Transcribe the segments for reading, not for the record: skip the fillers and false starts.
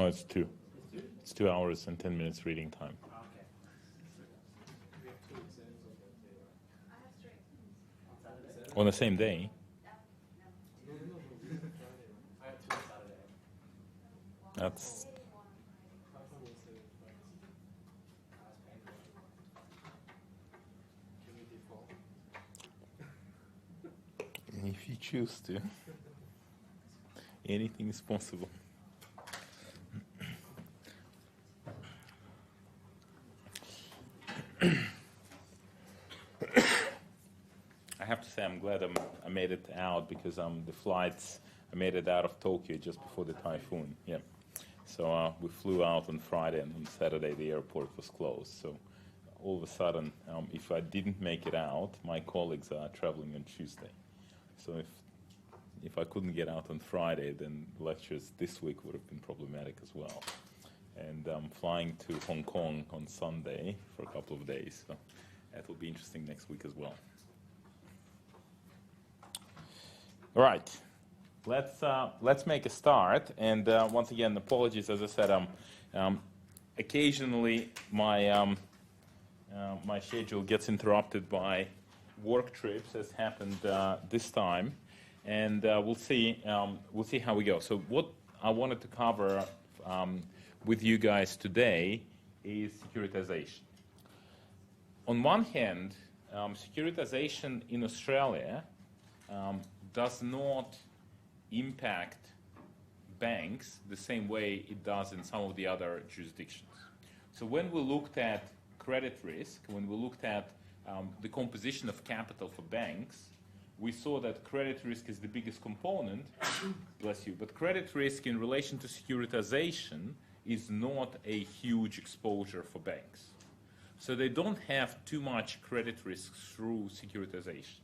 No, it's 2. It's 2 hours and 10 minutes reading time. Okay. We have 2 exams on that day, right? I have straight. Saturday? On the same day. No, we have Friday. I have 2 on Saturday. That's How come we say Friday? Can we default? if you choose to. Anything is possible. I have to say I'm glad I made it out because the flights, I made it out of Tokyo just before the typhoon. Yeah. So we flew out on Friday, and on Saturday the airport was closed. So all of a sudden, if I didn't make it out, my colleagues are traveling on Tuesday. So if I couldn't get out on Friday, then lectures this week would have been problematic as well. And I'm flying to Hong Kong on Sunday for a couple of days. So that will be interesting next week as well. All right, let's make a start. And once again, apologies. As I said, occasionally my my schedule gets interrupted by work trips, as happened this time, and we'll see how we go. So what I wanted to cover with you guys today is securitization. On one hand, securitization in Australia does not impact banks the same way it does in some of the other jurisdictions. So when we looked at credit risk, when we looked at the composition of capital for banks, we saw that credit risk is the biggest component, bless you, but credit risk in relation to securitization is not a huge exposure for banks. So they don't have too much credit risk through securitization.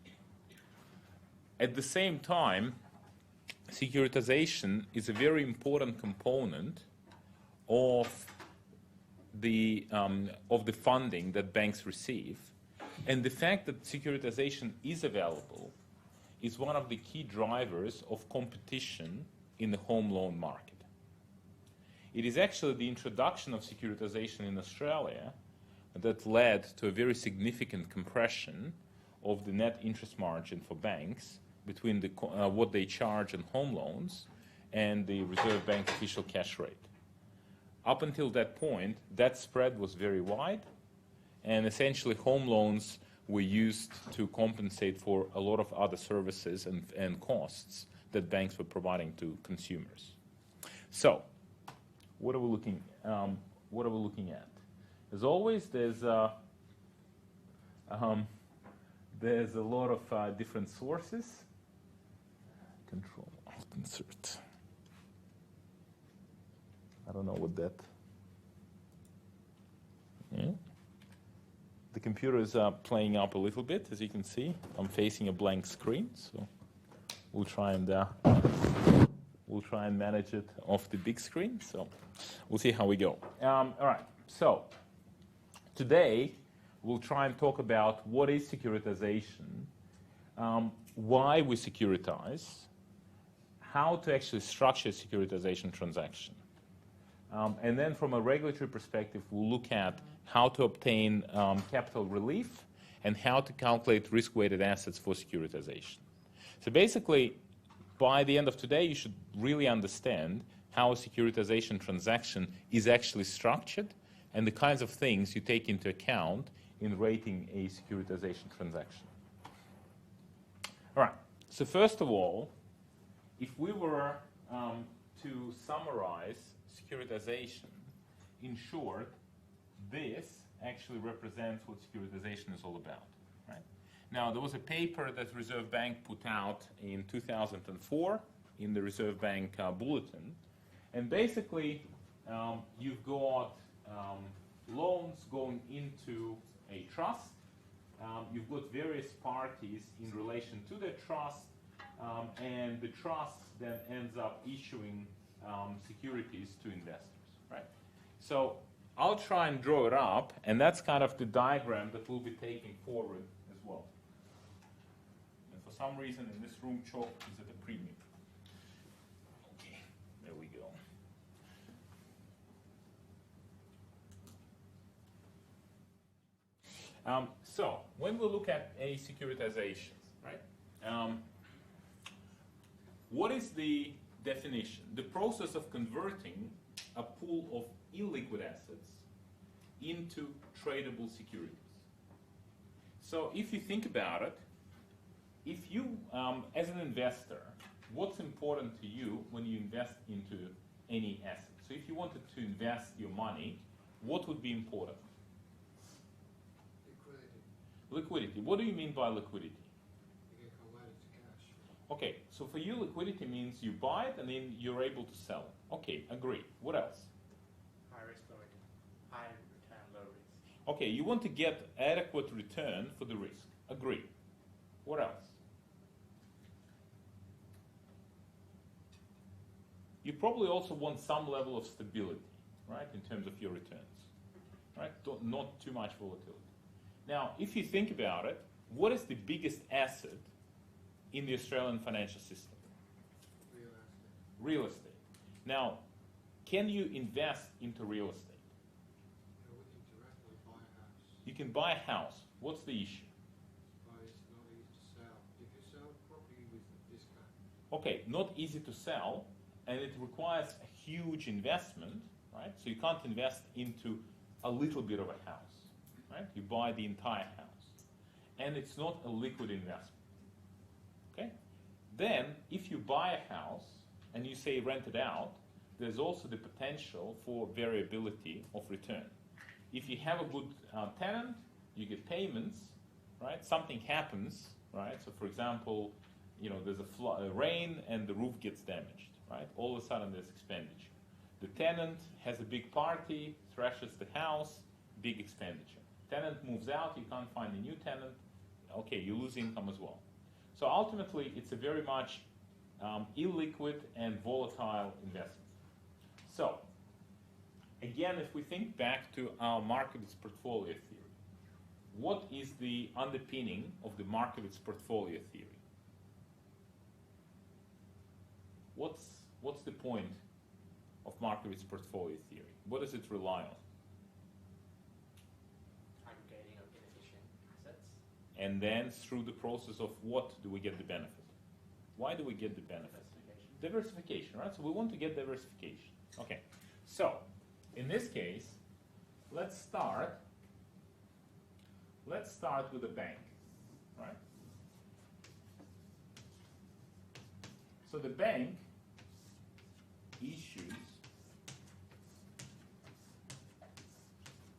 At the same time, securitization is a very important component of the funding that banks receive. And the fact that securitization is available is one of the key drivers of competition in the home loan market. It is actually the introduction of securitization in Australia that led to a very significant compression of the net interest margin for banks between what they charge on home loans and the Reserve Bank official cash rate. Up until that point, that spread was very wide, and essentially home loans were used to compensate for a lot of other services and costs that banks were providing to consumers. So, what are we looking at? As always, there's a lot of different sources. Control Alt Insert. I don't know what that. Yeah. The computer is playing up a little bit, as you can see. I'm facing a blank screen, so we'll try and manage it off the big screen. So we'll see how we go. All right. So today we'll try and talk about what is securitization, why we securitize, how to actually structure a securitization transaction. And then from a regulatory perspective, we'll look at how to obtain capital relief and how to calculate risk-weighted assets for securitization. So basically, by the end of today, you should really understand how a securitization transaction is actually structured and the kinds of things you take into account in rating a securitization transaction. All right, so first of all, if we were to summarize securitization, in short, this actually represents what securitization is all about. Right? Now, there was a paper that Reserve Bank put out in 2004 in the Reserve Bank Bulletin, and basically you've got loans going into a trust. You've got various parties in relation to the trust, and the trust then ends up issuing securities to investors, right? So I'll try and draw it up, and that's kind of the diagram that we'll be taking forward as well. And for some reason in this room, chalk is at a premium. Okay, there we go. So when we look at a securitization, right? What is the definition? The process of converting a pool of illiquid assets into tradable securities. So if you think about it, if you, as an investor, what's important to you when you invest into any asset? So if you wanted to invest your money, what would be important? Liquidity. What do you mean by liquidity? You can convert it to cash. Okay, so for you, liquidity means you buy it and then you're able to sell it. Okay, agree. What else? High risk, low return. High return, low risk. Okay, you want to get adequate return for the risk. Agree. What else? You probably also want some level of stability, right, in terms of your returns, right? Not too much volatility. Now, if you think about it, what is the biggest asset in the Australian financial system? Real estate. Real estate. Now, can you invest into real estate? You can directly buy a house. You can buy a house. What's the issue? But it's not easy to sell. You can sell property with a discount. Okay, not easy to sell, and it requires a huge investment, right? So you can't invest into a little bit of a house. Right? You buy the entire house. And it's not a liquid investment. Okay? Then, if you buy a house and you say rent it out, there's also the potential for variability of return. If you have a good tenant, you get payments, right? Something happens, right? So, for example, you know, there's a rain and the roof gets damaged, right? All of a sudden, there's expenditure. The tenant has a big party, thrashes the house, big expenditure. Tenant moves out, you can't find a new tenant, okay, you lose income as well. So ultimately, it's a very much illiquid and volatile investment. So, again, if we think back to our market risk portfolio theory, what is the underpinning of the market risk portfolio theory? What's the point of market risk portfolio theory? What does it rely on? Aggregating of inefficient assets. And then through the process of what do we get the benefit? Why do we get the benefit? Diversification, right? So we want to get diversification. Okay. So in this case, let's start with a bank, right? So the bank issues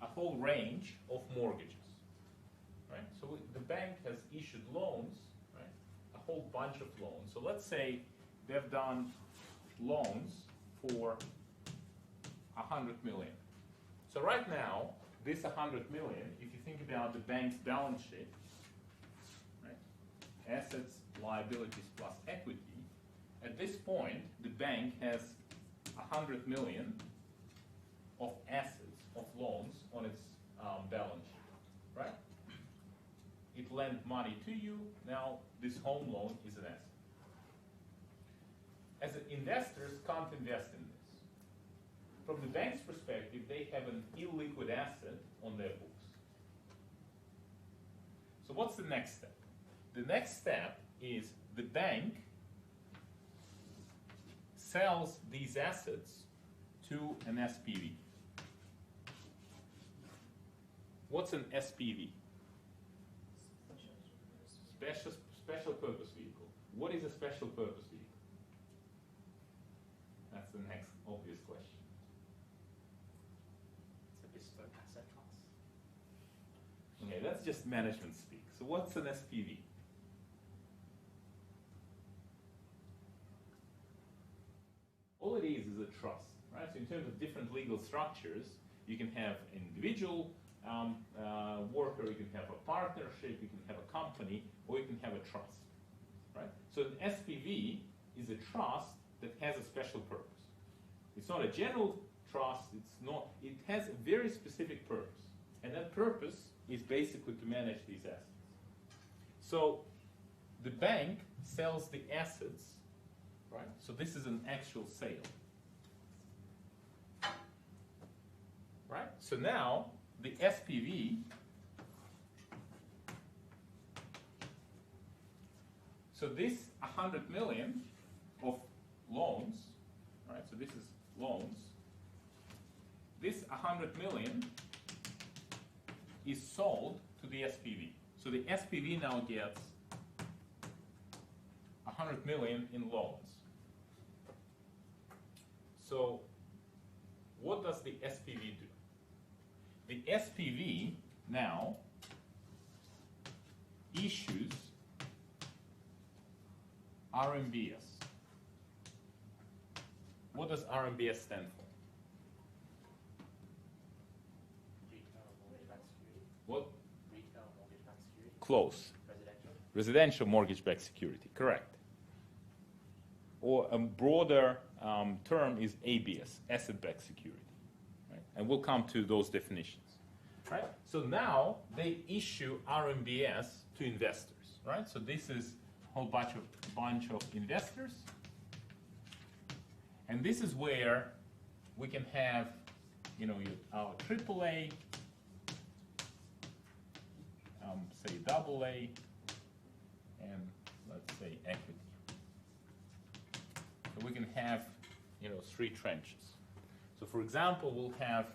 a whole range of mortgages, right? So the bank has issued loans, right? A whole bunch of loans. So let's say they've done loans for 100 million. So right now, this 100 million, if you think about the bank's balance sheet, right? Assets, liabilities plus equity, at this point, the bank has 100 million of assets, of loans on its balance sheet, right? It lent money to you, now this home loan is an asset. As investors can't invest in this. From the bank's perspective, they have an illiquid asset on their books. So what's the next step? The next step is the bank sells these assets to an SPV. What's an SPV? Special purpose vehicle. What is a special purpose vehicle? That's the next obvious question. It's a bespoke asset class. Okay, that's just management speak. So what's an SPV? All it is a trust, right? So in terms of different legal structures, you can have an individual worker, you can have a partnership, you can have a company, or you can have a trust, right? So an SPV is a trust that has a special purpose. It's not a general trust, it has a very specific purpose. And that purpose is basically to manage these assets. So the bank sells the assets, right? So this is an actual sale. Right? So now the SPV So this 100 million of loans, right? So this is loans. This 100 million is sold to the SPV. So the SPV now gets 100 million in loans. So what does the SPV do? The SPV now issues RMBS. What does RMBS stand for? Retail mortgage-backed security. What? Retail mortgage-backed security. Close. Residential. Residential mortgage-backed security, correct. Or a broader term is ABS, asset-backed security. Right? And we'll come to those definitions. Right? So now they issue RMBS to investors. Right? So this is a whole bunch of investors. And this is where we can have, our AAA, say AA, and let's say equity. So we can have, three tranches. So for example, we'll have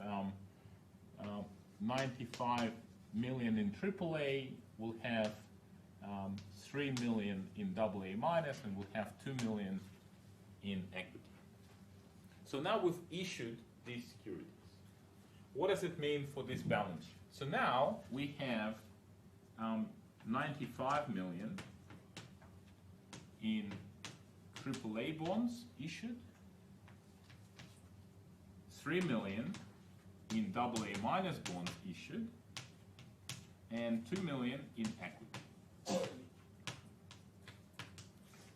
95 million in AAA, we'll have 3 million in AA minus, and we'll have 2 million in equity. So now we've issued these securities. What does it mean for this balance sheet? So now we have 95 million in AAA bonds issued, 3 million in AA minus bonds issued, and 2 million in equity.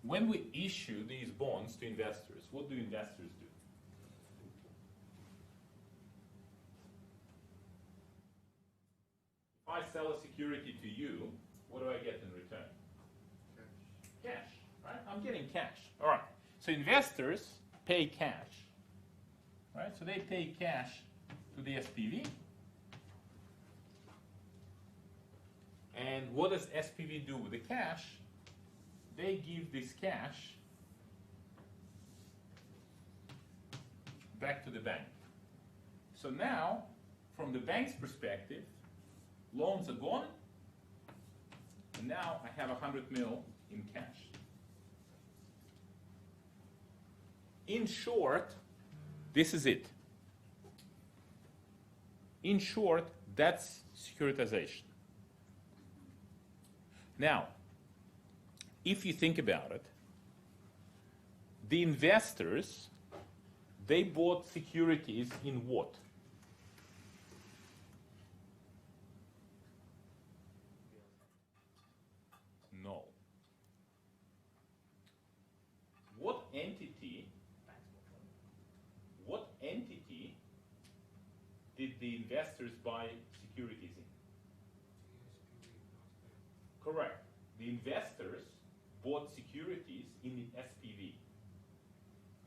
When we issue these bonds to investors, what do investors do? If I sell a security to you, what do I get in return? Cash, right? I'm getting cash. All right. So investors pay cash, right? So they pay cash to the SPV. And what does SPV do with the cash? They give this cash back to the bank. So now, from the bank's perspective, loans are gone, and now I have 100 mil in cash. In short, this is it. In short, that's securitization. Now, if you think about it, the investors, they bought securities in what? No. What entity did the investors buy securities in? Correct. The investors bought securities in the SPV.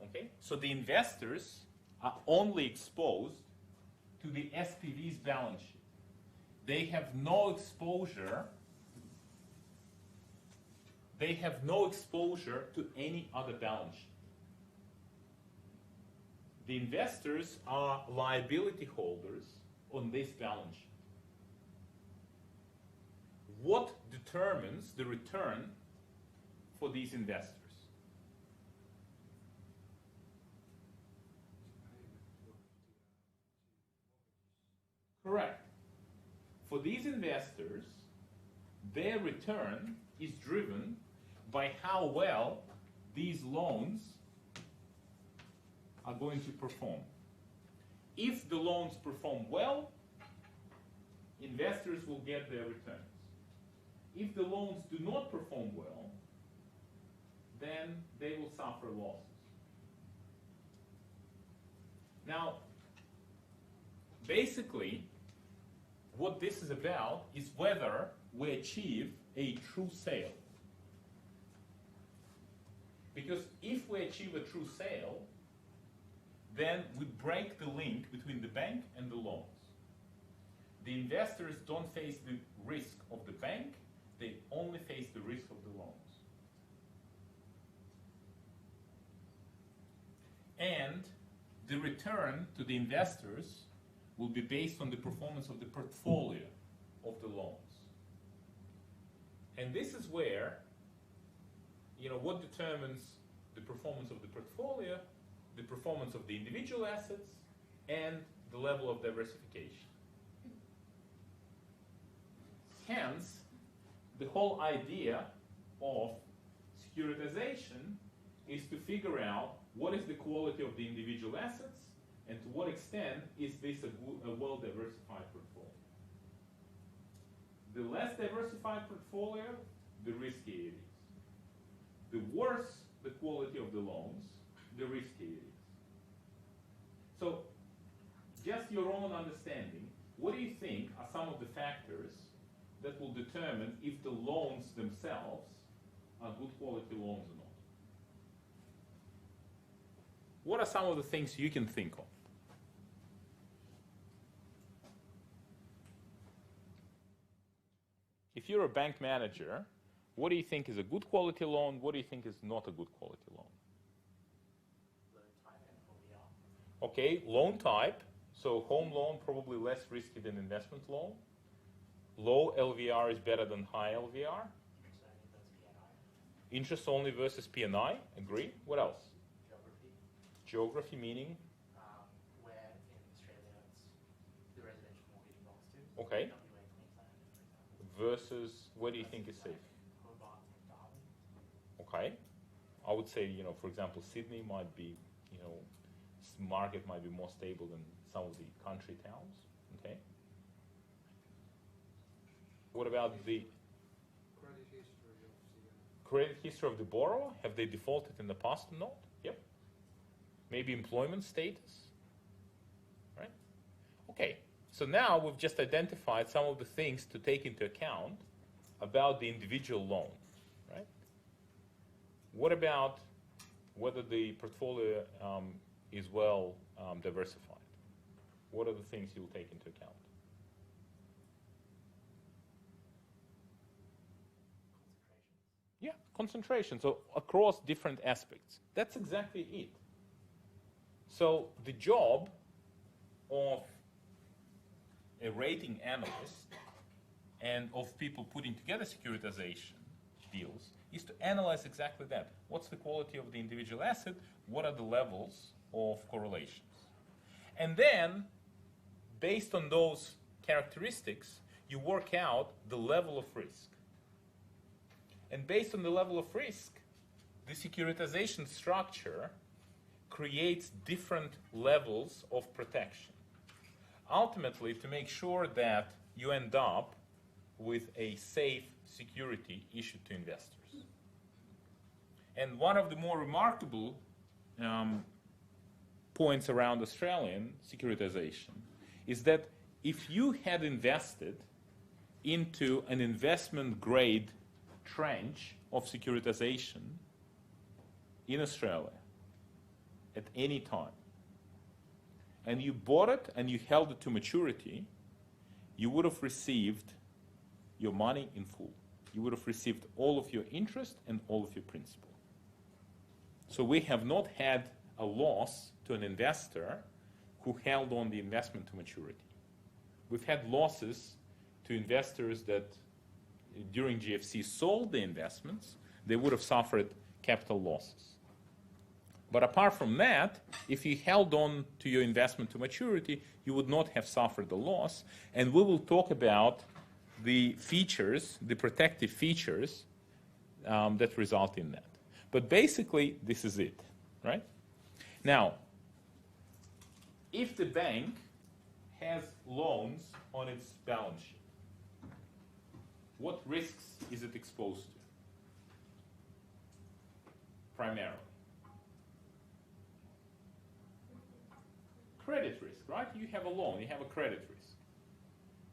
Okay? So the investors are only exposed to the SPV's balance sheet. They have no exposure. They have no exposure to any other balance sheet. The investors are liability holders on this balance sheet. What determines the return for these investors? Correct. For these investors, their return is driven by how well these loans are going to perform. If the loans perform well, investors will get their returns. If the loans do not perform well, then they will suffer losses. Now, basically, what this is about is whether we achieve a true sale. Because if we achieve a true sale, then we break the link between the bank and the loans. The investors don't face the risk of the bank, they only face the risk of the loans. and the return to the investors will be based on the performance of the portfolio of the loans. And this is where, what determines the performance of the portfolio, the performance of the individual assets, and the level of diversification. Hence, the whole idea of securitization is to figure out what is the quality of the individual assets and to what extent is this a well-diversified portfolio. The less diversified portfolio, the riskier it is. The worse the quality of the loans, the riskier it is. So, just your own understanding, what do you think are some of the factors that will determine if the loans themselves are good quality loans or not? What are some of the things you can think of? If you're a bank manager, what do you think is a good quality loan? What do you think is not a good quality loan? Loan type and LVR. Okay, loan type. So home loan probably less risky than investment loan. Low LVR is better than high LVR. Interest only versus P&I. Agree. What else? Geography. Geography meaning? Where in Australia it's the residential mortgage belongs to. Okay. WA, Queensland, for example. Versus where do you think is safe? Hobart and Darwin. Okay. I would say, for example, Sydney might be, market might be more stable than some of the country towns. Okay. What about the Credit history of the credit history of the borrower? Have they defaulted in the past or not? Yep. Maybe employment status? Right? Okay. So now we've just identified some of the things to take into account about the individual loan. Right? What about whether the portfolio is well diversified? What are the things you'll take into account? Yeah, concentration. So across different aspects. That's exactly it. So the job of a rating analyst and of people putting together securitization deals is to analyze exactly that. What's the quality of the individual asset? What are the levels of correlations? And then, based on those characteristics, you work out the level of risk. And based on the level of risk, the securitization structure creates different levels of protection. Ultimately, to make sure that you end up with a safe security issued to investors. And one of the more remarkable points around Australian securitization is that if you had invested into an investment grade tranche of securitization in Australia at any time, and you bought it and you held it to maturity, you would have received your money in full. You would have received all of your interest and all of your principal. So we have not had a loss to an investor who held on the investment to maturity. We've had losses to investors that during GFC sold the investments. They would have suffered capital losses. But apart from that, if you held on to your investment to maturity, you would not have suffered the loss. And we will talk about the features, the protective features that result in that. But basically, this is it, right? Now, if the bank has loans on its balance sheet, what risks is it exposed to? Primarily. Credit risk, right? You have a loan, you have a credit risk.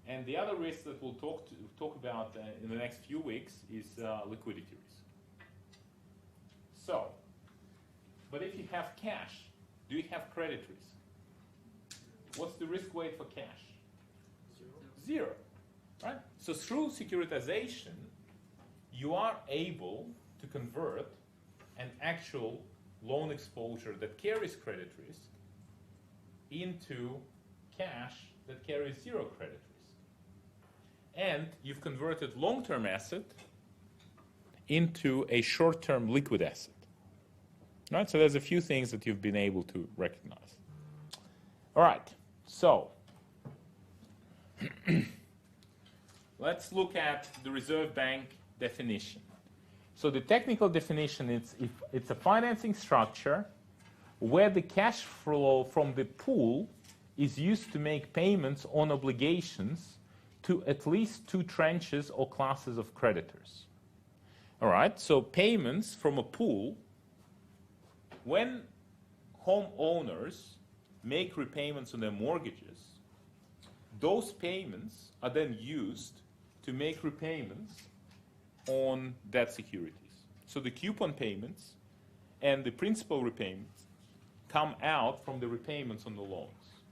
And the other risk that we'll talk about in the next few weeks is liquidity risk. So, but if you have cash, do you have credit risk? What's the risk weight for cash? Zero, right? So through securitization, you are able to convert an actual loan exposure that carries credit risk into cash that carries zero credit risk. And you've converted long-term asset into a short-term liquid asset. Right? So there's a few things that you've been able to recognize. All right, so let's look at the Reserve Bank definition. So the technical definition is if it's a financing structure where the cash flow from the pool is used to make payments on obligations to at least two tranches or classes of creditors. All right, so payments from a pool, when homeowners make repayments on their mortgages, those payments are then used to make repayments on debt securities. So the coupon payments and the principal repayments come out from the repayments on the loans.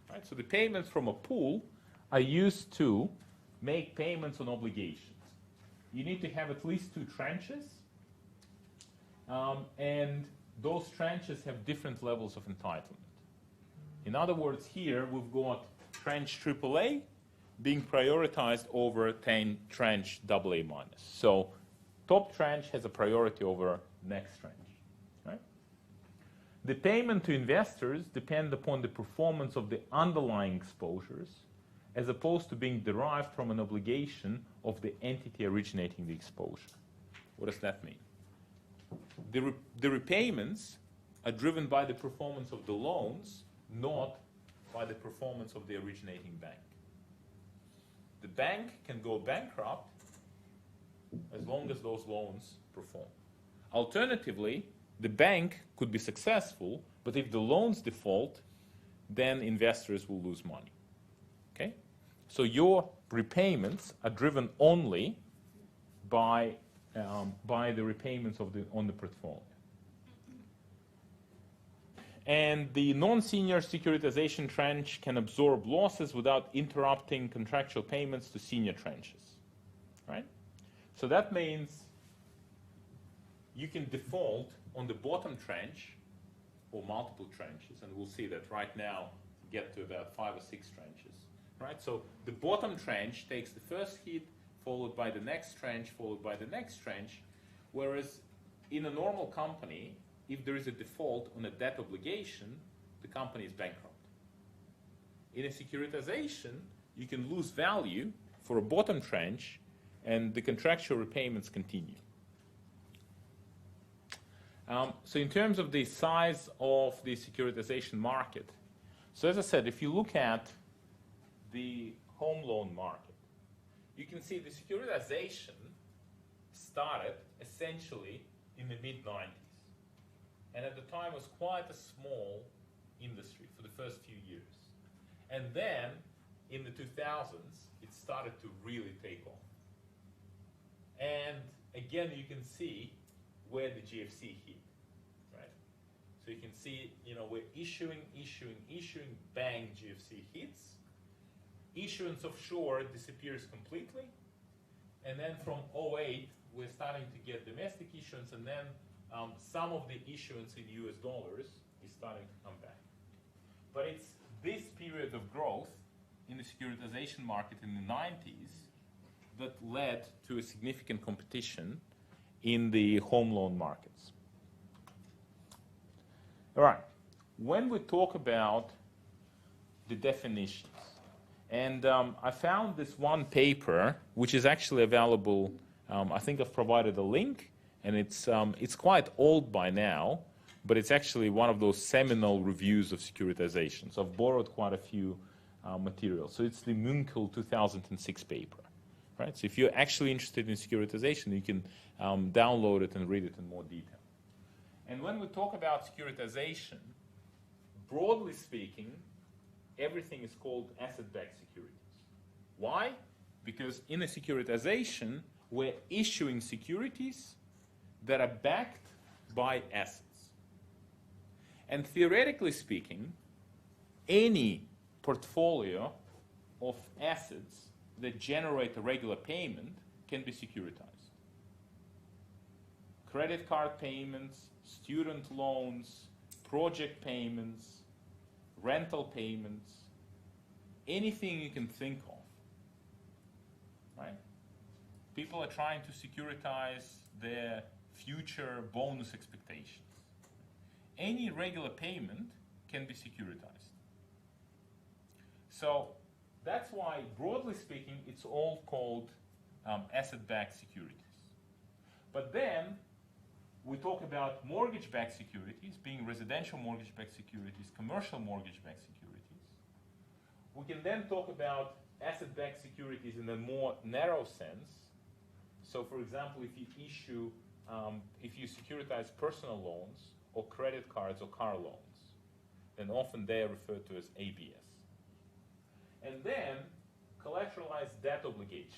Right? So the payments from a pool are used to make payments on obligations. You need to have at least two tranches, and those tranches have different levels of entitlement. In other words, here we've got tranche AAA being prioritized over tranche AA minus. So top tranche has a priority over next tranche. Right? The payment to investors depend upon the performance of the underlying exposures as opposed to being derived from an obligation of the entity originating the exposure. What does that mean? The repayments are driven by the performance of the loans, not by the performance of the originating bank. The bank can go bankrupt as long as those loans perform. Alternatively, the bank could be successful, but if the loans default, then investors will lose money. Okay? So your repayments are driven only by the repayments on the portfolio. And the non-senior securitization tranche can absorb losses without interrupting contractual payments to senior tranches. Right? So that means you can default on the bottom tranche or multiple tranches, and we'll see that right now get to about 5 or 6 tranches. Right? So the bottom tranche takes the first hit, followed by the next tranche, followed by the next tranche, whereas in a normal company, if there is a default on a debt obligation, the company is bankrupt. In a securitization, you can lose value for a bottom tranche, and the contractual repayments continue. So in terms of the size of the securitization market, so as I said, if you look at the home loan market, you can see the securitization started essentially in the mid-90s. And at the time was quite a small industry for the first few years. And then in the 2000s, it started to really take off. And again, you can see where the GFC hit, right? So you can see, we're issuing, bang, GFC hits. Issuance offshore disappears completely. And then from 2008, we're starting to get domestic issuance, and then some of the issuance in US dollars is starting to come back. But it's this period of growth in the securitization market in the 90s that led to a significant competition in the home loan markets. All right, when we talk about the definitions, and I found this one paper, which is actually available, I think I've provided a link, and it's quite old by now, but it's actually one of those seminal reviews of securitization. So I've borrowed quite a few materials. So it's the Munkel 2006 paper. Right? So if you're actually interested in securitization, you can download it and read it in more detail. And when we talk about securitization, broadly speaking, everything is called asset-backed securities. Why? Because in a securitization, we're issuing securities that are backed by assets. And theoretically speaking, any portfolio of assets that generate a regular payment can be securitized. credit card payments, student loans, project payments, rental payments, anything you can think of, right? People are trying to securitize their future bonus expectations. Any regular payment can be securitized. So that's why, broadly speaking, it's all called asset-backed securities. But then we talk about mortgage-backed securities, being residential mortgage-backed securities, commercial mortgage-backed securities. We can then talk about asset-backed securities in a more narrow sense. So, for example, if you securitize personal loans or credit cards or car loans, then often they are referred to as ABS. And then collateralized debt obligations.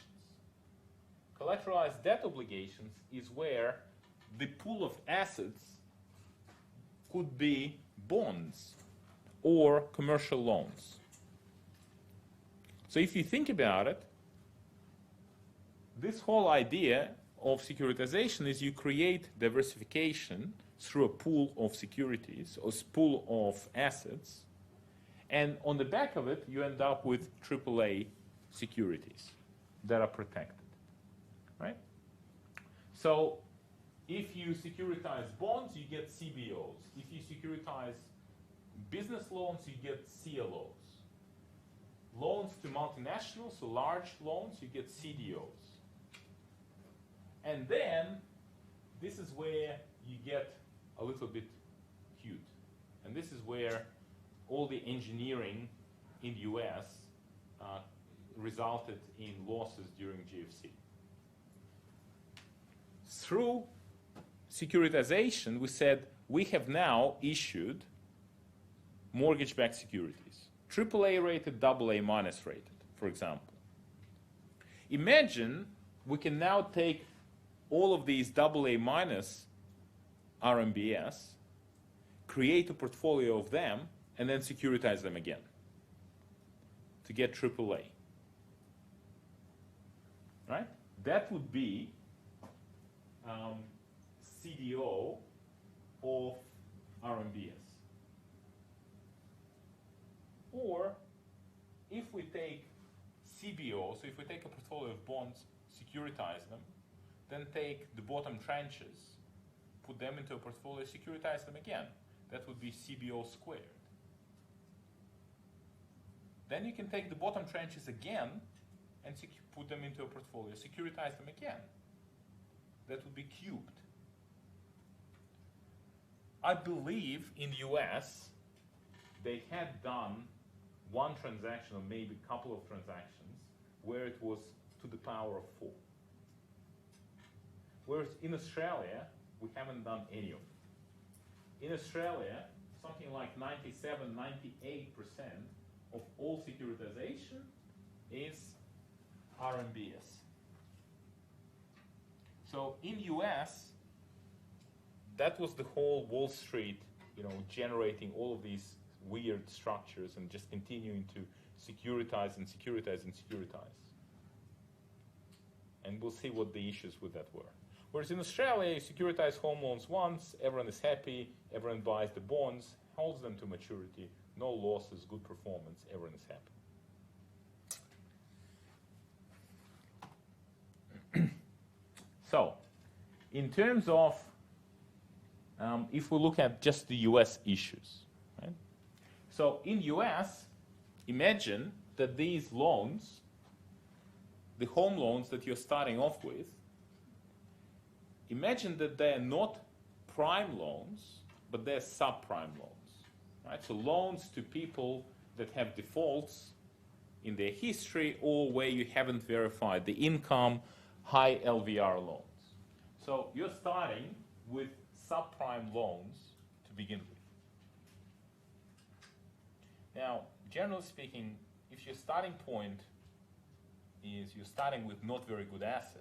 Collateralized debt obligations is where the pool of assets could be bonds or commercial loans. So if you think about it, this whole idea of securitization is you create diversification through a pool of securities or pool of assets, and on the back of it you end up with AAA securities that are protected, right? So if you securitize bonds, you get CBOs. If you securitize business loans, you get CLOs. Loans to multinationals, so large loans, you get CDOs. And then this is where you get a little bit cute. And this is where all the engineering in the US resulted in losses during GFC. Through securitization, we said we have now issued mortgage-backed securities, AAA rated, AA minus rated, for example. Imagine we can now take all of these AA minus RMBS, create a portfolio of them, and then securitize them again to get AAA. Right? That would be CDO of RMBS. Or if we take CBO, so if we take a portfolio of bonds, securitize them, then take the bottom tranches, put them into a portfolio, securitize them again. That would be CBO squared. Then you can take the bottom tranches again and put them into a portfolio, securitize them again. That would be cubed. I believe in the US, they had done one transaction or maybe a couple of transactions where it was to the power of 4. Whereas in Australia, we haven't done any of it. In Australia, something like 97, 98% of all securitization is RMBS. So in US, that was the whole Wall Street, generating all of these weird structures and just continuing to securitize and securitize and securitize. And we'll see what the issues with that were. Whereas in Australia, you securitize home loans once, everyone is happy, everyone buys the bonds, holds them to maturity, no losses, good performance, everyone is happy. So, in terms of, if we look at just the US issues, right? So in US, imagine that these loans, the home loans that you're starting off with, imagine that they're not prime loans, but they're subprime loans, right? So loans to people that have defaults in their history or where you haven't verified the income, high LVR loans. So you're starting with subprime loans to begin with. Now, generally speaking, if your starting point is you're starting with not very good assets,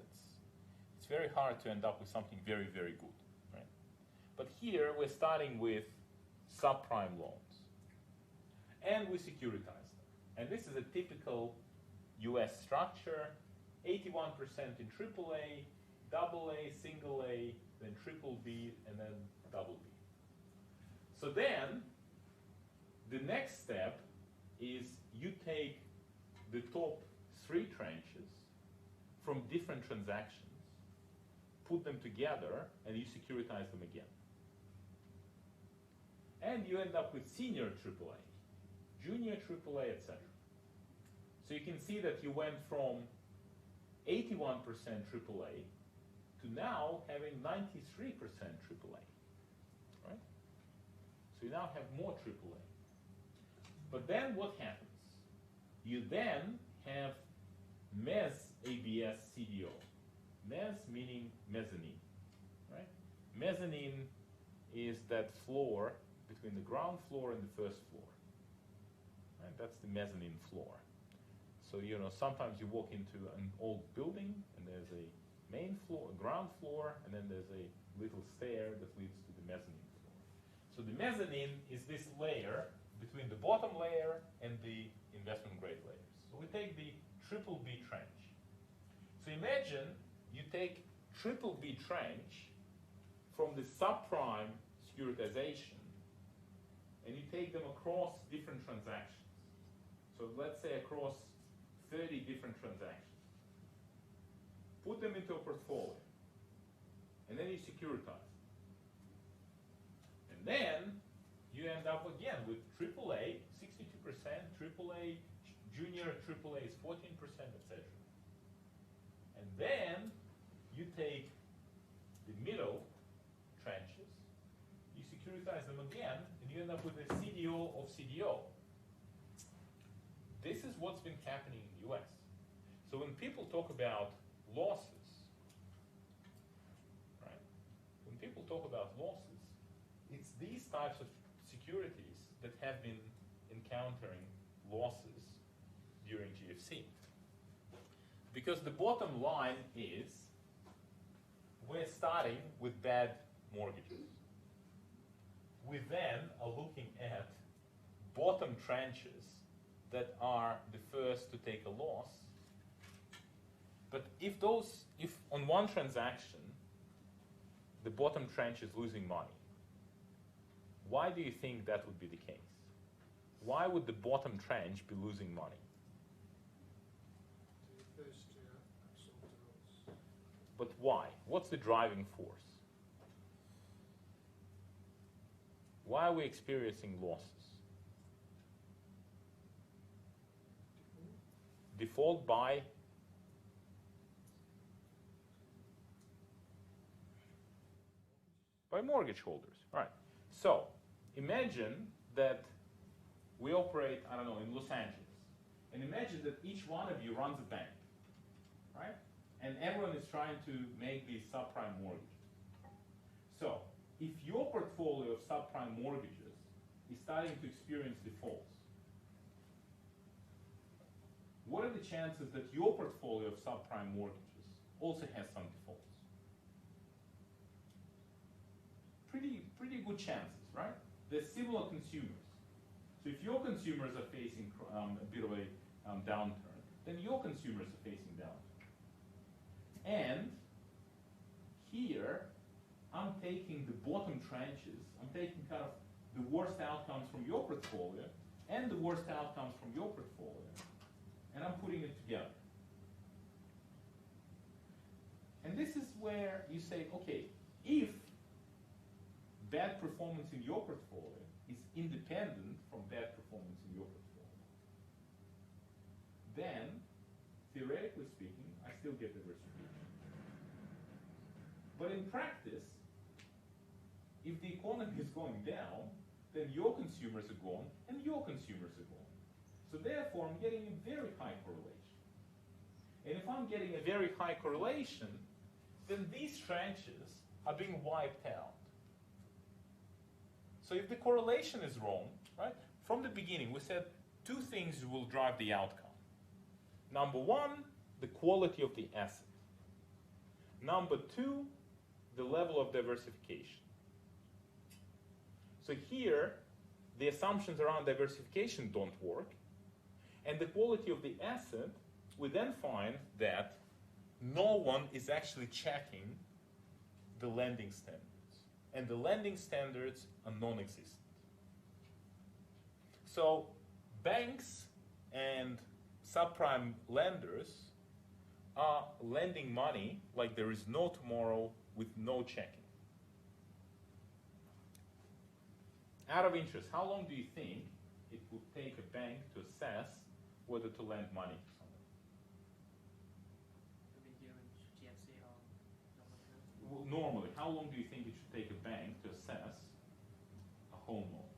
it's very hard to end up with something very, very good, right? But here we're starting with subprime loans, and we securitize them. And this is a typical US structure, 81% in AAA, double A, single A, then triple B, and then double B. So then, the next step is you take the top 3 tranches from different transactions, put them together, and you securitize them again. And you end up with senior AAA, junior AAA, etc. So you can see that you went from 81% AAA to now having 93% AAA, right? So you now have more AAA. But then what happens? You then have MEZ ABS CDO. MEZ meaning mezzanine, right? Mezzanine is that floor between the ground floor and the first floor, right? That's the mezzanine floor. So, you know, sometimes you walk into an old building and there's a main floor, a ground floor, and then there's a little stair that leads to the mezzanine floor. So the mezzanine is this layer between the bottom layer and the investment grade layers. So we take the triple B tranche. So imagine you take triple B tranche from the subprime securitization and you take them across different transactions. So let's say across 30 different transactions. Put them into a portfolio and then you securitize. And then you end up again with AAA, 62%, AAA, junior AAA is 14%, etc. And then you take the middle tranches, you securitize them again, and you end up with a CDO of CDO. This is what's been happening in the US. So when people talk about losses, right? When people talk about losses, it's these types of securities that have been encountering losses during GFC. Because the bottom line is we're starting with bad mortgages. We then are looking at bottom tranches that are the first to take a loss. But if on one transaction the bottom tranche is losing money, why do you think that would be the case? Why would the bottom tranche be losing money? The first absorb the loss. But why? What's the driving force? Why are we experiencing losses? Default by mortgage holders. All right. So imagine that we operate, I don't know, in Los Angeles. And imagine that each one of you runs a bank, right? And everyone is trying to make these subprime mortgages. So if your portfolio of subprime mortgages is starting to experience defaults, what are the chances that your portfolio of subprime mortgages also has some defaults? Pretty good chances, right? They're similar consumers. So if your consumers are facing a bit of a downturn, then your consumers are facing downturn. And here, I'm taking the bottom tranches, I'm taking kind of the worst outcomes from your portfolio and the worst outcomes from your portfolio, and I'm putting it together. And this is where you say, okay, if bad performance in your portfolio is independent from bad performance in your portfolio, then, theoretically speaking, I still get diversification. But in practice, if the economy is going down, then your consumers are gone and your consumers are gone. So therefore, I'm getting a very high correlation. And if I'm getting a very high correlation, then these tranches are being wiped out. So if the correlation is wrong, right, from the beginning we said two things will drive the outcome. Number one, the quality of the asset. Number two, the level of diversification. So here, the assumptions around diversification don't work, and the quality of the asset, we then find that no one is actually checking the lending standards. And the lending standards are non-existent. So banks and subprime lenders are lending money like there is no tomorrow with no checking. Out of interest, how long do you think it would take a bank to assess whether to lend money to someone? Maybe during GFC or something. Well, normally, how long do you think it should take a bank to assess a home loan?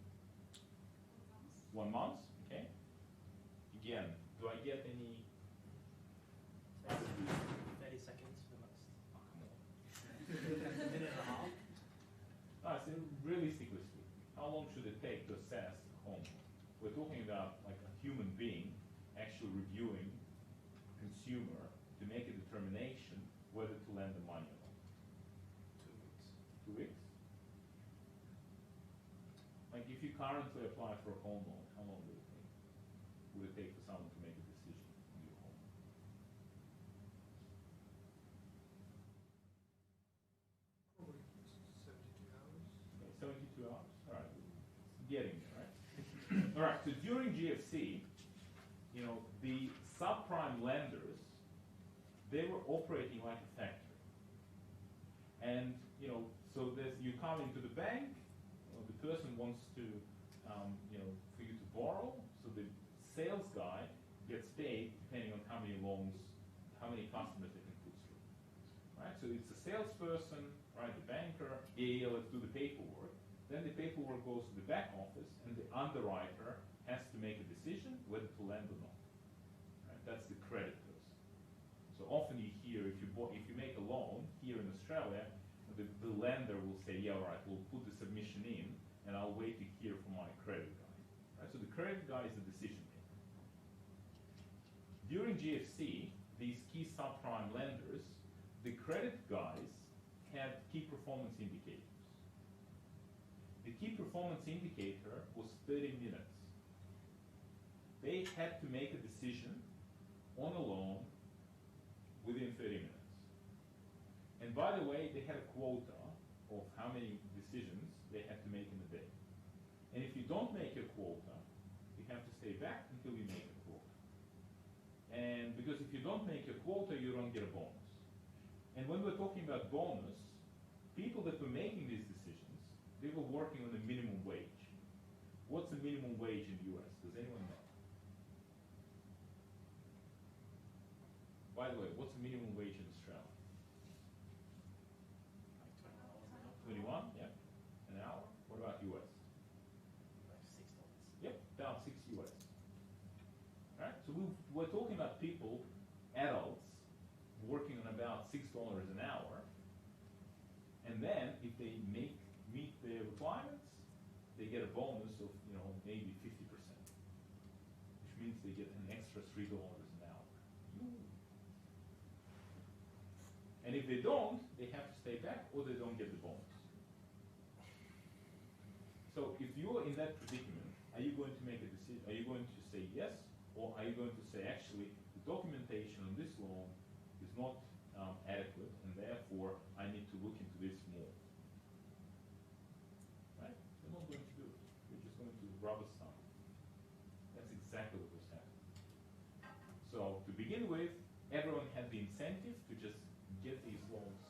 1 month, okay? Again, do I get any? 30 seconds the most. Oh, come on. Minute and a half. So realistically speaking, how long should it take to assess a home loan? We're talking about like a human being actually reviewing a consumer to make a determination whether to lend the money or not. 2 weeks. 2 weeks? Like if you currently apply for a home loan, how long would it take? Would it take for someone to make a decision on your home? Probably 72 hours. Okay, 72 hours. All right, getting there, right? All right. So during GFC, you know, the subprime lenders, they were operating like a factory, and you know, so you come into the bank, you know, the person wants to, you know, for you to borrow, so the sales guy gets paid depending on how many loans, how many customers they can put through, right? So it's a salesperson, right? The banker, yeah, let's do the paperwork. Then the paperwork goes to the back office, and the underwriter has to make a decision whether to lend or not. Right? That's the credit person. So often you hear if you make a loan here in Australia, the lender will say, yeah, all right, we'll put the submission in, and I'll wait to hear from my credit guy. Right? So the credit guy is the decision maker. During GFC, these key subprime lenders, the credit guys had key performance indicators. The key performance indicator was 30 minutes. They had to make a decision on a loan within 30 minutes. And by the way, they had a quota of how many decisions they had to make in a day. And if you don't make your quota, you have to stay back until you make a quota. And because if you don't make your quota, you don't get a bonus. And when we're talking about bonus, people that were making these decisions, they were working on a minimum wage. What's the minimum wage in the US? Does anyone know? By the way, what's the minimum wage in Australia? Like 20 hours. 21, yeah? An hour? What about US? Like $6. Yep, about 6 US. Right? So we're talking about people, adults, working on about $6 an hour. And then if they meet their requirements, they get a bonus of, you know, maybe 50%, which means they get an extra $3 an hour. And if they don't, they have to stay back or they don't get the bonus. So if you're in that predicament, are you going to make a decision? Are you going to say yes, or are you going to say, actually, the documentation on this loan is not adequate, and therefore I need to look into this more? Right? You're not going to do it. You're just going to rubber stamp. That's exactly what was happening. So to begin with, everyone had the incentive to just get these loans.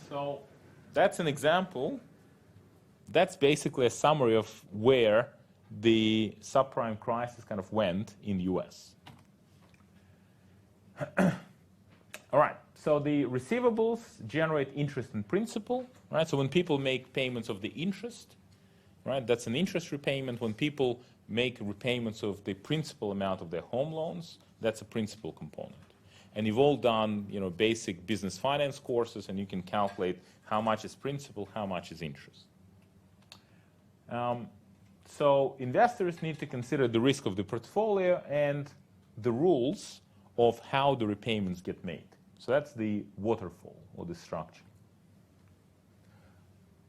So that's an example. That's basically a summary of where the subprime crisis kind of went in the US. All right, so the receivables generate interest and principal, right? So when people make payments of the interest, right, that's an interest repayment. When people make repayments of the principal amount of their home loans, that's a principal component. And you've all done, you know, basic business finance courses, and you can calculate how much is principal, how much is interest. So investors need to consider the risk of the portfolio and the rules of how the repayments get made. So that's the waterfall or the structure.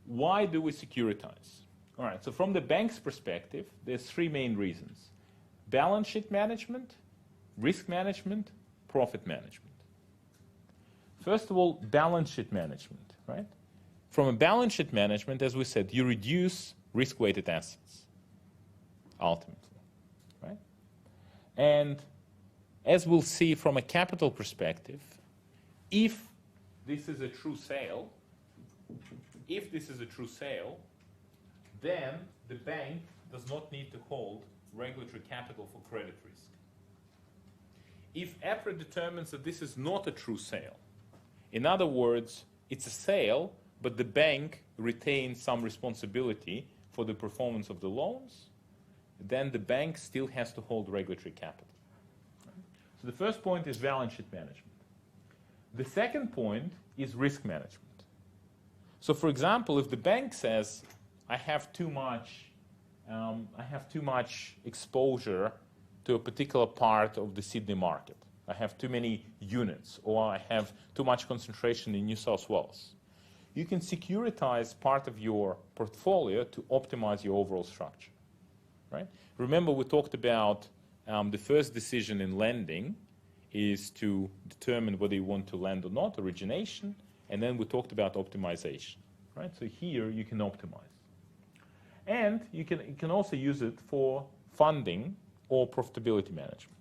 Why do we securitize? All right, so from the bank's perspective, there's three main reasons. Balance sheet management, risk management, profit management. First of all, balance sheet management, right? From a balance sheet management, as we said, you reduce risk-weighted assets, ultimately, right? And as we'll see from a capital perspective, if this is a true sale, then the bank does not need to hold regulatory capital for credit risk. If EPRA determines that this is not a true sale, in other words, it's a sale, but the bank retains some responsibility for the performance of the loans, then the bank still has to hold regulatory capital. So the first point is balance sheet management. The second point is risk management. So for example, if the bank says, I have too much exposure to a particular part of the Sydney market, I have too many units, or I have too much concentration in New South Wales, you can securitize part of your portfolio to optimize your overall structure, right? Remember, we talked about the first decision in lending is to determine whether you want to lend or not, origination, and then we talked about optimization, right? So here you can optimize. And you can also use it for funding or profitability management.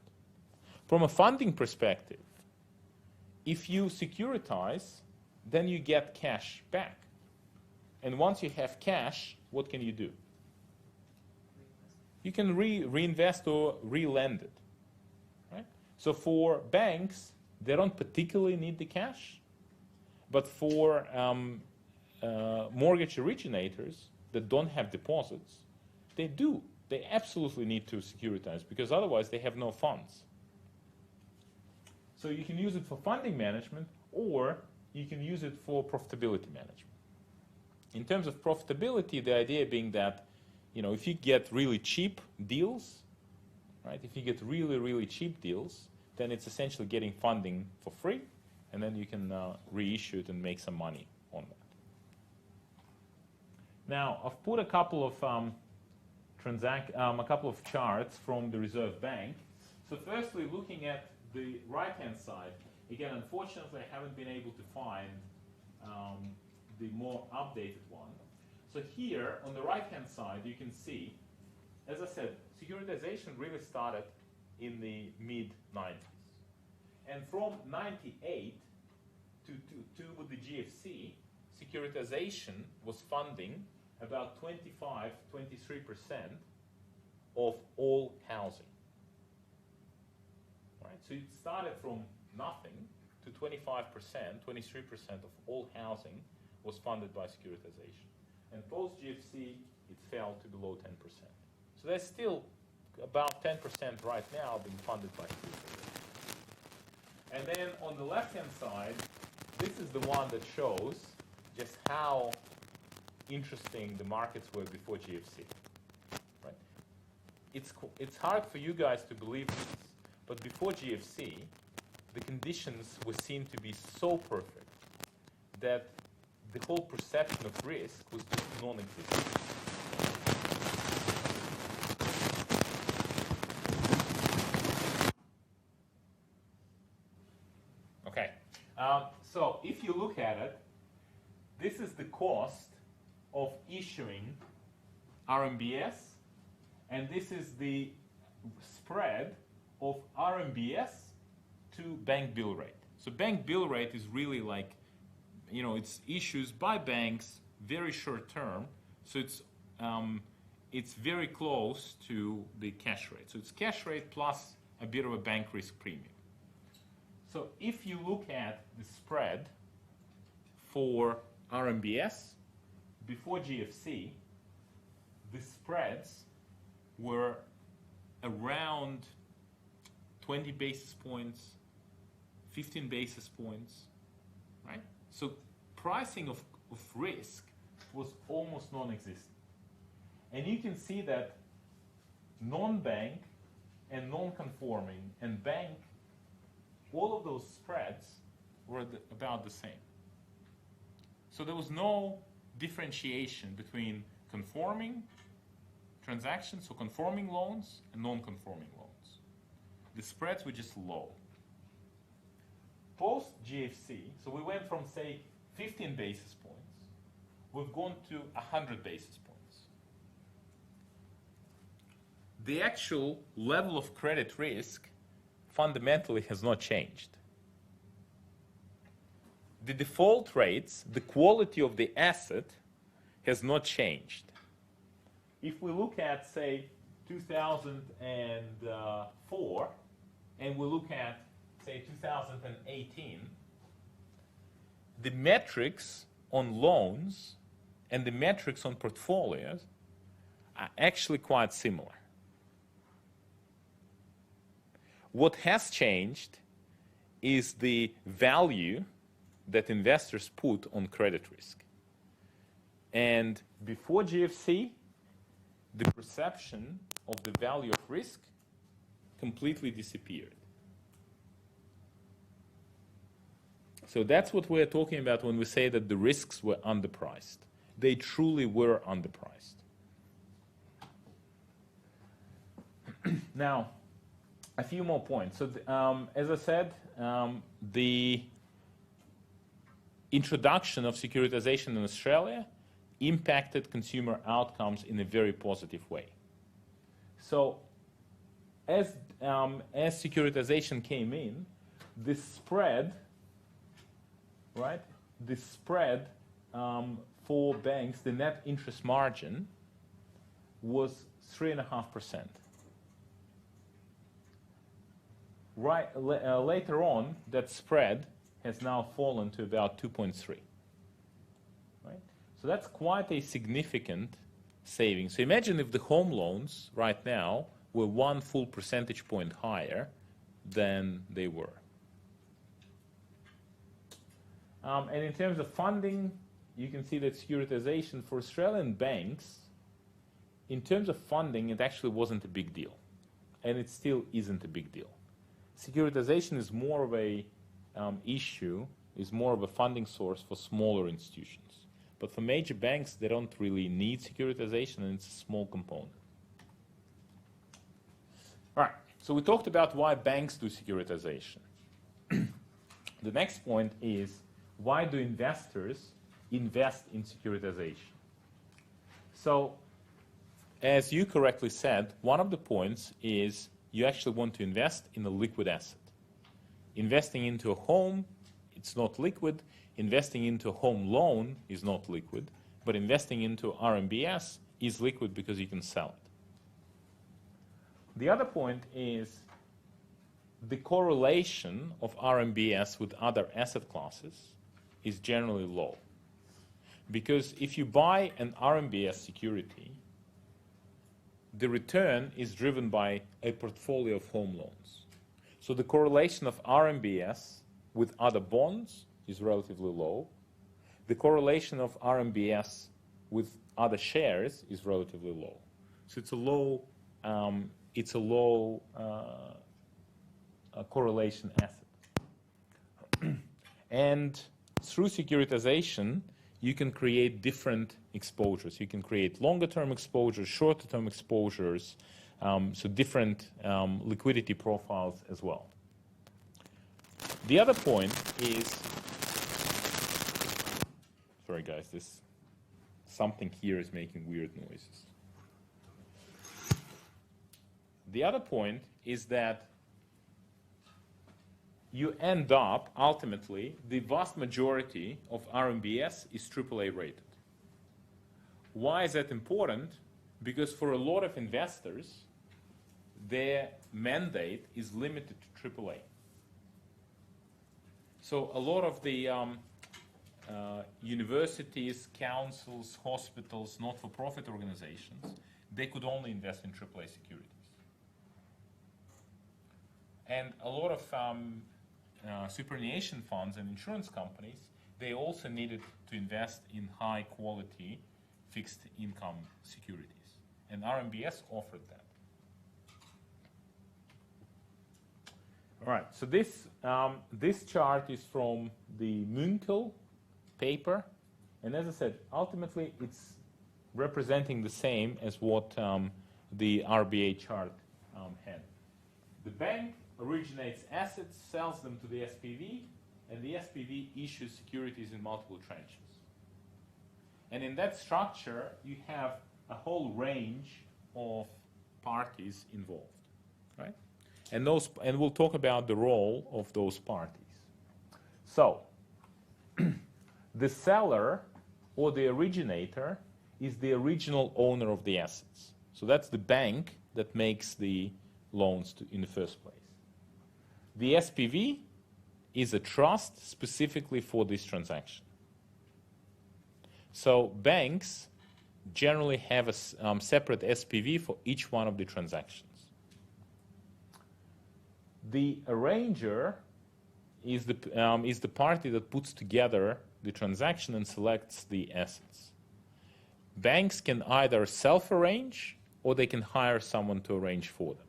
From a funding perspective, if you securitize, then you get cash back. And once you have cash, what can you do? You can reinvest or re-lend it, right? So for banks, they don't particularly need the cash, but for mortgage originators that don't have deposits, they do. They absolutely need to securitize because otherwise they have no funds. So you can use it for funding management or you can use it for profitability management. In terms of profitability, the idea being that, you know, if you get really cheap deals, right? If you get really, really cheap deals, then it's essentially getting funding for free, and then you can reissue it and make some money on that. Now, I've put a couple of charts from the Reserve Bank. So firstly, looking at the right-hand side, again, unfortunately, I haven't been able to find the more updated one. So here, on the right-hand side, you can see, as I said, securitization really started in the mid-90s. And from 98 to the GFC, securitization was funding about 25, 23% of all housing. Right? So it started from nothing to 25%, 23% of all housing was funded by securitization. And post-GFC, it fell to below 10%. So there's still about 10% right now being funded by securitization. And then on the left-hand side, this is the one that shows just how interesting the markets were before GFC. Right? It's hard for you guys to believe this, but before GFC, the conditions were seen to be so perfect that the whole perception of risk was just non-existent. Okay, so if you look at it, this is the cost of issuing RMBS, and this is the spread of RMBS to bank bill rate. So bank bill rate is really like, you know, it's issues by banks, very short term, so it's very close to the cash rate. So it's cash rate plus a bit of a bank risk premium. So if you look at the spread for RMBS, before GFC, the spreads were around 20 basis points, 15 basis points, right? So pricing of risk was almost non-existent. And you can see that non-bank and non-conforming and bank, all of those spreads were about the same. So there was no differentiation between conforming transactions, so conforming loans and non-conforming loans. the spreads were just low. Post GFC, so we went from, say, 15 basis points, we've gone to 100 basis points. The actual level of credit risk fundamentally has not changed. The default rates, the quality of the asset has not changed. If we look at, say, 2004, and we look at, say, 2018, the metrics on loans and the metrics on portfolios are actually quite similar. What has changed is the value that investors put on credit risk. And before GFC, the perception of the value of risk completely disappeared. So that's what we're talking about when we say that the risks were underpriced. They truly were underpriced. Now, a few more points. So, as I said, the introduction of securitization in Australia impacted consumer outcomes in a very positive way. So, as securitization came in, the spread, right? The spread for banks, the net interest margin, was 3.5%. Right, later on, that spread has now fallen to about 2.3. Right? So that's quite a significant saving. So imagine if the home loans right now were 1 full percentage point higher than they were. And in terms of funding, you can see that securitization for Australian banks, in terms of funding, it actually wasn't a big deal. And it still isn't a big deal. Securitization is more of a issue, is more of a funding source for smaller institutions. But for major banks, they don't really need securitization, and it's a small component. All right, so we talked about why banks do securitization. The next point is, why do investors invest in securitization? So, as you correctly said, one of the points is you actually want to invest in a liquid asset. Investing into a home, it's not liquid. Investing into a home loan is not liquid. But investing into RMBS is liquid because you can sell it. The other point is the correlation of RMBS with other asset classes is generally low. Because if you buy an RMBS security, the return is driven by a portfolio of home loans. So the correlation of RMBS with other bonds is relatively low. The correlation of RMBS with other shares is relatively low. So it's a low correlation asset. And through securitization, you can create different exposures. You can create longer-term exposures, shorter-term exposures, so different liquidity profiles as well. The other point is, sorry guys, something here is making weird noises. The other point is that you end up, ultimately, the vast majority of RMBS is AAA rated. Why is that important? Because for a lot of investors, their mandate is limited to AAA. So a lot of the universities, councils, hospitals, not-for-profit organizations, they could only invest in AAA securities. And a lot of superannuation funds and insurance companies, they also needed to invest in high-quality fixed income securities. And RMBS offered that. All right, so this chart is from the Munkel paper. And as I said, ultimately, it's representing the same as what the RBA chart had. The bank originates assets, sells them to the SPV, and the SPV issues securities in multiple tranches. And in that structure, you have a whole range of parties involved, right? And we'll talk about the role of those parties. So, the seller or the originator is the original owner of the assets. So that's the bank that makes the loans in the first place. The SPV is a trust specifically for this transaction. So banks generally have a separate SPV for each one of the transactions. The arranger is the party that puts together the transaction and selects the assets. Banks can either self-arrange or they can hire someone to arrange for them.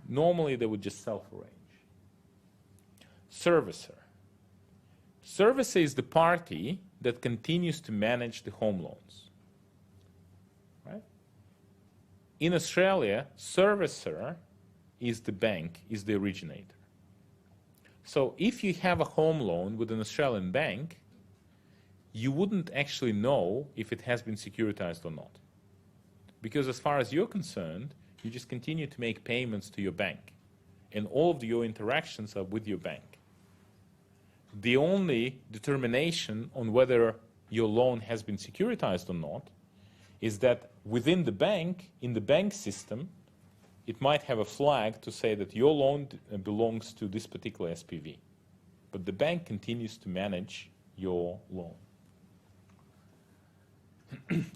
Normally, they would just self-arrange. Servicer. Servicer is the party that continues to manage the home loans. Right? In Australia, servicer is the bank, is the originator. So if you have a home loan with an Australian bank, you wouldn't actually know if it has been securitized or not. Because as far as you're concerned, you just continue to make payments to your bank. And all of your interactions are with your bank. The only determination on whether your loan has been securitized or not is that within the bank, in the bank system, it might have a flag to say that your loan belongs to this particular SPV. But the bank continues to manage your loan.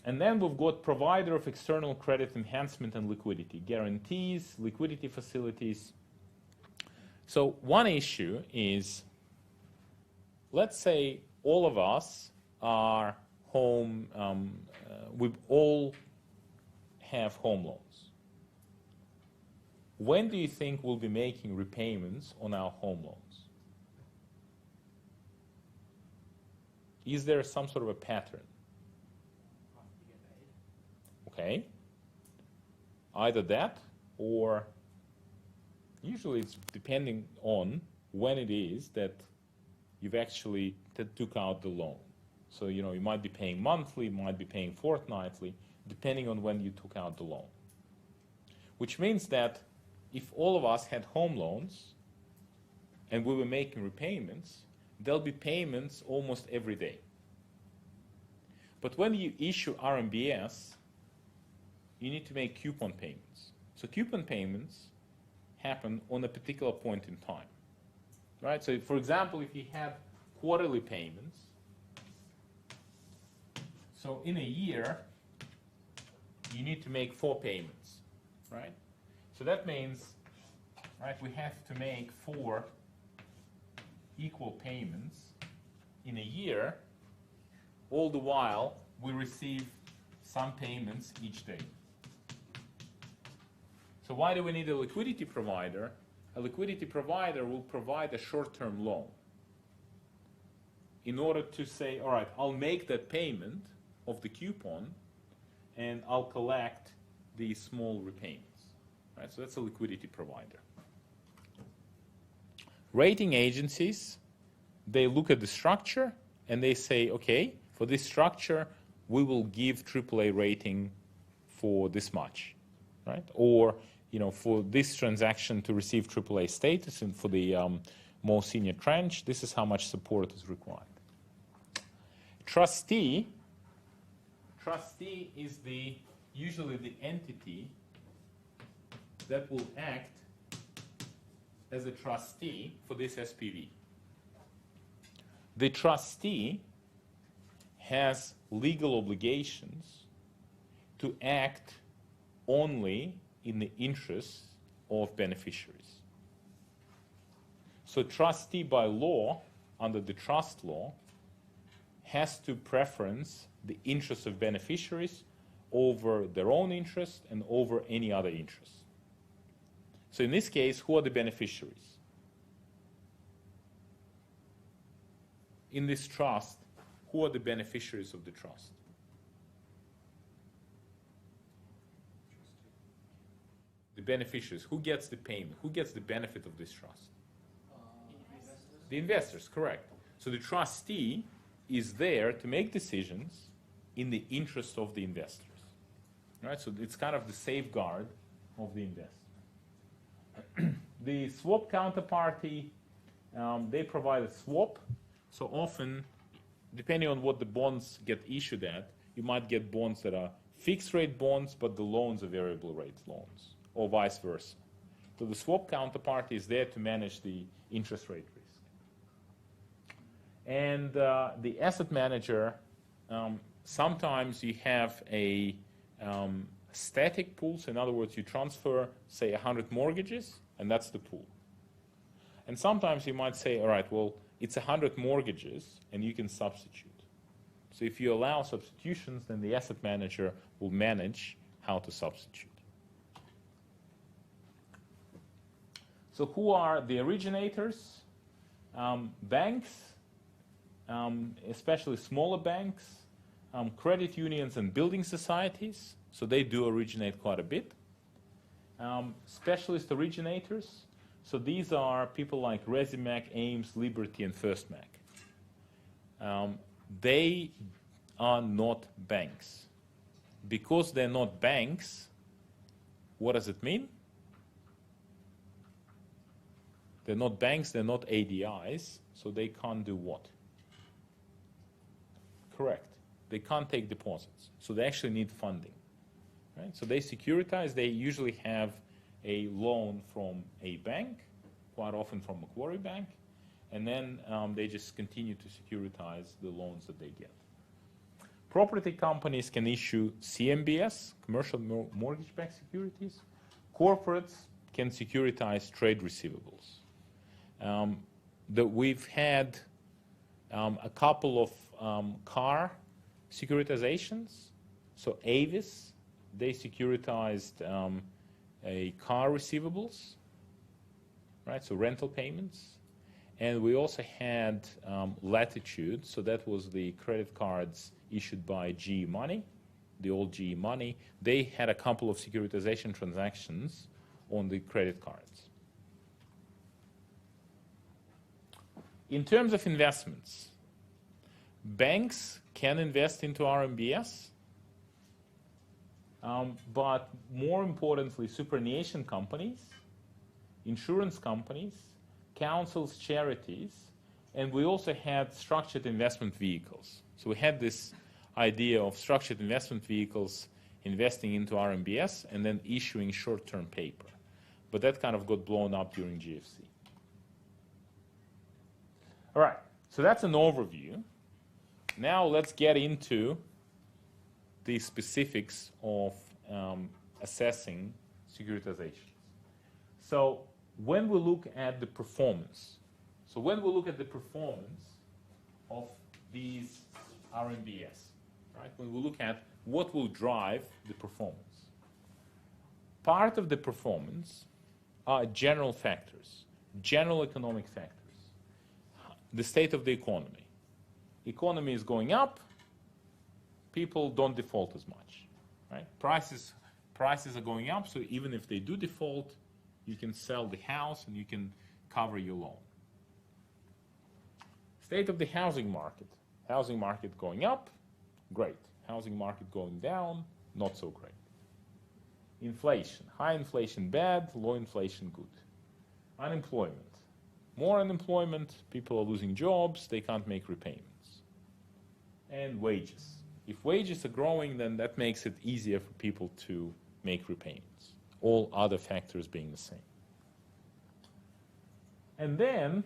And then we've got provider of external credit enhancement and liquidity, guarantees, liquidity facilities. So one issue is, let's say all of us are home, we all have home loans. When do you think we'll be making repayments on our home loans? Is there some sort of a pattern? Okay. Either that, or usually it's depending on when it is that you've actually took out the loan. So, you might be paying monthly, you might be paying fortnightly, depending on when you took out the loan. Which means that if all of us had home loans and we were making repayments, there'll be payments almost every day. But when you issue RMBS, you need to make coupon payments. So coupon payments happen on a particular point in time. Right? So for example, if you have quarterly payments, so in a year, you need to make 4 payments, right? So that means, right, we have to make 4 equal payments in a year, all the while we receive some payments each day. So why do we need a liquidity provider? A liquidity provider will provide a short-term loan in order to say, all right, I'll make that payment of the coupon and I'll collect these small repayments. Right? So that's a liquidity provider. Rating agencies, they look at the structure and they say, okay, for this structure, we will give AAA rating for this much, right? Or, for this transaction to receive AAA status and for the more senior tranche, this is how much support is required. Trustee is usually the entity that will act as a trustee for this SPV. The trustee has legal obligations to act only in the interests of beneficiaries. So trustee by law, under the trust law, has to preference the interests of beneficiaries over their own interest and over any other interest. So in this case, who are the beneficiaries? In this trust, who are the beneficiaries of the trust? The The beneficiaries. Who gets the payment? Who gets the benefit of this trust? Investors? The investors, correct. So the trustee is there to make decisions in the interest of the investors. Right? So it's kind of the safeguard of the investor. The swap counterparty, they provide a swap. So often, depending on what the bonds get issued at, you might get bonds that are fixed rate bonds, but the loans are variable rate loans, or vice versa. So the swap counterparty is there to manage the interest rate risk. And the asset manager, sometimes you have a static pool. So in other words, you transfer, say, 100 mortgages, and that's the pool. And sometimes you might say, all right, well, it's 100 mortgages, and you can substitute. So if you allow substitutions, then the asset manager will manage how to substitute. So who are the originators? Banks, especially smaller banks, credit unions and building societies. So they do originate quite a bit. Specialist originators. So these are people like Resimac, Ames, Liberty, and First Mac. They are not banks. Because they're not banks, what does it mean? They're not banks, they're not ADIs, so they can't do what? Correct. They can't take deposits. So they actually need funding. Right? So they securitize. They usually have a loan from a bank, quite often from Macquarie Bank, and then they just continue to securitize the loans that they get. Property companies can issue CMBS, commercial mortgage-backed securities. Corporates can securitize trade receivables. We've had a couple of car securitizations. So Avis, they securitized a car receivables, right? So rental payments. And we also had Latitude, so that was the credit cards issued by GE Money, the old GE Money. They had a couple of securitization transactions on the credit cards. In terms of investments, banks can invest into RMBS, but more importantly, superannuation companies, insurance companies, councils, charities, and we also had structured investment vehicles. So we had this idea of structured investment vehicles investing into RMBS and then issuing short-term paper. But that kind of got blown up during GFC. All right, so that's an overview. Now let's get into the specifics of assessing securitizations. So when we look at the performance, of these RMBS, right? When we look at what will drive the performance, part of the performance are general factors, general economic factors. The state of the economy. Economy is going up, people don't default as much, right? Prices are going up, so even if they do default, you can sell the house and you can cover your loan. State of the housing market. Housing market going up, great. Housing market going down, not so great. Inflation. High inflation bad, low inflation good. Unemployment. More unemployment, people are losing jobs, they can't make repayments. And wages. If wages are growing, then that makes it easier for people to make repayments. All other factors being the same. And then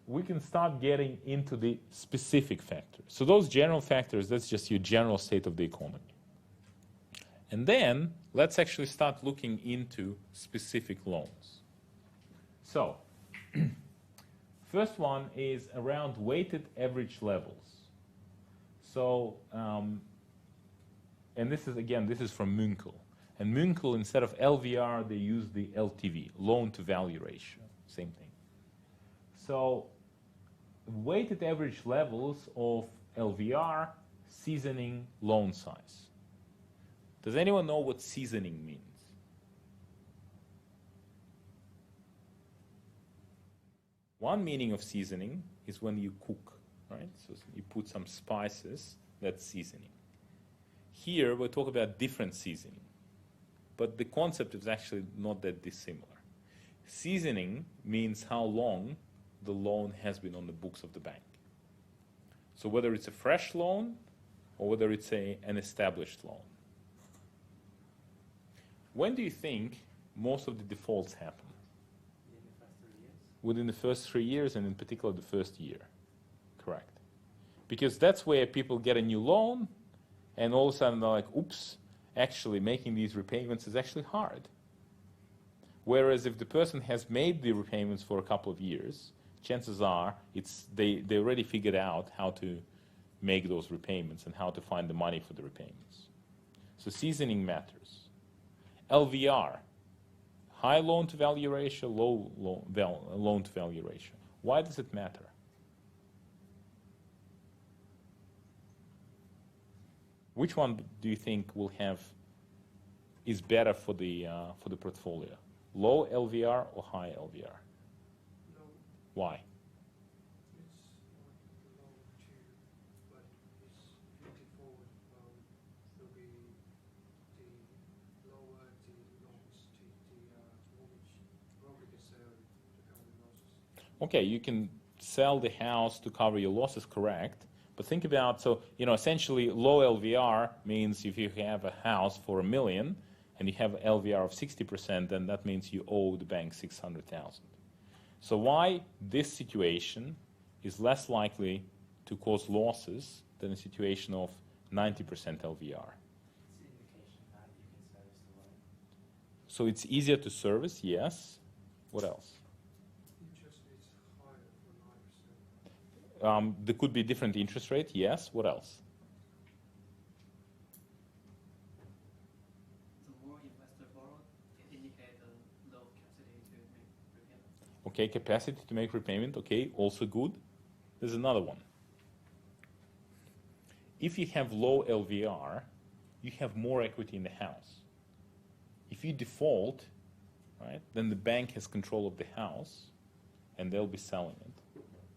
we can start getting into the specific factors. So those general factors, that's just your general state of the economy. And then let's actually start looking into specific loans. So first one is around weighted average levels. So, and this is from Munkel. And Munkel, instead of LVR, they use the LTV, loan to value ratio, same thing. So weighted average levels of LVR, seasoning, loan size. Does anyone know what seasoning means? One meaning of seasoning is when you cook, right? So you put some spices, that's seasoning. Here we talk about different seasoning, but the concept is actually not that dissimilar. Seasoning means how long the loan has been on the books of the bank. So whether it's a fresh loan or whether it's an established loan. When do you think most of the defaults happen? Within the first 3 years, and in particular the first year. Correct. Because that's where people get a new loan, and all of a sudden they're like, oops, actually making these repayments is actually hard. Whereas if the person has made the repayments for a couple of years, chances are they already figured out how to make those repayments and how to find the money for the repayments. So seasoning matters. LVR, high loan-to-value ratio, low loan-to-value ratio. Why does it matter? Which one do you think is better for the portfolio? Low LVR or high LVR? Low. Why? It's not low too, but it's 54 loan will be the lower the loans, the mortgage sale to cover the losses. Okay, you can sell the house to cover your losses, correct? But think about, essentially low LVR means if you have a house for $1 million and you have LVR of 60%, then that means you owe the bank $600,000. So why this situation is less likely to cause losses than a situation of 90% LVR? It's an indication that you can service the loan. So it's easier to service, yes. What else? Interest is higher for 9%. There could be different interest rate, yes. What else? The more investor borrow, it indicates a low capacity to make repayments. Okay, capacity to make repayment, okay, also good. There's another one. If you have low LVR, you have more equity in the house. If you default, right, then the bank has control of the house and they'll be selling it.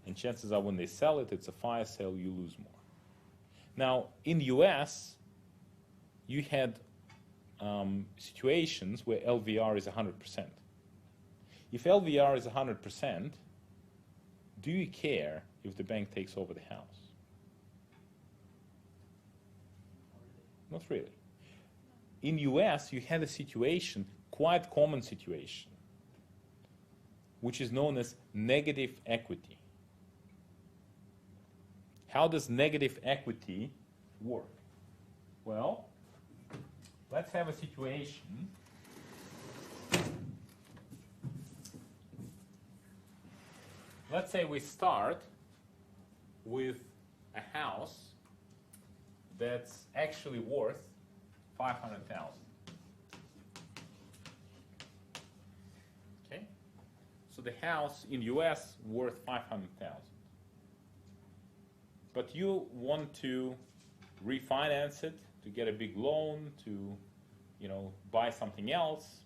And chances are when they sell it, it's a fire sale, you lose more. Now, in the US, you had situations where LVR is 100%. If LVR is 100%, do you care if the bank takes over the house? Not really. In US, you had a situation, quite common situation, which is known as negative equity. How does negative equity work? Well, let's have a situation let's say we start with a house that's actually worth 500,000. Okay? So the house in US worth 500,000. But you want to refinance it to get a big loan to, buy something else.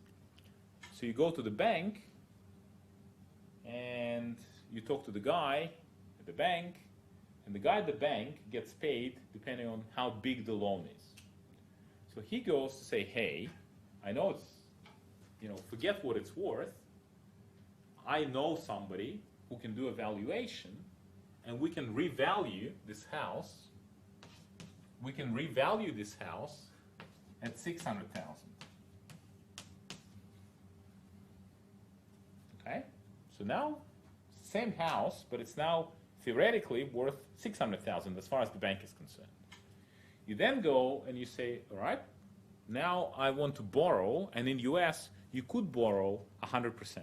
So you go to the bank and you talk to the guy at the bank, and the guy at the bank gets paid depending on how big the loan is. So he goes to say, hey, I know it's, forget what it's worth. I know somebody who can do a valuation, and we can revalue this house. We can revalue this house at 600,000. Okay? So now, same house, but it's now theoretically worth 600,000 as far as the bank is concerned. You then go and you say, all right, now I want to borrow, and in US, you could borrow 100%.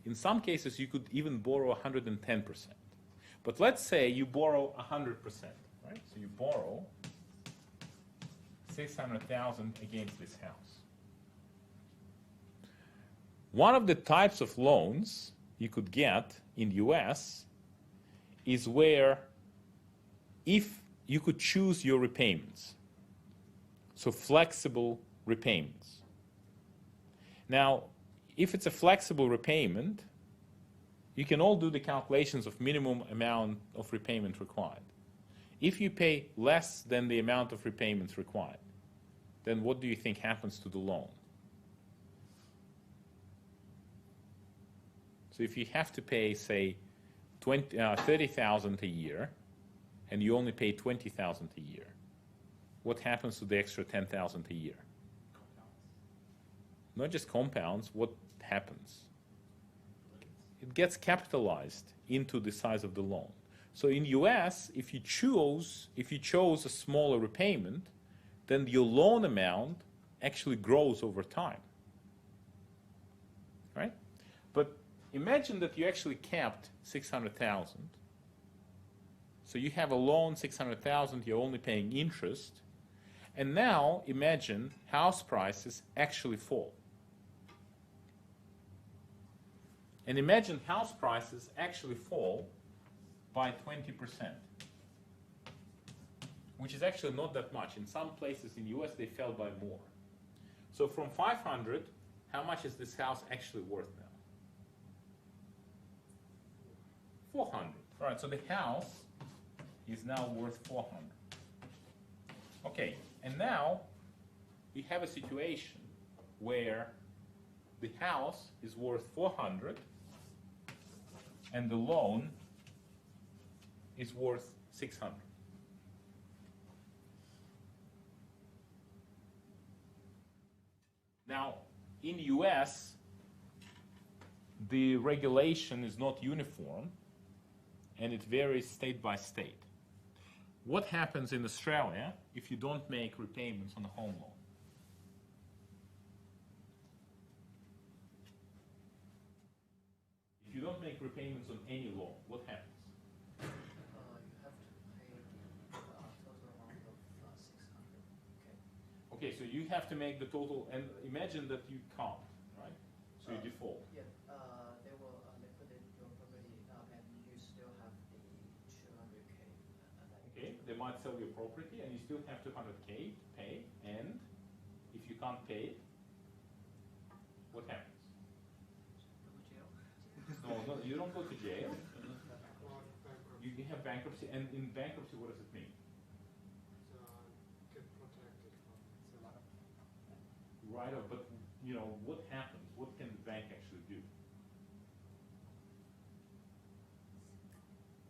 In some cases, you could even borrow 110%. But let's say you borrow 100%, right? So you borrow 600,000 against this house. One of the types of loans you could get in the US is where if you could choose your repayments, so flexible repayments. Now, if it's a flexible repayment, you can all do the calculations of minimum amount of repayment required. If you pay less than the amount of repayments required, then what do you think happens to the loan? So if you have to pay, say, 30,000 a year, and you only pay 20,000 a year, what happens to the extra 10,000 a year? Not just compounds, what happens? It gets capitalized into the size of the loan. So in US, if you chose a smaller repayment, then your loan amount actually grows over time. Right? But imagine that you actually capped 600,000. So you have a loan 600,000, you're only paying interest. And now imagine house prices actually fall. And imagine house prices actually fall by 20%, which is actually not that much. In some places in US, they fell by more. So from 500, how much is this house actually worth now? 400. All right, so the house is now worth 400. Okay, and now we have a situation where the house is worth 400 and the loan is worth 600. Now, in US, the regulation is not uniform and it varies state by state. What happens in Australia if you don't make repayments on a home loan? If you don't make repayments on any loan, what happens? You have to pay the total amount of 600. Okay, so you have to make the total, and imagine that you can't, right? So you default. Yeah, they will liquidate your property and you still have the 200K. Okay, they might sell your property and you still have 200K to pay, and if you can't pay it, what happens? Go to jail. No, you don't go to jail. Or bankrupt. You have bankruptcy, and in bankruptcy, what does it mean? Get protected from seller. Right, but you know what happens? What can the bank actually do?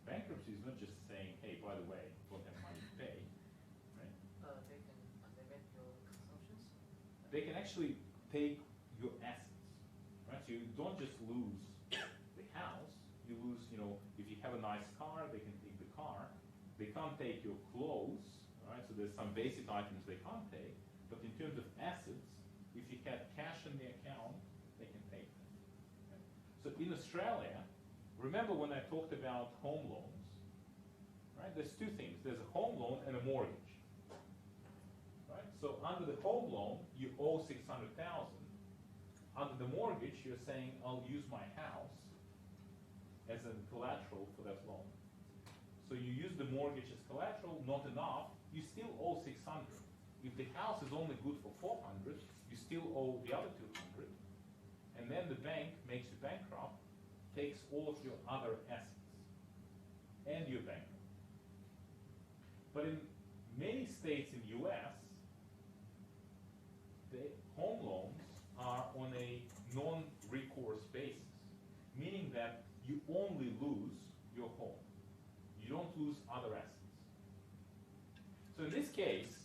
Bankruptcy is not just saying, "Hey, by the way, don't have money to pay," right? They make your consumptions. They can actually take your assets, right? So you don't just lose the house. You lose, if you have a nice car, they can take the car. They can't take your clothes, right? So there's some basic items they can't take. But in terms of assets, if you had cash in the account, they can take them. Okay? So in Australia, remember when I talked about home loans, right? There's two things. There's a home loan and a mortgage, right? So under the home loan, you owe 600,000. Under the mortgage, you're saying, I'll use my house as a collateral for that loan. So you use the mortgage as collateral, not enough, you still owe 600. If the house is only good for 400, you still owe the other 200, and then the bank makes you bankrupt, takes all of your other assets, and you're bankrupt. But in many states in US, the home loans are on a non-recourse basis, meaning that you only lose your home. You don't lose other assets. So in this case,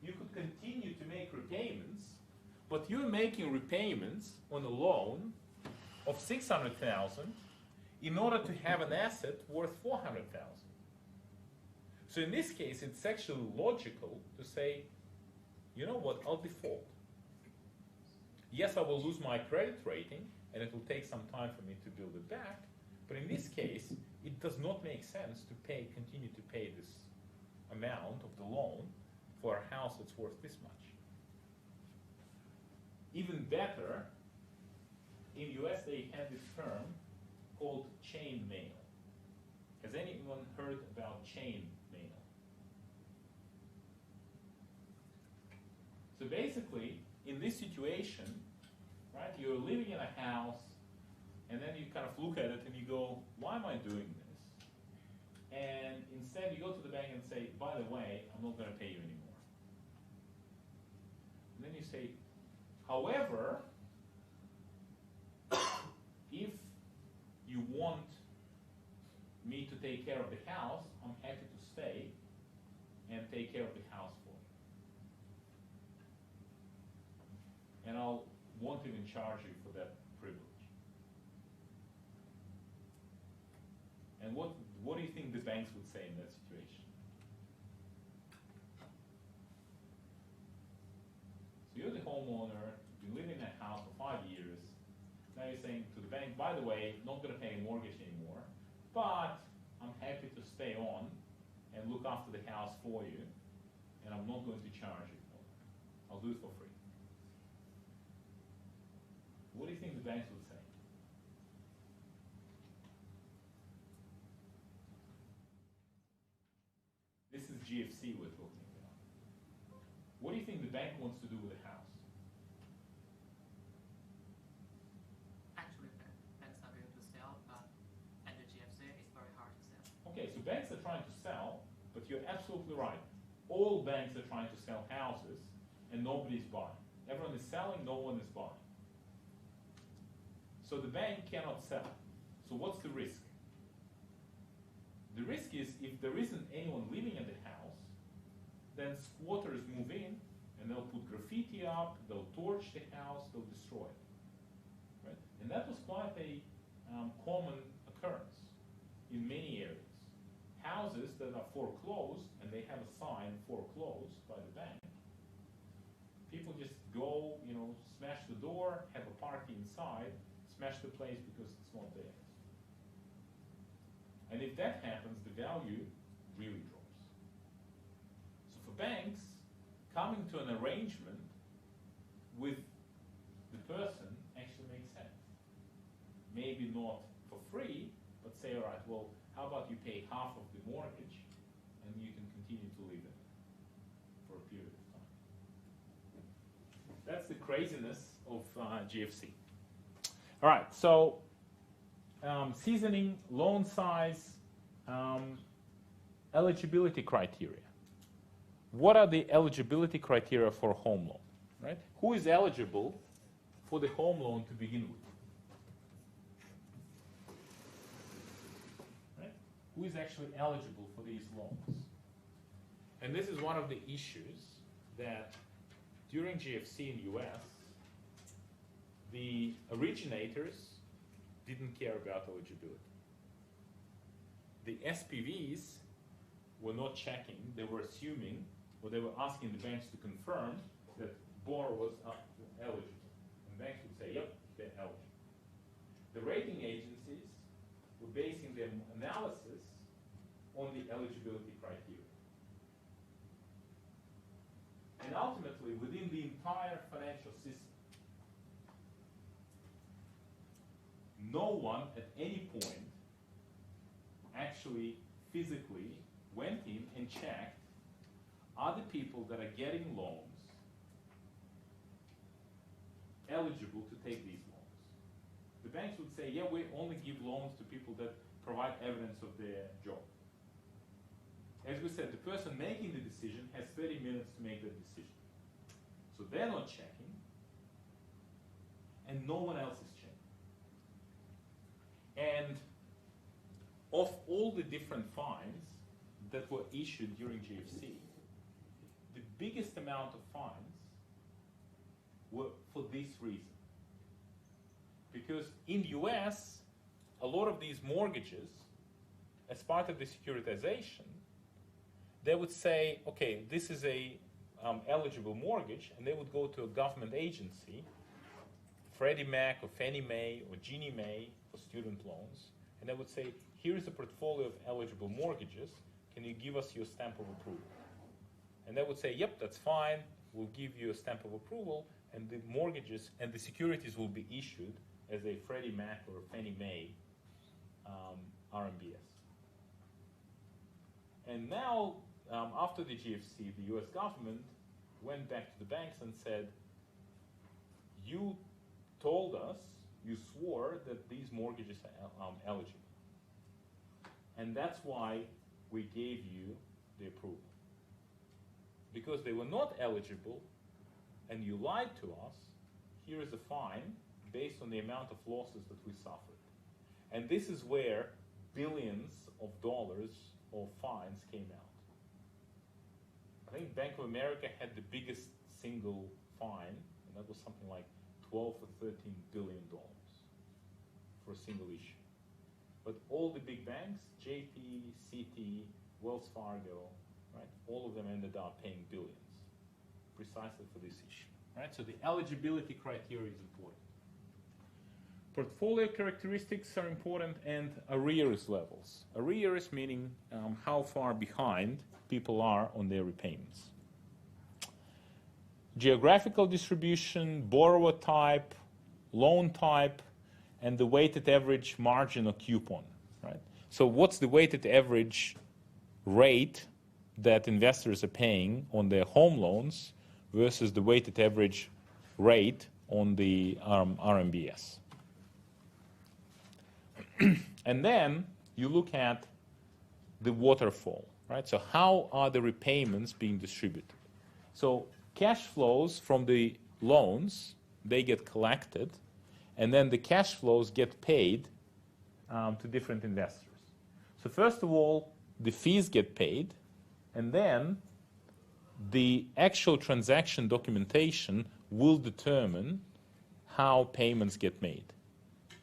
you could continue to make repayments, but you're making repayments on a loan of 600,000 in order to have an asset worth 400,000. So in this case, it's actually logical to say, you know what, I'll default. Yes, I will lose my credit rating, and it will take some time for me to build it back, but in this case, it does not make sense to continue to pay this amount of the loan for a house that's worth this much. Even better, in US they have this term called chain mail. Has anyone heard about chain mail? So basically, in this situation, right, you're living in a house, And then you kind of look at it and you go, why am I doing this? And instead you go to the bank and say, by the way, I'm not going to pay you anymore. And then you say, however, if you want me to take care of the house, I'm happy to stay and take care of the house for you. And I'll won't even charge you for that privilege. And what do you think the banks would say in that situation? So you're the homeowner, you've been living in that house for 5 years. Now you're saying to the bank, by the way, not going to pay a mortgage anymore, but I'm happy to stay on and look after the house for you, and I'm not going to charge you for it. I'll do it for free. What do you think the banks would say? This is GFC we're talking about. What do you think the bank wants to do with the house? Actually, banks are going to sell, but at the GFC, it's very hard to sell. Okay, so banks are trying to sell, but you're absolutely right. All banks are trying to sell houses, and nobody's buying. Everyone is selling, no one is buying. So the bank cannot sell. So what's the risk? The risk is if there isn't anyone living in the house, then squatters move in, and they'll put graffiti up, they'll torch the house, they'll destroy it. Right? And that was quite a common occurrence in many areas. Houses that are foreclosed, and they have a sign foreclosed by the bank, people just go, smash the door, have a party inside, smash the place because it's not theirs. And if that happens, the value really drops. So for banks, coming to an arrangement with the person actually makes sense. Maybe not for free, but say, all right, well, how about you pay half of the mortgage and you can continue to live in it for a period of time. That's the craziness of GFC. All right, so seasoning, loan size, eligibility criteria. What are the eligibility criteria for a home loan? Right? Who is eligible for the home loan to begin with? Right? Who is actually eligible for these loans? And this is one of the issues that during GFC in the US, the originators didn't care about eligibility. The SPVs were not checking, they were assuming, or they were asking the banks to confirm that borrowers are eligible. And banks would say, yep, they're eligible. The rating agencies were basing their analysis on the eligibility criteria. And ultimately, within the entire financial system, no one at any point actually physically went in and checked, are the people that are getting loans eligible to take these loans? The banks would say, yeah, we only give loans to people that provide evidence of their job. As we said, the person making the decision has 30 minutes to make that decision. So they're not checking, and no one else is checking. And of all the different fines that were issued during GFC, the biggest amount of fines were for this reason. Because in the US, a lot of these mortgages, as part of the securitization, they would say, okay, this is a eligible mortgage, and they would go to a government agency, Freddie Mac or Fannie Mae or Ginnie Mae for student loans, and they would say, here is a portfolio of eligible mortgages, can you give us your stamp of approval? And they would say, yep, that's fine, we'll give you a stamp of approval, and the mortgages and the securities will be issued as a Freddie Mac or Fannie Mae RMBS. And now, after the GFC, the US government went back to the banks and said, you told us you swore that these mortgages are eligible. And that's why we gave you the approval. Because they were not eligible and you lied to us, here is a fine based on the amount of losses that we suffered. And this is where billions of dollars of fines came out. I think Bank of America had the biggest single fine, and that was something like 12 or 13 billion dollars for a single issue. But all the big banks, JP, Citi, Wells Fargo, right, all of them ended up paying billions precisely for this issue. Right? So the eligibility criteria is important. Portfolio characteristics are important, and arrears levels. Arrears meaning how far behind people are on their repayments. Geographical distribution, borrower type, loan type, and the weighted average margin or coupon. Right? So what's the weighted average rate that investors are paying on their home loans versus the weighted average rate on the RMBS? And then you look at the waterfall, right? So how are the repayments being distributed? So cash flows from the loans, they get collected, and then the cash flows get paid to different investors. So first of all, the fees get paid, and then the actual transaction documentation will determine how payments get made.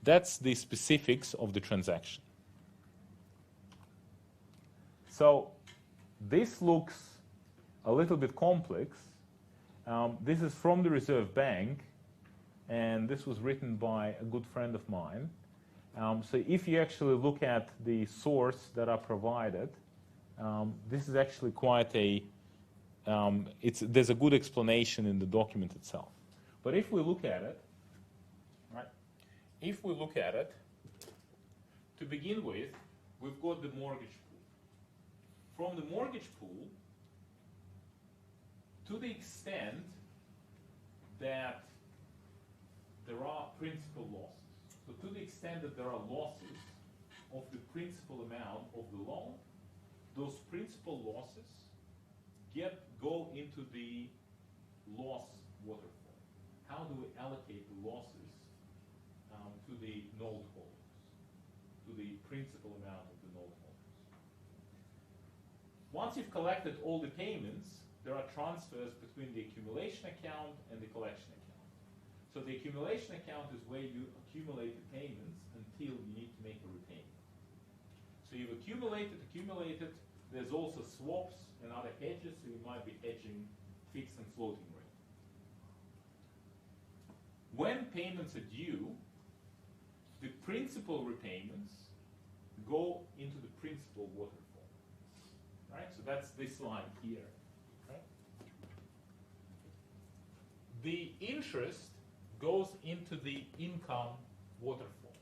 That's the specifics of the transaction. So this looks a little bit complex. This is from the Reserve Bank, and this was written by a good friend of mine. So if you actually look at the source that are provided, this is actually quite a, there's a good explanation in the document itself. But if we look at it, right, if we look at it, to begin with, we've got the mortgage pool. From the mortgage pool, to the extent that there are principal losses, so to the extent that there are losses of the principal amount of the loan, those principal losses go into the loss waterfall. How do we allocate the losses to the note holders, to the principal amount of the note holders? Once you've collected all the payments, there are transfers between the accumulation account and the collection account. So the accumulation account is where you accumulate the payments until you need to make a repayment. So you've accumulated, there's also swaps and other hedges, so you might be hedging fixed and floating rate. When payments are due, the principal repayments go into the principal waterfall. Right? So that's this line here. Right? The interest goes into the income waterfall.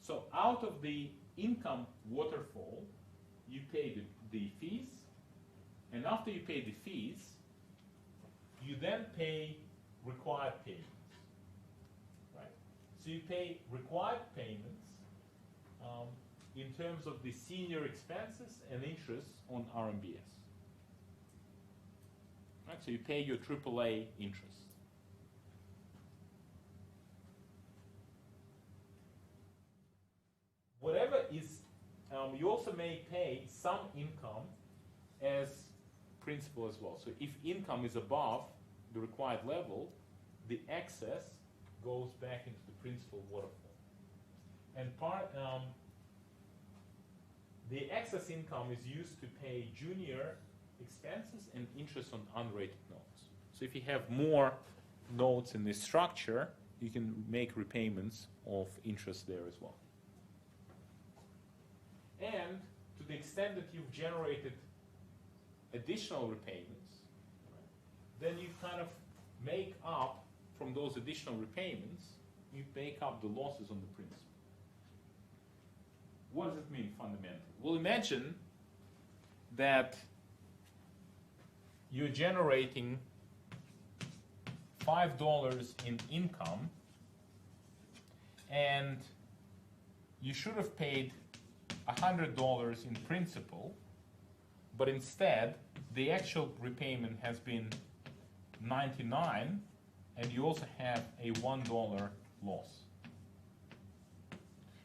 So out of the income waterfall, you pay the fees, and after you pay the fees, you then pay required payments. Right? So you pay required payments in terms of the senior expenses and interest on RMBS. Right? So you pay your AAA interest. Whatever is, you also may pay some income as principal as well. So if income is above the required level, the excess goes back into the principal waterfall. And the excess income is used to pay junior expenses and interest on unrated notes. So if you have more notes in this structure, you can make repayments of interest there as well. And to the extent that you've generated additional repayments, then you kind of make up from those additional repayments, you make up the losses on the principal. What does it mean fundamentally? Well, imagine that you're generating $5 in income, and you should have paid $100 in principal, but instead the actual repayment has been 99, and you also have a $1 loss.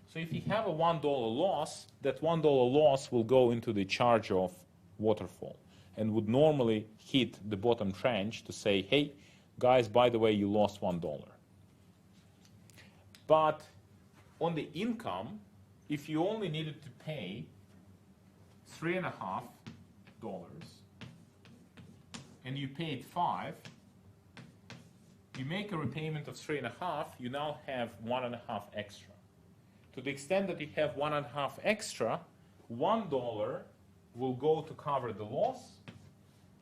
So if you have a $1 loss, that $1 loss will go into the charge-off waterfall and would normally hit the bottom tranche to say, hey, guys, by the way, you lost $1. But on the income, if you only needed to pay $3.50 and you paid $5, you make a repayment of $3.50, you now have $1.50 extra. To the extent that you have $1.50 extra, $1 will go to cover the loss,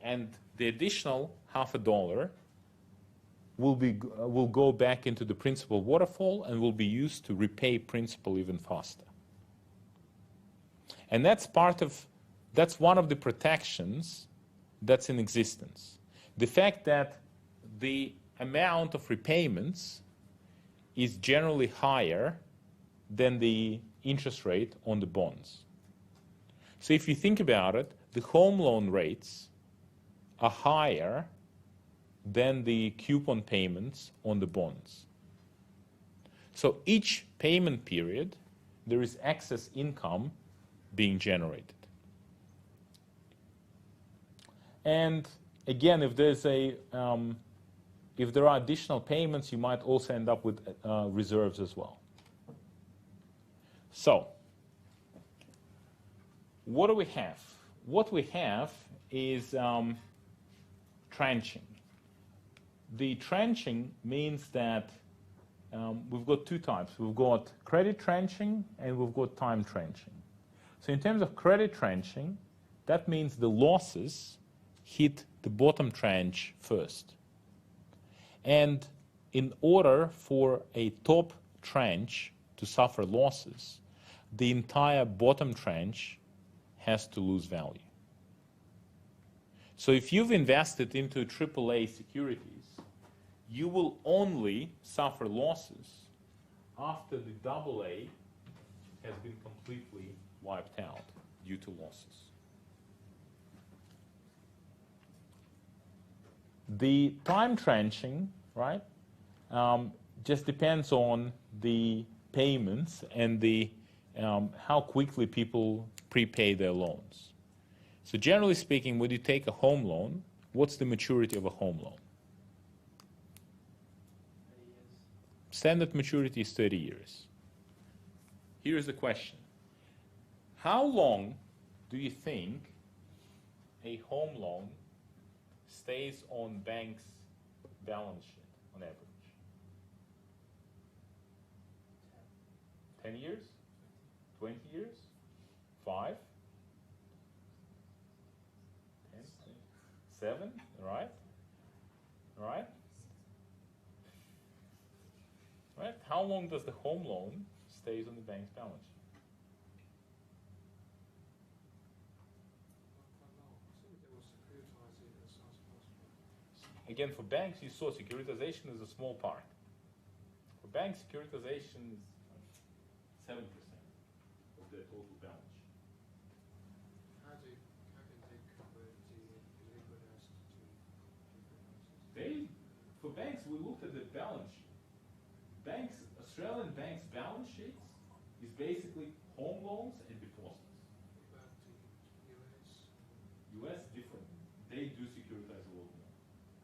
and the additional $0.50 will go back into the principal waterfall and will be used to repay principal even faster. And that's one of the protections that's in existence. The fact that the amount of repayments is generally higher than the interest rate on the bonds. So if you think about it, the home loan rates are higher than the coupon payments on the bonds. So each payment period, there is excess income being generated. And again, if there are additional payments, you might also end up with reserves as well. So, what do we have? What we have is tranching. The tranching means that we've got two types. We've got credit tranching and we've got time tranching. So in terms of credit tranching, that means the losses hit the bottom tranche first. And in order for a top tranche to suffer losses, the entire bottom tranche has to lose value. So if you've invested into AAA securities, you will only suffer losses after the AA has been completely wiped out due to losses. The time tranching, right, just depends on the payments and the how quickly people prepay their loans. So generally speaking, when you take a home loan, what's the maturity of a home loan? 30 years. Standard maturity is 30 years. Here's the question. How long do you think a home loan stays on bank's balance sheet on average? 10 years? 20 years? 5? 10? 7? Right? Right? Right? How long does the home loan stays on the bank's balance sheet? Again, for banks, you saw securitization is a small part. For banks, securitization is 7% of their total balance sheet. How can they convert the liquid assets to liquid assets? For banks, we looked at the balance sheet. Australian banks' balance sheets is basically home loans and deposits. What about the US? US different. They do securitize a lot more.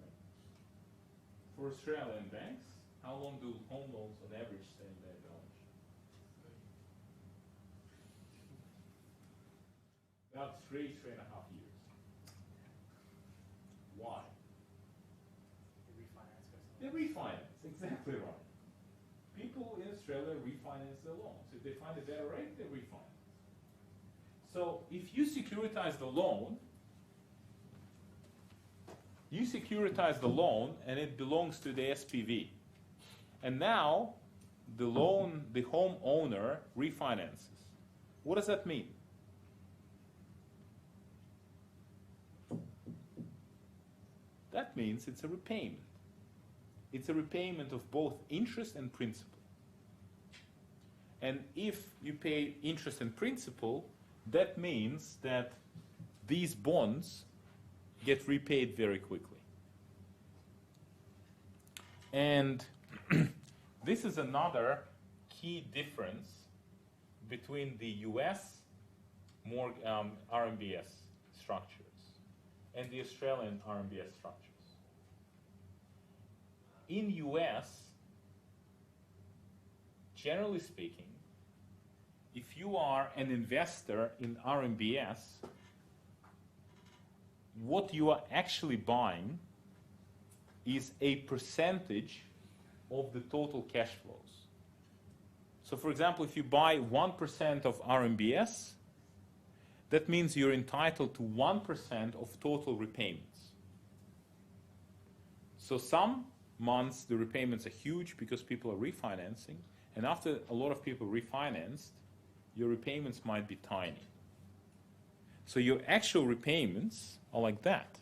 Right? For Australian banks, how long do home loans on average stay in their balance sheet? About 3.5 years. Why? They refinance, exactly right. People in Australia refinance their loans. If they find a better rate, they refinance. So if you securitize the loan, and it belongs to the SPV. And now the home owner refinances. What does that mean? That means it's a repayment. It's a repayment of both interest and principal. And if you pay interest and principal, that means that these bonds get repaid very quickly. And this is another key difference between the US RMBS structures and the Australian RMBS structures. In US, generally speaking, if you are an investor in RMBS, what you are actually buying is a percentage of the total cash flows. So for example, if you buy 1% of RMBS, that means you're entitled to 1% of total repayments. So some months the repayments are huge because people are refinancing, and after a lot of people refinanced, your repayments might be tiny. So your actual repayments are like that.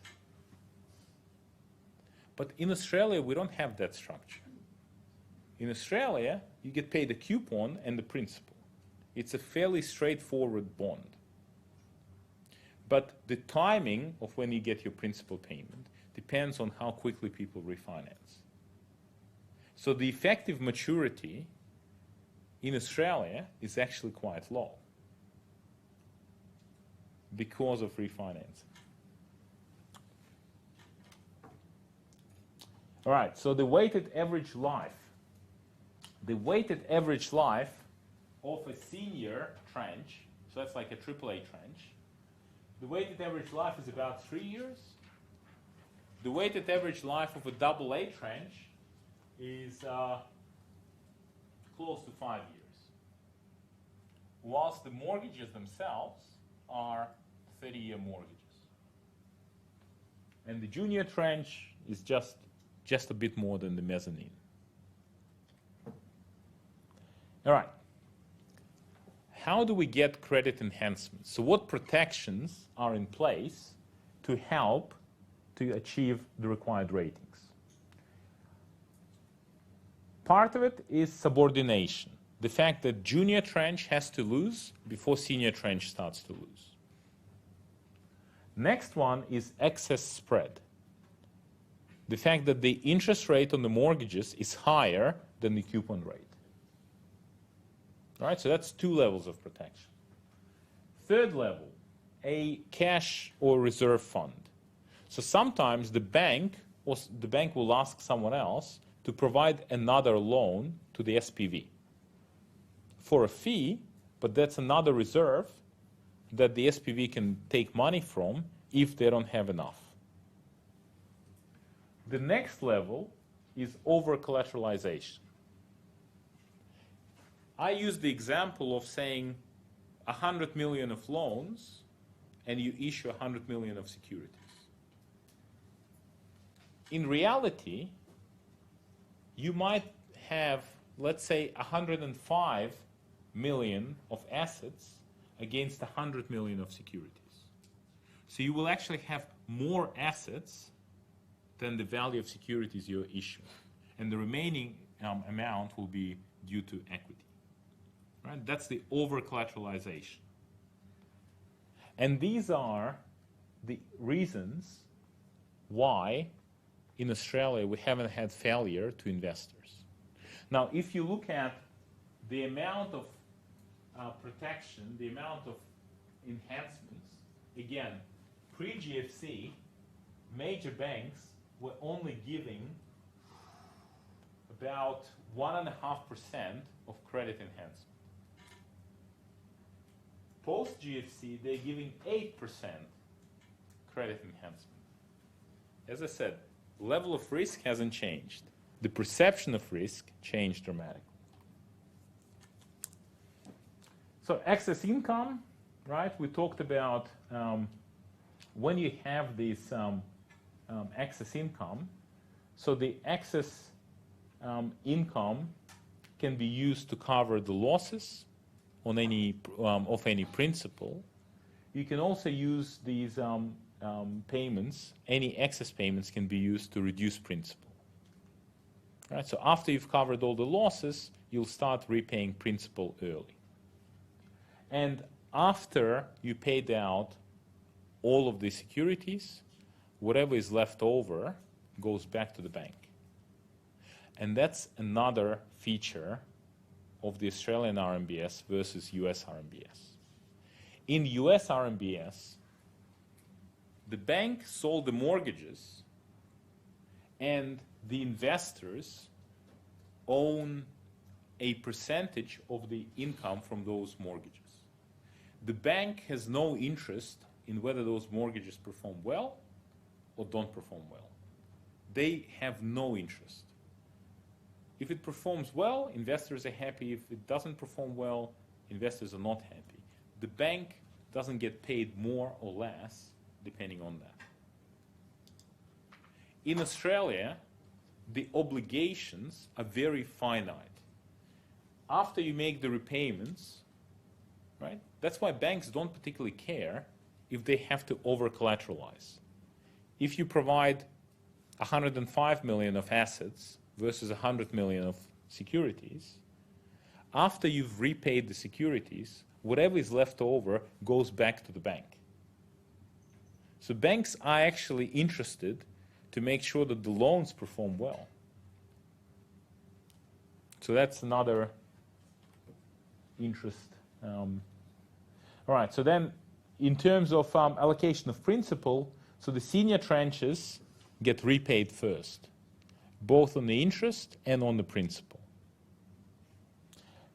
But in Australia, we don't have that structure. In Australia, you get paid the coupon and the principal. It's a fairly straightforward bond. But the timing of when you get your principal payment depends on how quickly people refinance. So the effective maturity in Australia is actually quite low because of refinancing. All right, so the weighted average life. The weighted average life of a senior tranche, so that's like a AAA tranche, the weighted average life is about 3 years. The weighted average life of a AA tranche is close to 5 years, whilst the mortgages themselves are 30-year mortgages. And the junior tranche is just a bit more than the mezzanine. All right. How do we get credit enhancement? So what protections are in place to help to achieve the required ratings? Part of it is subordination. The fact that junior tranche has to lose before senior tranche starts to lose. Next one is excess spread. The fact that the interest rate on the mortgages is higher than the coupon rate. All right, so that's 2 levels of protection. Third level, a cash or reserve fund. So sometimes the bank will ask someone else to provide another loan to the SPV for a fee, but that's another reserve that the SPV can take money from if they don't have enough. The next level is over-collateralization. I use the example of saying 100 million of loans and you issue 100 million of securities. In reality, you might have, let's say, 105 million of assets against 100 million of securities. So you will actually have more assets than the value of securities you're issuing. And the remaining amount will be due to equity. Right? That's the over-collateralization. And these are the reasons why in Australia we haven't had failure to investors. Now, if you look at the amount of protection, the amount of enhancements, again, pre-GFC, major banks were only giving about 1.5% of credit enhancement. Post-GFC, they're giving 8% credit enhancement. As I said, level of risk hasn't changed. The perception of risk changed dramatically. So excess income, right? We talked about when you have this excess income. So the excess income can be used to cover the losses on any of any principal. You can also use these payments. Any excess payments can be used to reduce principal. Right? So after you've covered all the losses, you'll start repaying principal early. And after you paid out all of the securities, whatever is left over goes back to the bank. And that's another feature of the Australian RMBS versus US RMBS. In US RMBS, the bank sold the mortgages and the investors own a percentage of the income from those mortgages. The bank has no interest in whether those mortgages perform well or don't perform well. They have no interest. If it performs well, investors are happy. If it doesn't perform well, investors are not happy. The bank doesn't get paid more or less depending on that. In Australia, the obligations are very finite. After you make the repayments, right? That's why banks don't particularly care if they have to over-collateralize. If you provide 105 million of assets versus 100 million of securities, after you've repaid the securities, whatever is left over goes back to the bank. So banks are actually interested to make sure that the loans perform well. So that's another interest. All right, so then in terms of allocation of principal, so the senior tranches get repaid first, both on the interest and on the principal.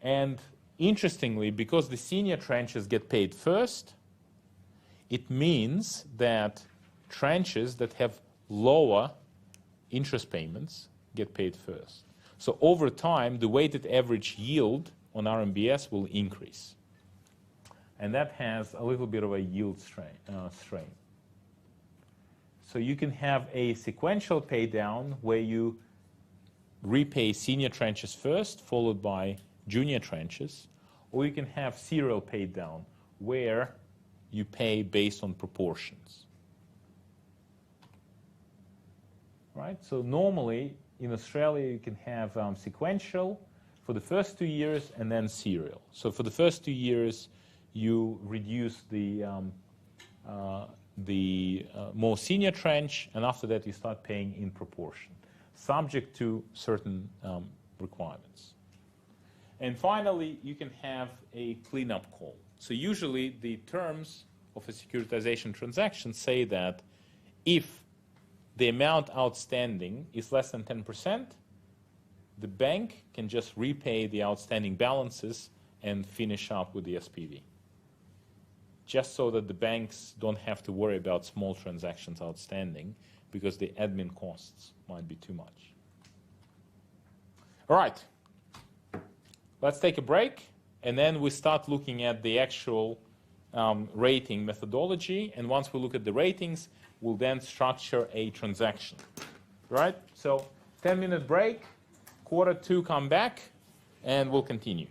And interestingly, because the senior tranches get paid first, it means that tranches that have lower interest payments get paid first. So over time, the weighted average yield on RMBS will increase. And that has a little bit of a yield strain. So you can have a sequential pay down where you repay senior tranches first, followed by junior tranches, or you can have serial pay down where you pay based on proportions. Right? So normally in Australia you can have sequential for the first 2 years and then serial. So for the first 2 years you reduce the more senior tranche, and after that you start paying in proportion, subject to certain requirements. And finally, you can have a cleanup call. So usually the terms of a securitization transaction say that if the amount outstanding is less than 10%, the bank can just repay the outstanding balances and finish up with the SPV, just so that the banks don't have to worry about small transactions outstanding because the admin costs might be too much. All right, let's take a break, and then we start looking at the actual rating methodology. And once we look at the ratings, we'll then structure a transaction. Right? So 10-minute break, Q2 come back, and we'll continue.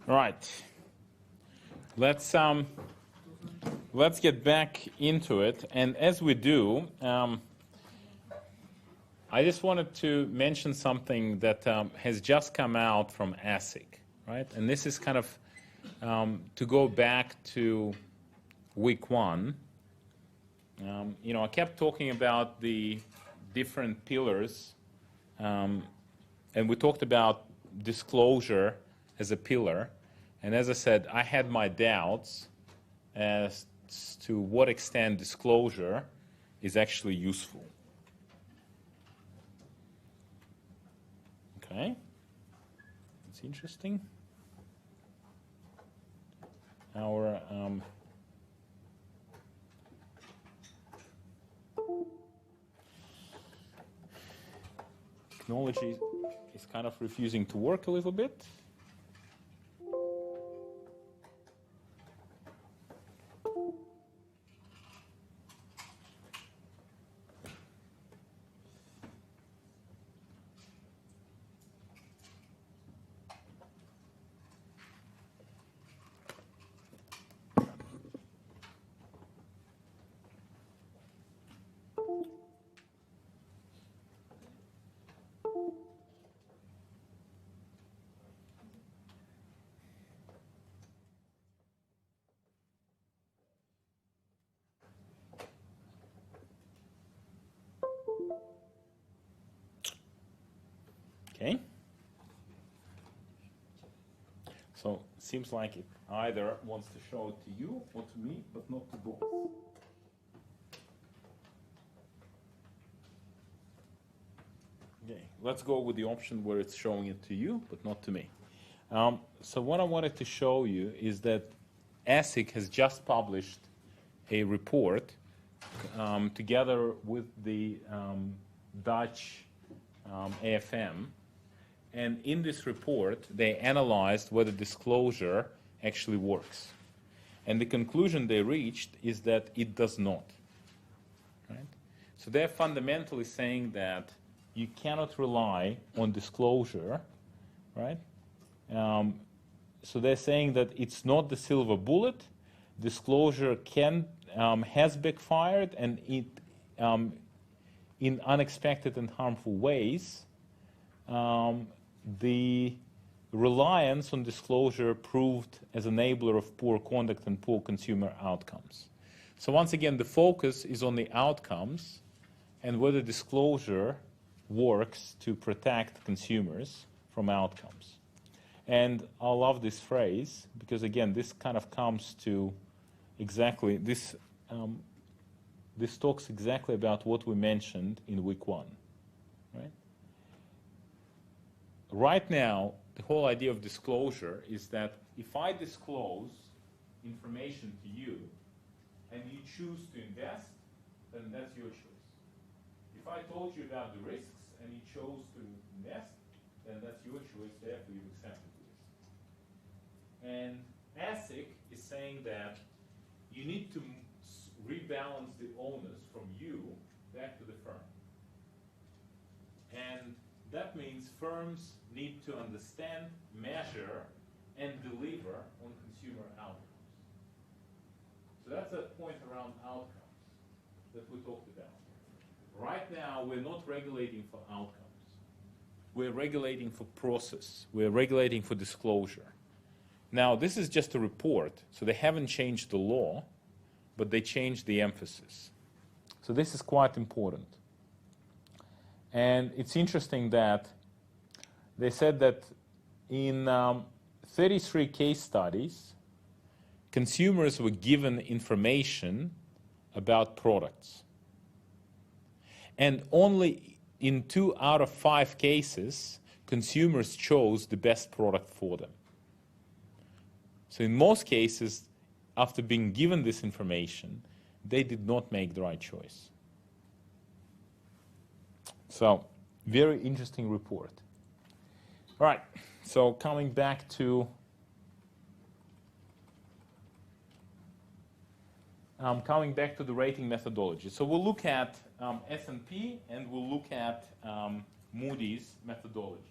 Right. Let's get back into it, and as we do, I just wanted to mention something that has just come out from ASIC, right? And this is kind of to go back to week one. I kept talking about the different pillars, and we talked about disclosure as a pillar. And as I said, I had my doubts as to what extent disclosure is actually useful. Okay, it's interesting. Our technology is kind of refusing to work a little bit. Okay. So it seems like it either wants to show it to you or to me, but not to both. Okay, let's go with the option where it's showing it to you, but not to me. So what I wanted to show you is that ASIC has just published a report together with the Dutch AFM. And in this report, they analyzed whether disclosure actually works. And the conclusion they reached is that it does not. Right? So they're fundamentally saying that you cannot rely on disclosure, right? So they're saying that it's not the silver bullet. Disclosure has backfired, and it in unexpected and harmful ways. The reliance on disclosure proved as enabler of poor conduct and poor consumer outcomes. So once again, the focus is on the outcomes and whether disclosure works to protect consumers from outcomes. And I love this phrase because, again, this kind of comes to exactly this. This talks exactly about what we mentioned in week 1, right? Right now, the whole idea of disclosure is that if I disclose information to you and you choose to invest, then that's your choice. If I told you about the risks and you chose to invest, then that's your choice, therefore you've accepted the risk. And ASIC is saying that you need to rebalance the onus from you back to the firm. And that means firms need to understand, measure, and deliver on consumer outcomes. So that's a point around outcomes that we talked about. Right now, we're not regulating for outcomes. We're regulating for process. We're regulating for disclosure. Now, this is just a report, so they haven't changed the law, but they changed the emphasis. So this is quite important. And it's interesting that they said that in 33 case studies, consumers were given information about products. And only in 2 out of 5 cases, consumers chose the best product for them. So in most cases, after being given this information, they did not make the right choice. So, very interesting report. All right, so coming back to the rating methodology. So we'll look at S&P and we'll look at Moody's methodology.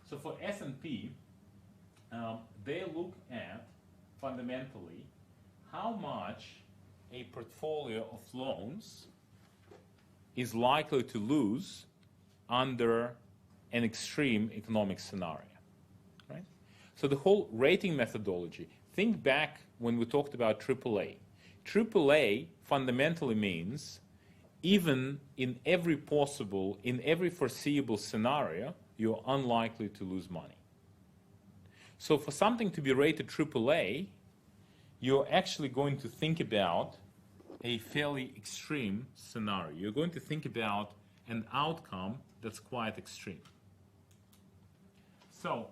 So for S&P, they look at fundamentally how much a portfolio of loans is likely to lose under an extreme economic scenario, right? So the whole rating methodology, think back when we talked about AAA. AAA fundamentally means even in every foreseeable scenario, you're unlikely to lose money. So for something to be rated AAA, you're actually going to think about a fairly extreme scenario. You're going to think about an outcome that's quite extreme. So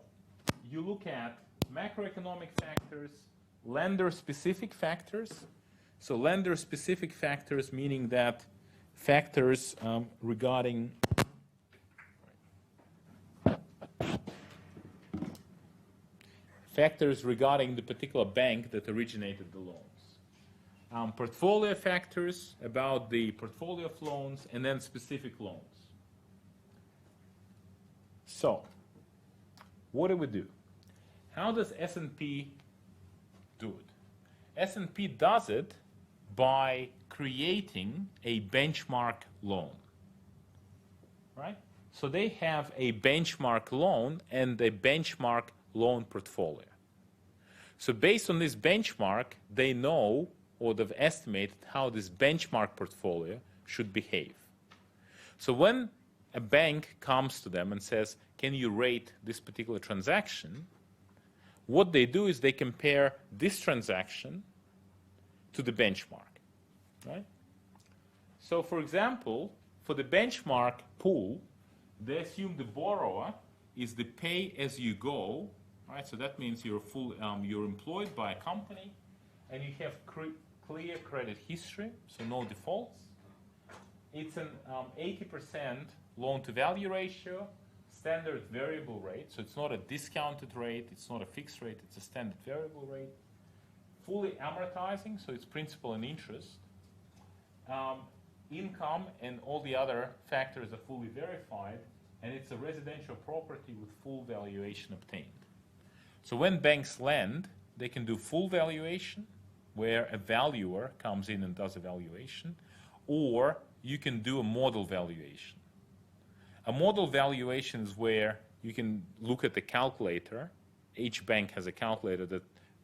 you look at macroeconomic factors, lender-specific factors. So lender-specific factors meaning that factors regarding the particular bank that originated the loans. Portfolio factors about the portfolio of loans, and then specific loans. So, what do we do? How does S&P do it? S&P does it by creating a benchmark loan, right? So they have a benchmark loan and a benchmark loan portfolio. So based on this benchmark, they know or they've estimated how this benchmark portfolio should behave. So when a bank comes to them and says, can you rate this particular transaction? What they do is they compare this transaction to the benchmark, right? So for example, for the benchmark pool, they assume the borrower is the pay-as-you-go, right? So that means you're employed by a company and you have clear credit history, so no defaults. It's an 80% loan-to-value ratio, standard variable rate, so it's not a discounted rate, it's not a fixed rate, it's a standard variable rate. fully amortizing, so it's principal and interest. Income and all the other factors are fully verified, and it's a residential property with full valuation obtained. So when banks lend, they can do full valuation, where a valuer comes in and does a valuation, or you can do a model valuation. A model valuation is where you can look at the calculator. Each bank has a calculator that,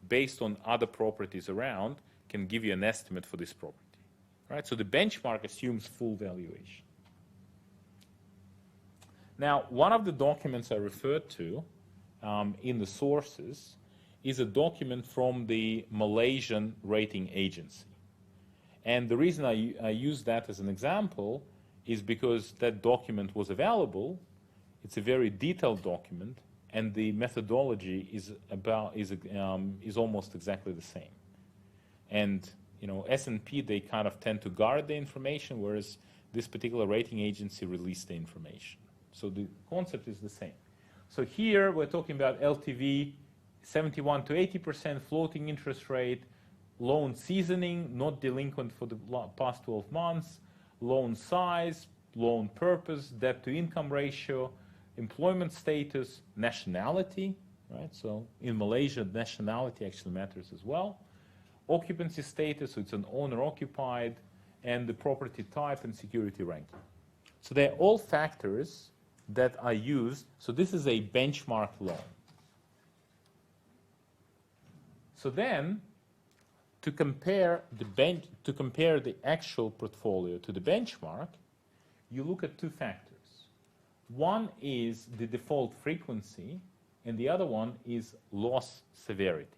based on other properties around, can give you an estimate for this property. Right? So the benchmark assumes full valuation. Now, one of the documents I referred to in the sources is a document from the Malaysian rating agency. And the reason I use that as an example is because that document was available. It's a very detailed document, and the methodology is almost exactly the same. And S&P, they kind of tend to guard the information, whereas this particular rating agency released the information. So the concept is the same. So here we're talking about LTV, 71 to 80%, floating interest rate, loan seasoning, not delinquent for the past 12 months, loan size, loan purpose, debt to income ratio, employment status, nationality, right? So in Malaysia, nationality actually matters as well. Occupancy status, so it's an owner-occupied, and the property type and security ranking. So they're all factors that are used. So this is a benchmark loan. So then, to compare the actual portfolio to the benchmark, you look at two factors. One is the default frequency, and the other one is loss severity.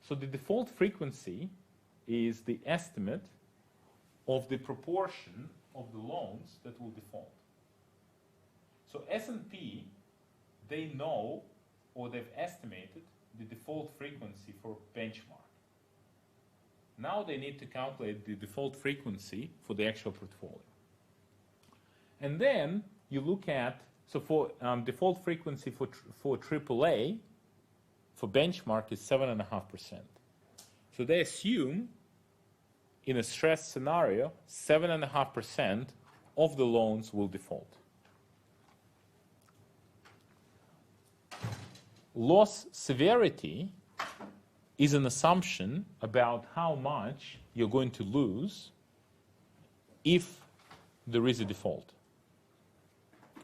So the default frequency is the estimate of the proportion of the loans that will default. So S&P, they know, or they've estimated, the default frequency for benchmark. Now they need to calculate the default frequency for the actual portfolio. And then you look at, so for default frequency for AAA, for benchmark is 7.5%. So they assume, in a stress scenario, 7.5% of the loans will default. Loss severity is an assumption about how much you're going to lose if there is a default.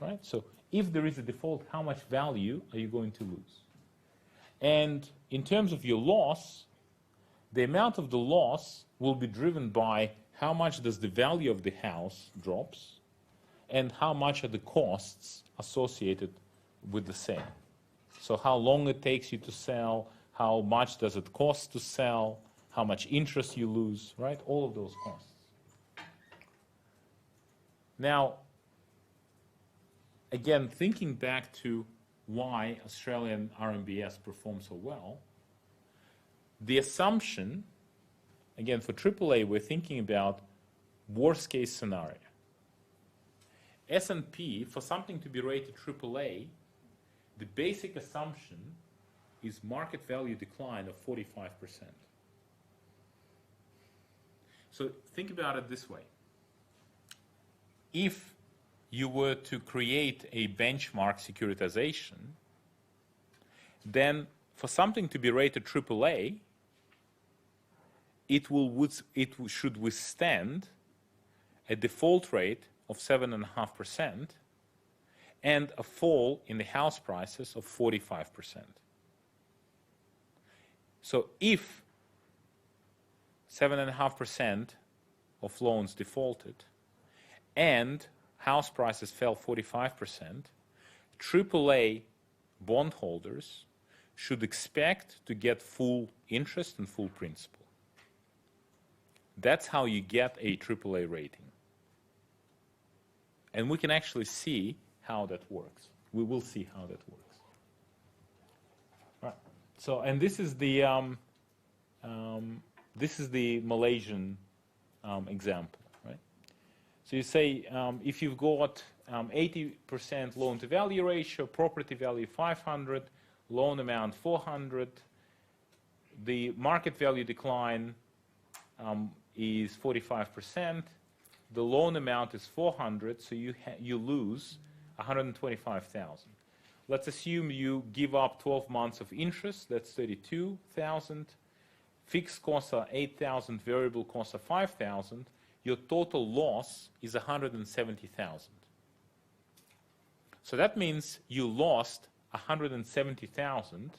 Right? So if there is a default, how much value are you going to lose? And in terms of your loss, the amount of the loss will be driven by how much does the value of the house drops and how much are the costs associated with the sale. So how long it takes you to sell, how much does it cost to sell, how much interest you lose, right? All of those costs. Now, again, thinking back to why Australian RMBS performs so well, the assumption, again, for AAA, we're thinking about worst case scenario. S&P, for something to be rated AAA, the basic assumption is market value decline of 45%. So think about it this way. If you were to create a benchmark securitization, then for something to be rated AAA, it should withstand a default rate of 7.5% and a fall in the house prices of 45%. So if 7.5% of loans defaulted and house prices fell 45%, AAA bondholders should expect to get full interest and full principal. That's how you get a AAA rating. And we can actually see how that works. We will see how that works. All right. So, and this is the Malaysian example, right? So you say if you've got 80% loan to value ratio, property value 500, loan amount 400, the market value decline is 45%. The loan amount is 400, so you lose 125,000. Let's assume you give up 12 months of interest, that's 32,000. Fixed costs are 8,000, variable costs are 5,000. Your total loss is 170,000. So that means you lost 170,000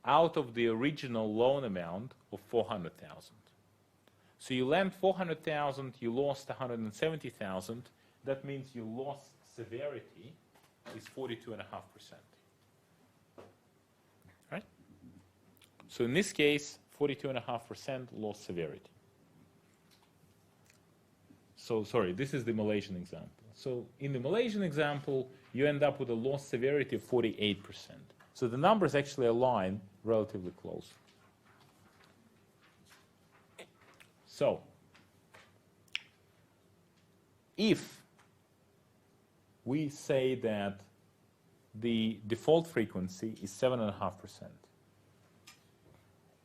out of the original loan amount of 400,000. So you lent 400,000, you lost 170,000. That means your loss severity is 42.5%. Right? So in this case, 42.5% loss severity. So sorry, this is the Malaysian example. So in the Malaysian example, you end up with a loss severity of 48%. So the numbers actually align relatively close. So if we say that the default frequency is 7.5%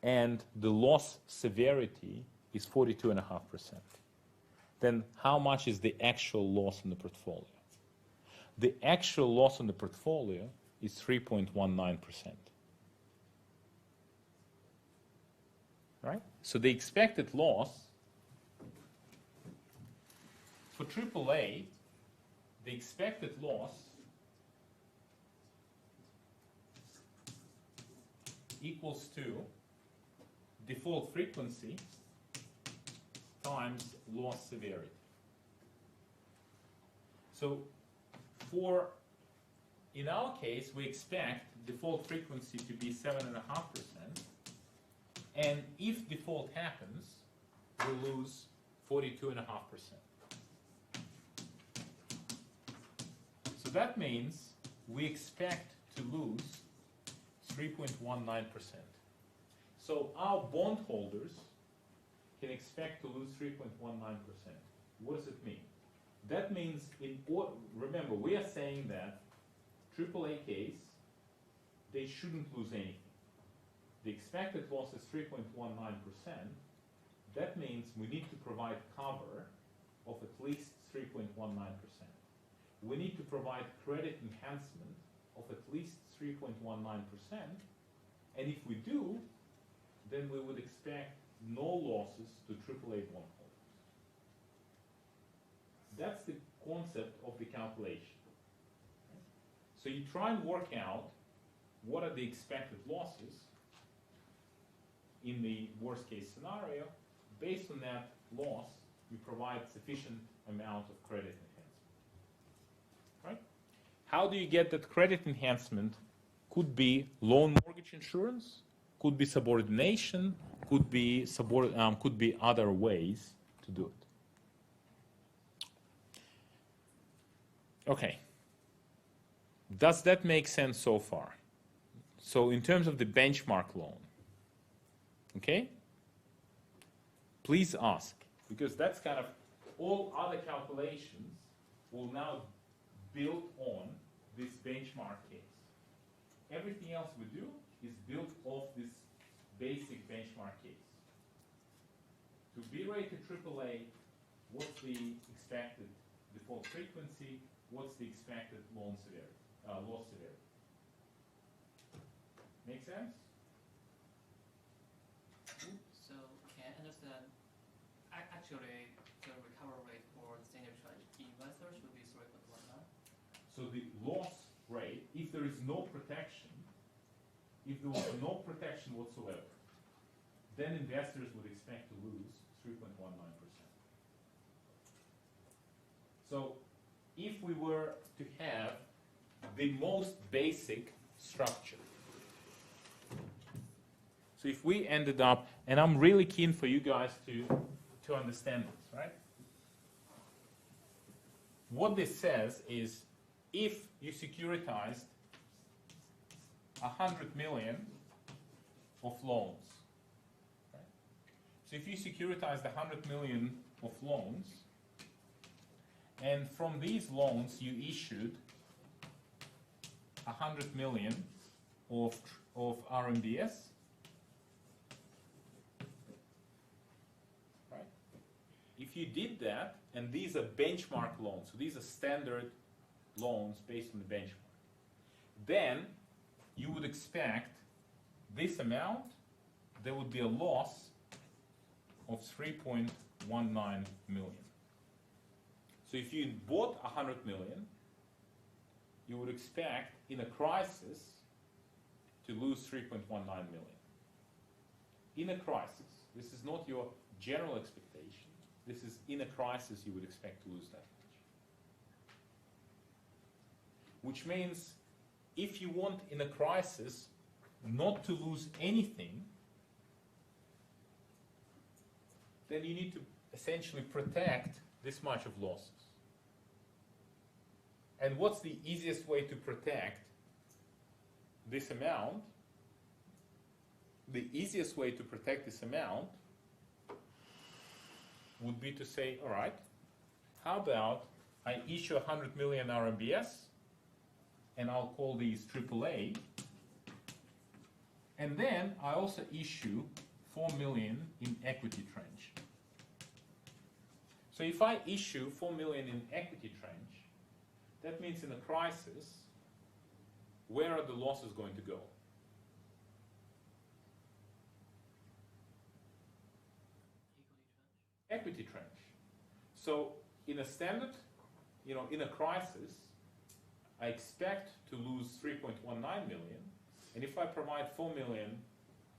and the loss severity is 42.5%, then how much is the actual loss in the portfolio? The actual loss in the portfolio is 3.19%. Right? So the expected loss for AAA, the expected loss equals to default frequency times loss severity. So in our case, we expect default frequency to be 7.5%, and if default happens, we lose 42.5%. So that means we expect to lose 3.19%. So our bondholders can expect to lose 3.19%. What does it mean? That means, remember, we are saying that AAA case, they shouldn't lose anything. The expected loss is 3.19%. That means we need to provide cover of at least 3.19%. We need to provide credit enhancement of at least 3.19%. And if we do, then we would expect no losses to AAA bondholders. That's the concept of the calculation. So you try and work out what are the expected losses in the worst case scenario. Based on that loss, you provide sufficient amount of credit enhancement. Right? How do you get that credit enhancement? Could be loan mortgage insurance, could be subordination, could be other ways to do it. Okay. Does that make sense so far? So in terms of the benchmark loan, okay? Please ask, because that's kind of all other calculations will now build on this benchmark case. Everything else we do is built off this basic benchmark case. To be rated AAA, what's the expected default frequency? What's the expected loss severity? Make sense? So can I understand, actually the recovery rate for the senior charge investor should be 3.19? So the loss rate, if there is no protection, if there was no protection whatsoever, then investors would expect to lose 3.19%. So if we were to have the most basic structure, so if we ended up, and I'm really keen for you guys to understand this, right? What this says is, if you securitized 100 million of loans, right? So if you securitized 100 million of loans, and from these loans you issued 100 million of RMBS, if you did that, and these are benchmark loans, so these are standard loans based on the benchmark, then you would expect this amount, there would be a loss of 3.19 million. So if you bought 100 million, you would expect in a crisis to lose 3.19 million. In a crisis, this is not your general expectation. This is in a crisis you would expect to lose that much. Which means if you want in a crisis not to lose anything, then you need to essentially protect this much of losses. And what's the easiest way to protect this amount? The easiest way to protect this amount would be to say, all right, how about I issue 100 million RMBS, and I'll call these AAA, and then I also issue 4 million in equity tranche. So if I issue 4 million in equity tranche, that means in a crisis, where are the losses going to go? Equity tranche. So in a standard, in a crisis, I expect to lose 3.19 million, and if I provide 4 million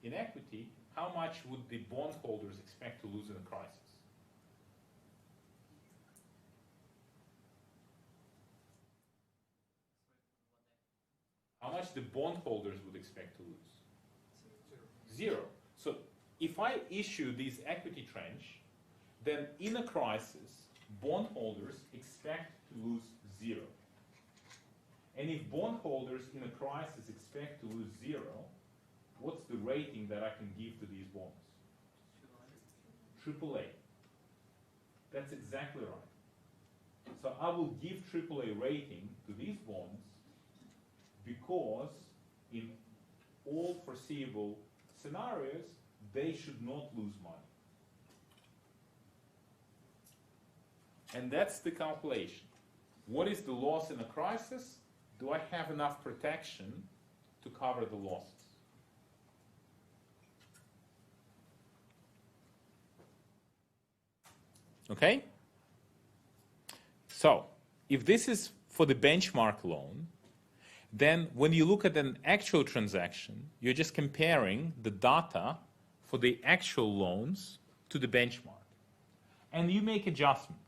in equity, how much would the bondholders expect to lose in a crisis? How much the bondholders would expect to lose? Zero. So if I issue these equity tranche, then in a crisis, bondholders expect to lose zero. And if bondholders in a crisis expect to lose zero, what's the rating that I can give to these bonds? AAA. That's exactly right. So I will give AAA rating to these bonds because in all foreseeable scenarios, they should not lose money. And that's the calculation. What is the loss in a crisis? Do I have enough protection to cover the losses? Okay? So, if this is for the benchmark loan, then when you look at an actual transaction, you're just comparing the data for the actual loans to the benchmark. And you make adjustments.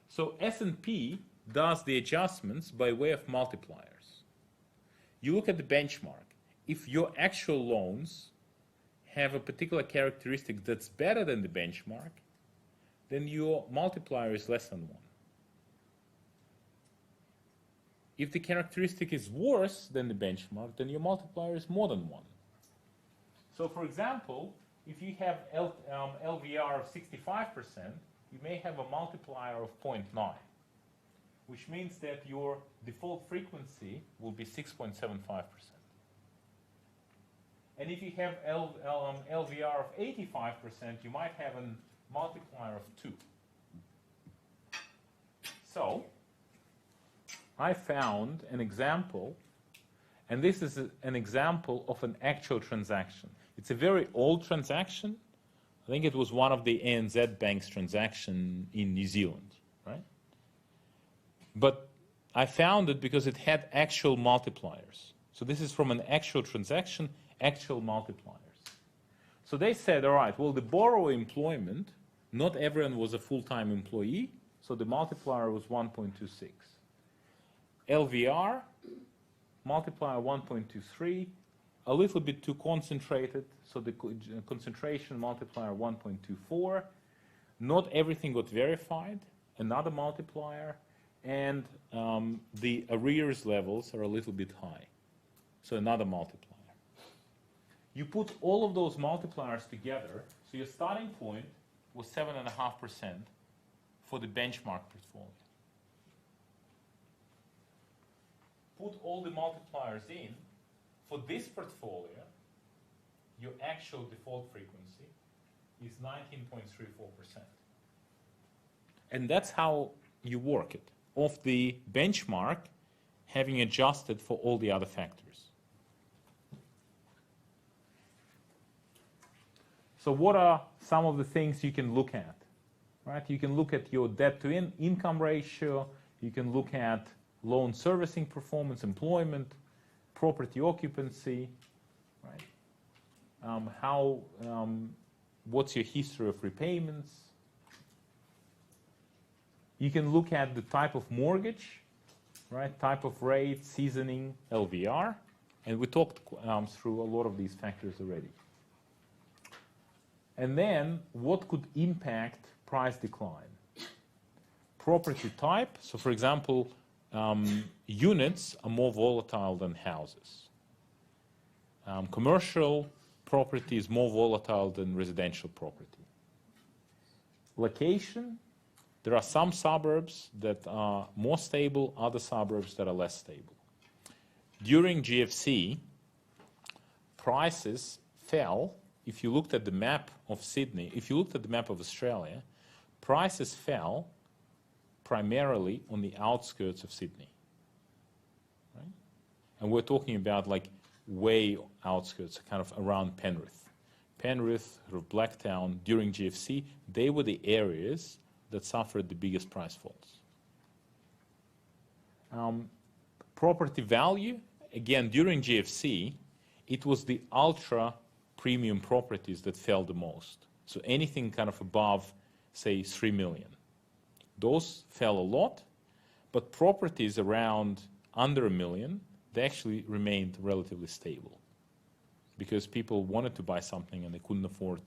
So S&P does the adjustments by way of multipliers. You look at the benchmark. If your actual loans have a particular characteristic that's better than the benchmark, then your multiplier is less than 1. If the characteristic is worse than the benchmark, then your multiplier is more than 1. So for example, if you have LVR of 65%, you may have a multiplier of 0.9, which means that your default frequency will be 6.75%. And if you have LVR of 85%, you might have a multiplier of 2. So, I found an example, and this is an example of an actual transaction. It's a very old transaction. I think it was one of the ANZ Bank's transaction in New Zealand, right? But I found it because it had actual multipliers. So this is from an actual transaction, actual multipliers. So they said, all right, well, the borrower employment, not everyone was a full-time employee, so the multiplier was 1.26. LVR, multiplier 1.23, a little bit too concentrated, so the concentration multiplier 1.24. Not everything got verified, another multiplier, and the arrears levels are a little bit high, so another multiplier. You put all of those multipliers together, so your starting point was 7.5% for the benchmark portfolio. Put all the multipliers in. For this portfolio, your actual default frequency is 19.34%. And that's how you work it, of the benchmark having adjusted for all the other factors. So what are some of the things you can look at? Right? You can look at your debt to income ratio, you can look at loan servicing performance, employment, property occupancy, right? What's your history of repayments? You can look at the type of mortgage, right? Type of rate, seasoning, LVR, and we talked through a lot of these factors already. And then what could impact price decline? Property type, so for example, units are more volatile than houses. Commercial property is more volatile than residential property. Location, there are some suburbs that are more stable, other suburbs that are less stable. During GFC, prices fell. If you looked at the map of Sydney, if you looked at the map of Australia, prices fell primarily on the outskirts of Sydney. Right? And we're talking about like way outskirts, kind of around Penrith. Penrith, or Blacktown, during GFC, they were the areas that suffered the biggest price falls. Property value, again, during GFC, it was the ultra premium properties that fell the most. So anything kind of above, say, 3 million. Those fell a lot, but properties around under 1 million, they actually remained relatively stable because people wanted to buy something and they couldn't afford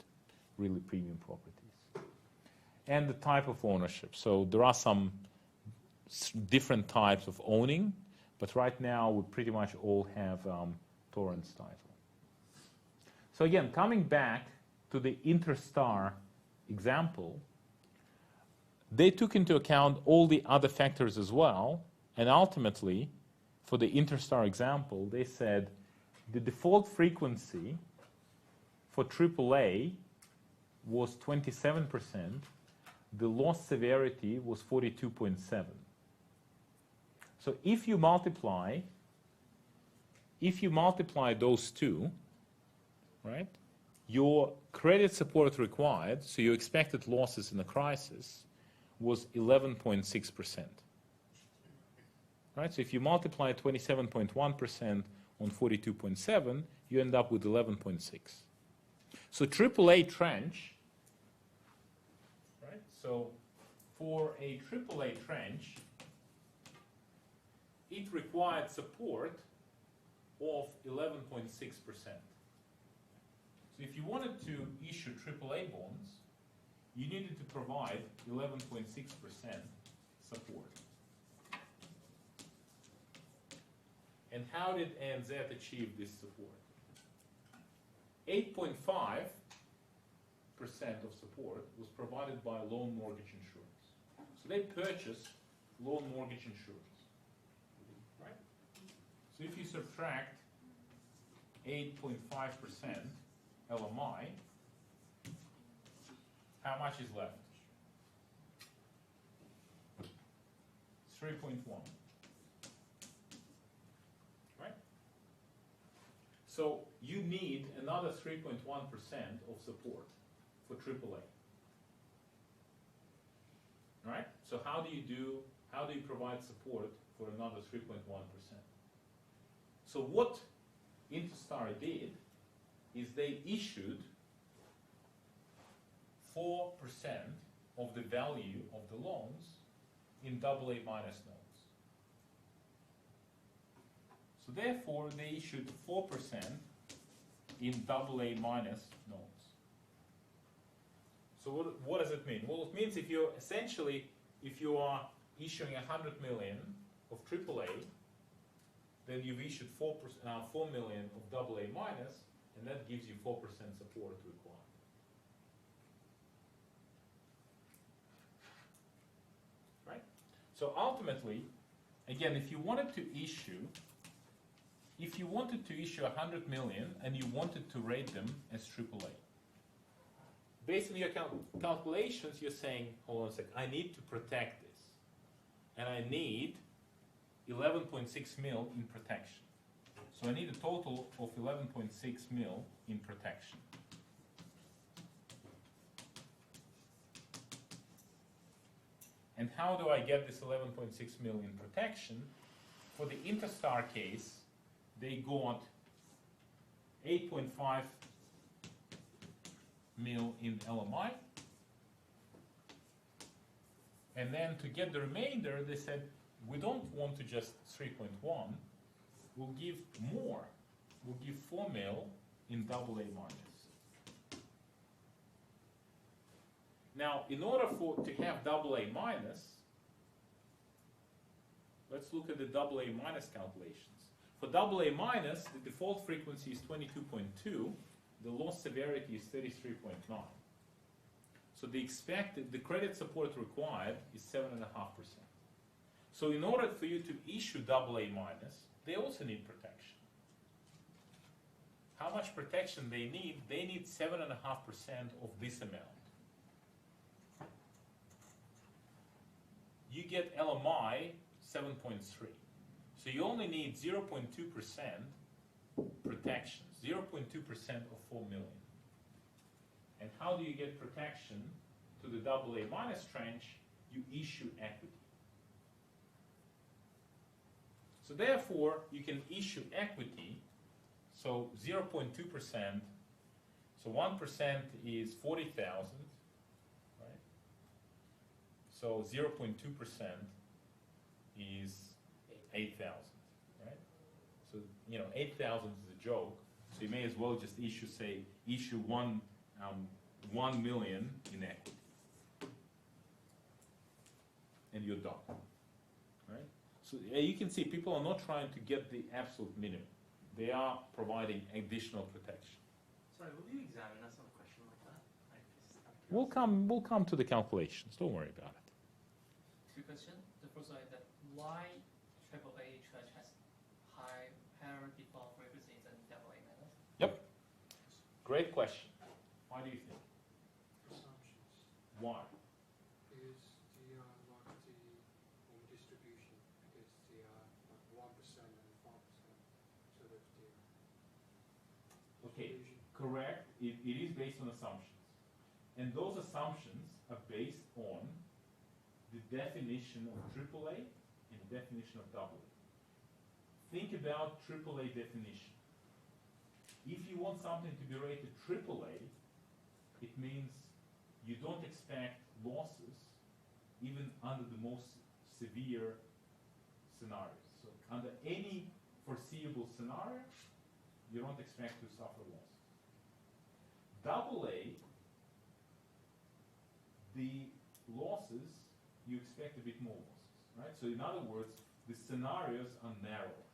really premium properties. And the type of ownership. So there are some different types of owning, but right now we pretty much all have Torrens title. So again, coming back to the Interstar example, they took into account all the other factors as well, and ultimately, for the Interstar example, they said the default frequency for AAA was 27%, the loss severity was 42.7. So if you multiply those two, right, your credit support required, so your expected losses in a crisis, was 11.6%. Right? So if you multiply 27.1% on 42.7, you end up with 11.6. So AAA trench, right? So for a AAA trench, it required support of 11.6%. So if you wanted to issue AAA bonds, you needed to provide 11.6% support. And how did ANZ achieve this support? 8.5% of support was provided by loan mortgage insurance. So they purchased loan mortgage insurance. Right? So if you subtract 8.5% LMI, how much is left? 3.1. Right? So you need another 3.1% of support for AAA. Right? So how do you provide support for another 3.1%? So what Interstar did is they issued 4% of the value of the loans in AA minus notes. So therefore, they issued 4% in AA minus notes. So what does it mean? Well, it means if you are issuing 100 million of AAA, then you've issued 4 million of AA minus, and that gives you 4% support required. Right? So ultimately, again, if you wanted to issue 100 million and you wanted to rate them as AAA, based on your calculations, you're saying, hold on a second, I need to protect this. And I need 11.6 mil in protection. So I need a total of 11.6 mil in protection. And how do I get this 11.6 mil in protection? For the Interstar case, they got 8.5 mil in LMI. And then to get the remainder, they said, we don't want to just 3.1, we'll give more. We'll give 4 mil in AA minus. Now, in order to have AA minus, let's look at the AA minus calculations. For AA minus, the default frequency is 22.2, the loss severity is 33.9. So the credit support required is 7.5%. So in order for you to issue AA minus, they also need protection. How much protection they need? They need 7.5% of this amount. You get LMI 7.3. So you only need 0.2% protection, 0.2% of 4 million. And how do you get protection to the AA minus tranche? You issue equity. So therefore, you can issue equity, so 0.2%, so 1% is 40,000, right? So 0.2% is 8,000, right? So, 8,000 is a joke, so you may as well just issue 1 million in equity. And you're done, right? So you can see people are not trying to get the absolute minimum. They are providing additional protection. Sorry, will you examine us on a question like that? We'll come to the calculations. Don't worry about it. Two questions. The first one is that why AAA tranche has higher default frequency than AA minus? Yep. Great question. Why do you think? Assumptions. Why? Because they are like the home distribution, because they are like 1% and 5% sort of the Okay, distribution. correct. It is based on assumptions. And those assumptions are based on the definition of AAA and the definition of AA. Think about AAA definition. If you want something to be rated AAA, it means you don't expect losses even under the most severe scenarios. So under any foreseeable scenario, you don't expect to suffer losses. AA, the losses, you expect a bit more losses, right? So in other words, the scenarios are narrower.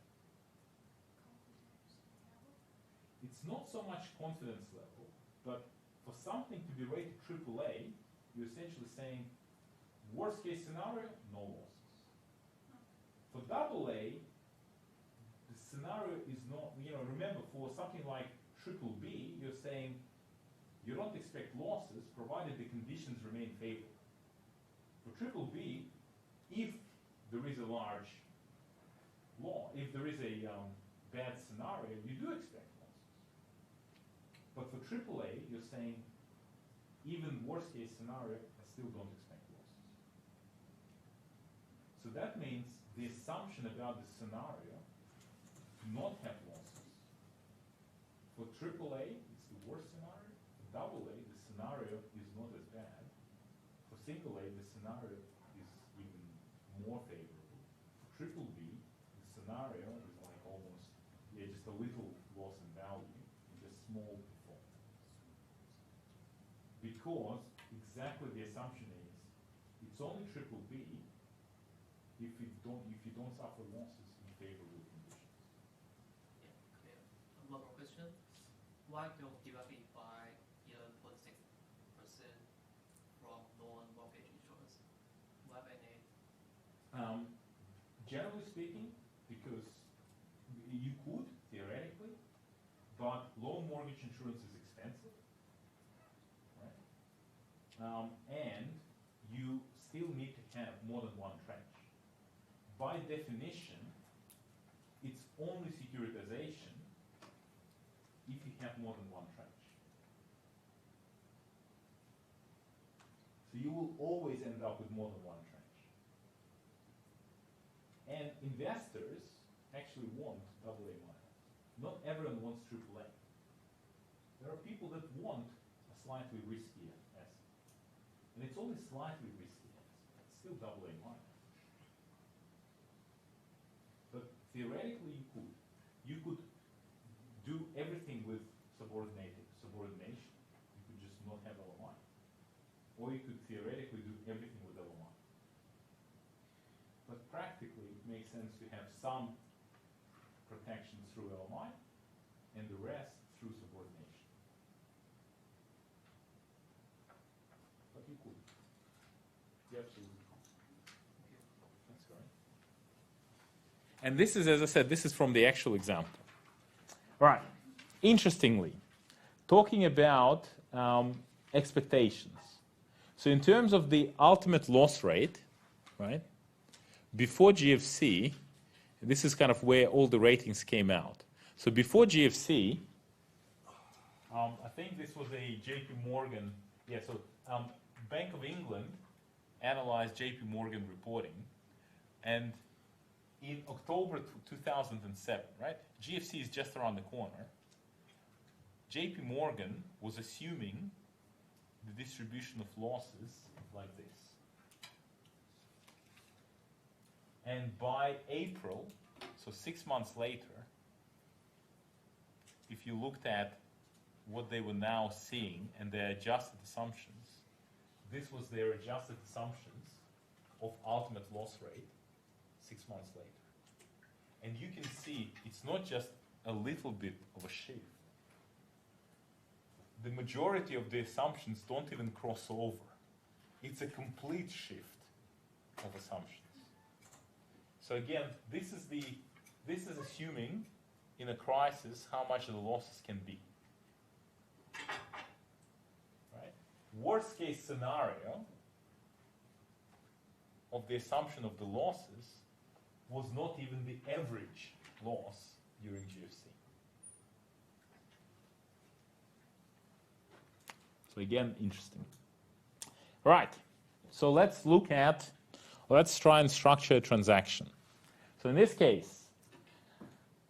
It's not so much confidence level, but for something to be rated AAA, you're essentially saying, worst case scenario, no losses. For AA, the scenario is not, remember, for something like BBB, you're saying you don't expect losses provided the conditions remain favorable. For BBB, if there is a large loss, if there is a bad scenario, you do expect losses. But for AAA, you're saying even worst case scenario, I still don't expect losses. So that means the assumption about the scenario to not have losses. For AAA, it's the worst scenario. For AA, the scenario is not as bad. For single A, the scenario is even more favorable. For BBB, the scenario is like almost, just a little loss in value and just small default. Because exactly the assumption is, it's only BBB if you don't suffer losses in favorable conditions. Yeah, clear. One more question. Why don't divide it by 11.6% from non-mortgage insurance? Why by need? Generally speaking, because you could, theoretically, but loan mortgage insurance is expensive, right? and you still need to have more than one tranche. By definition, it's only securitization if you have more than one tranche. So you will always end up with more than one tranche. And investors actually want AA minus. Not everyone wants AAA. There are people that want a slightly riskier asset. And it's only slightly risky asset. It's still AA minus. But theoretically you could. You could do everything with subordination. You could just not have LMI. Or you could theoretically do everything with LMI. But practically it makes sense to have some protection through LMI and the rest through subordination. But you could. You absolutely could. That's correct. And this is, as I said, this is from the actual example. All right. Interestingly, talking about expectations. So in terms of the ultimate loss rate, right, before GFC, this is kind of where all the ratings came out. So before GFC, I think this was a JP Morgan, Bank of England analyzed JP Morgan reporting, and in October 2007, right, GFC is just around the corner, JP Morgan was assuming the distribution of losses like this. And by April, so 6 months later, if you looked at what they were now seeing and their adjusted assumptions, this was their adjusted assumptions of ultimate loss rate 6 months later. And you can see it's not just a little bit of a shift. The majority of the assumptions don't even cross over. It's a complete shift of assumptions. So again, this is assuming in a crisis how much the losses can be. Right? Worst case scenario of the assumption of the losses was not even the average loss during GFC. So again, interesting. Right. So let's try and structure a transaction. So in this case,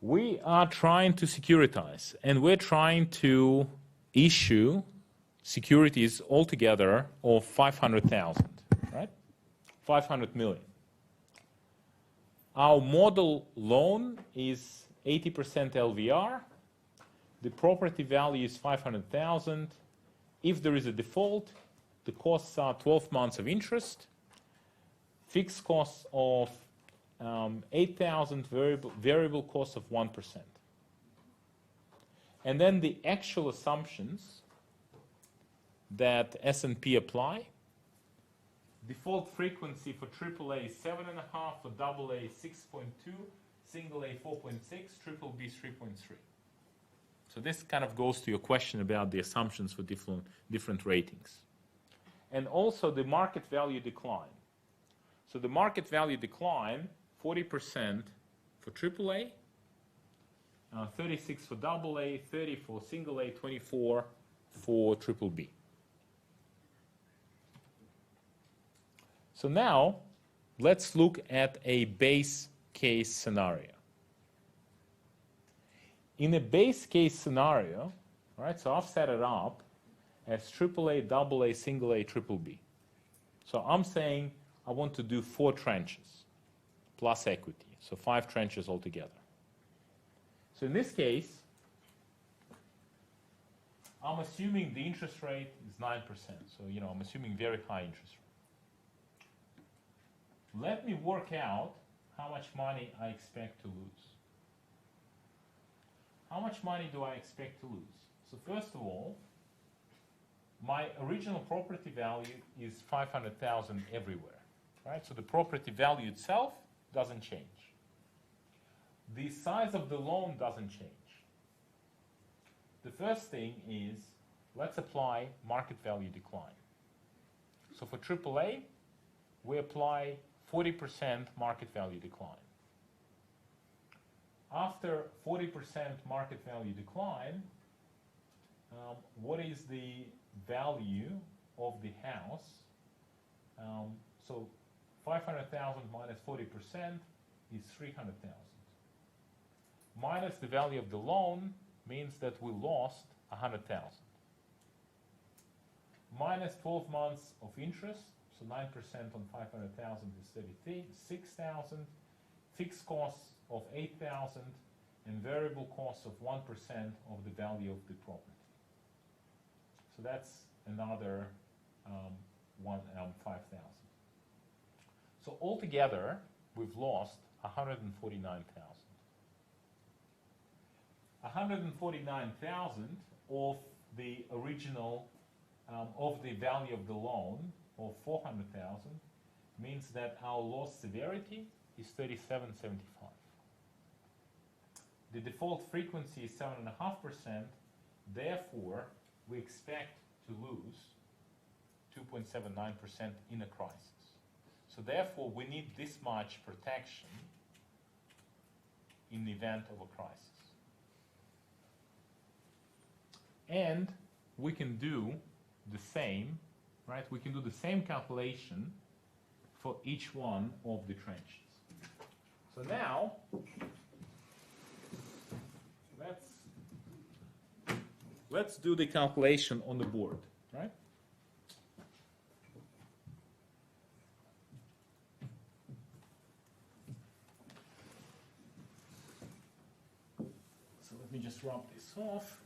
we are trying to securitize, and we're trying to issue securities altogether of 500,000, right? 500 million. Our model loan is 80% LVR. The property value is 500,000. If there is a default, the costs are 12 months of interest, fixed costs of 8,000, variable costs of 1%. And then the actual assumptions that S&P apply. Default frequency for AAA is 7.5, for AA 6.2, single A 4.6, triple B 3.3. So this kind of goes to your question about the assumptions for different ratings. And also the market value decline. So the market value decline, 40% for AAA, 36 for AA, 30 for single A, 24 for triple B. So now, let's look at a base case scenario. In a base case scenario, right, so I've set it up as AAA, AA, single A, triple B. So I'm saying I want to do 4 tranches plus equity, so 5 tranches altogether. So in this case, I'm assuming the interest rate is 9%. So, I'm assuming very high interest rate. Let me work out how much money I expect to lose. How much money do I expect to lose? So first of all, my original property value is 500,000 everywhere, right? So the property value itself doesn't change. The size of the loan doesn't change. The first thing is, let's apply market value decline. So for AAA, we apply 40% market value decline. After 40% market value decline, what is the value of the house? So 500,000 minus 40% is 300,000. Minus the value of the loan means that we lost 100,000. Minus 12 months of interest, so 9% on 500,000 is 36,000. Fixed costs of 8,000 and variable costs of 1% of the value of the property. So that's another 5,000. So altogether, we've lost 149,000. 149,000 of the original, of the value of the loan of 400,000 means that our loss severity is 37.75. The default frequency is 7.5%, therefore we expect to lose 2.79% in a crisis. So therefore we need this much protection in the event of a crisis. And we can do the same, right? We can do the same calculation for each one of the trenches. So now, let's do the calculation on the board, right? So let me just rub this off.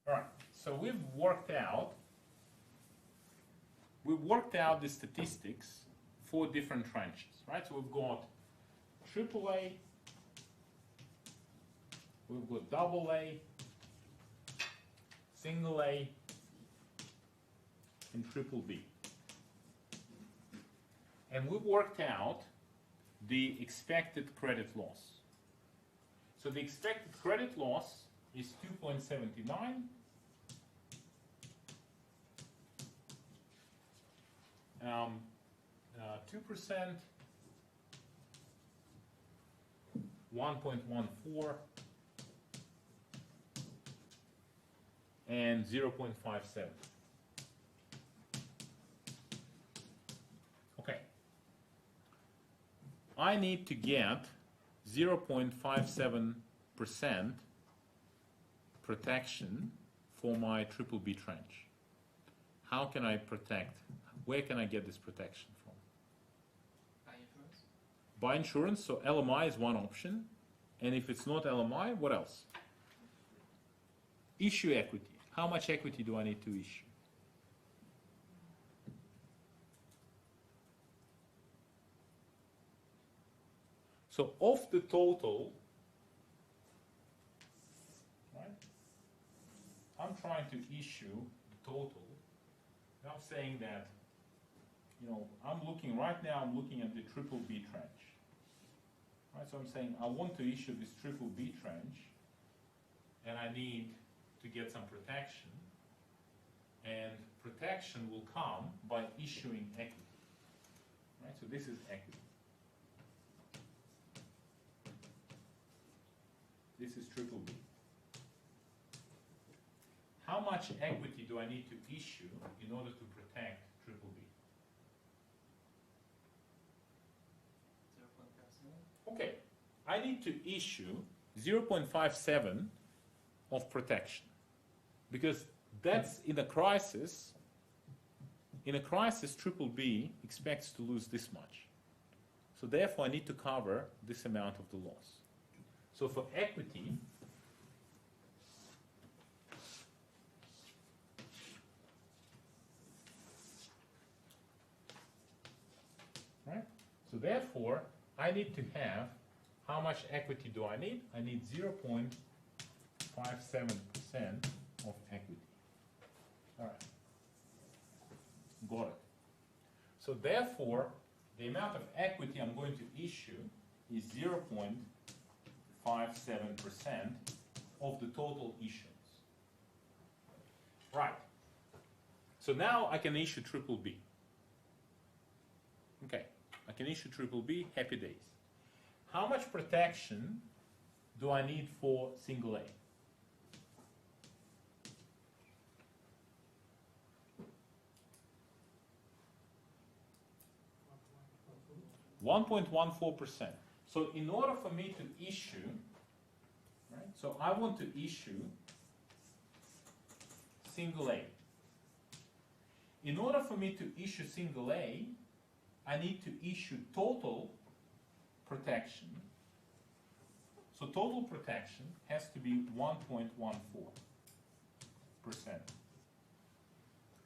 All right, so we've worked out the statistics for different trenches, right? So we've got AAA, we've got AA, single A, and triple B. And we've worked out the expected credit loss. So the expected credit loss is 2.79. 2%, 1.14, and 0.57. Okay. I need to get 0.57% protection for my triple B trench. How can I protect? Where can I get this protection from? By insurance? By insurance, so LMI is one option. And if it's not LMI, what else? Issue equity. How much equity do I need to issue? So of the total, right? I'm trying to issue the total. And I'm saying that, you know, I'm looking at the triple B trench. Right, so I'm saying I want to issue this triple B trench and I need to get some protection. And protection will come by issuing equity. Right, so this is equity. This is triple B. How much equity do I need to issue in order to protect triple B? 0.57. Okay, I need to issue 0.57 of protection because that's in a crisis. In a crisis, triple B expects to lose this much. So therefore, I need to cover this amount of the loss. So for equity, right? So therefore, I need to have, how much equity do I need? I need 0.57% of equity. All right. Got it. So therefore, the amount of equity I'm going to issue is 0.57% of the total issuance. Right. So now I can issue triple B. Okay, I can issue triple B, happy days. How much protection do I need for single A? 1.14%. So in order for me to issue, right, so I want to issue single A. In order for me to issue single A, I need to issue total protection. So total protection has to be 1.14%.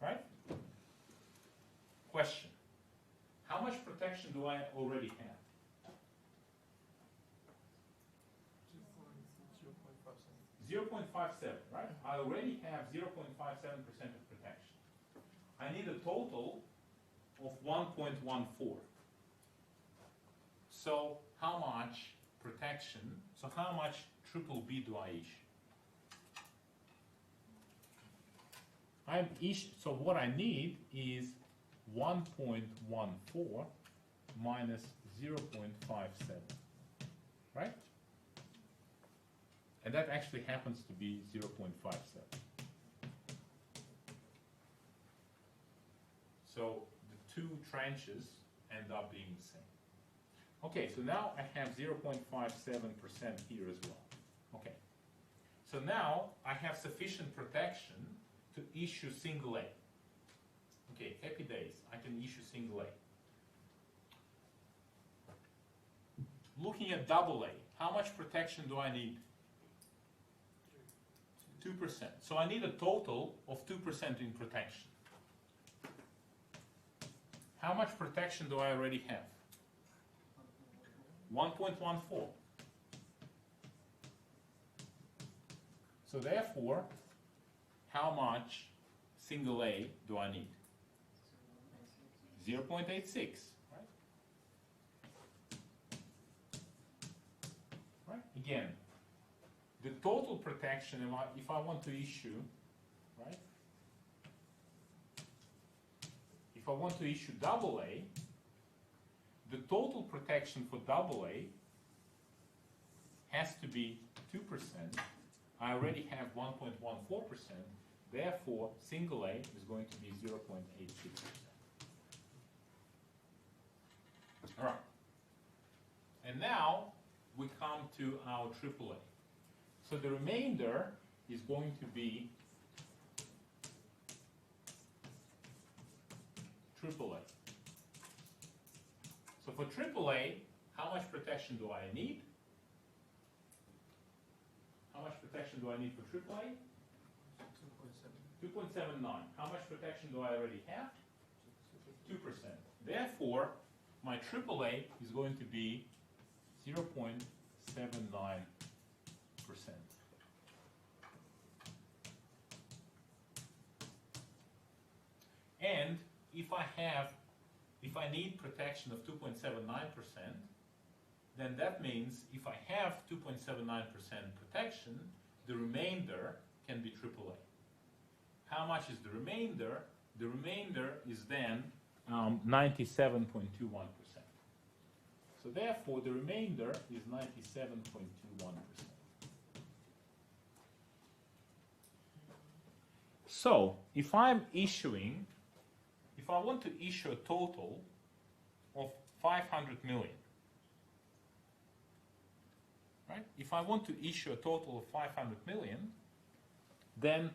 Right? Question. How much protection do I already have? 0.57, right? I already have 0.57% of protection. I need a total of 1.14. So how much protection, so how much triple B do I issue? So what I need is 1.14 minus 0.57, right? And that actually happens to be 0.57. So the two tranches end up being the same. Okay, so now I have 0.57% here as well. Okay, so now I have sufficient protection to issue single A. Okay, happy days, I can issue single A. Looking at double A, how much protection do I need? 2%. So I need a total of 2% in protection. How much protection do I already have? 1.14. So therefore, how much single A do I need? 0.86, right? Right? Again, the total protection, if I want to issue, right? If I want to issue double A, the total protection for double A has to be 2%. I already have 1.14%. Therefore, single A is going to be 0.86%. All right. And now we come to our AAA. So the remainder is going to be AAA. So for AAA, how much protection do I need? How much protection do I need for AAA? 2.79. How much protection do I already have? 2%. Therefore, my AAA is going to be 0.79%. And if I need protection of 2.79%, then that means if I have 2.79% protection, the remainder can be AAA. How much is the remainder? The remainder is then 97.21%. So therefore, the remainder is 97.21%. So if I want to issue a total of 500 million, right? If I want to issue a total of 500 million, then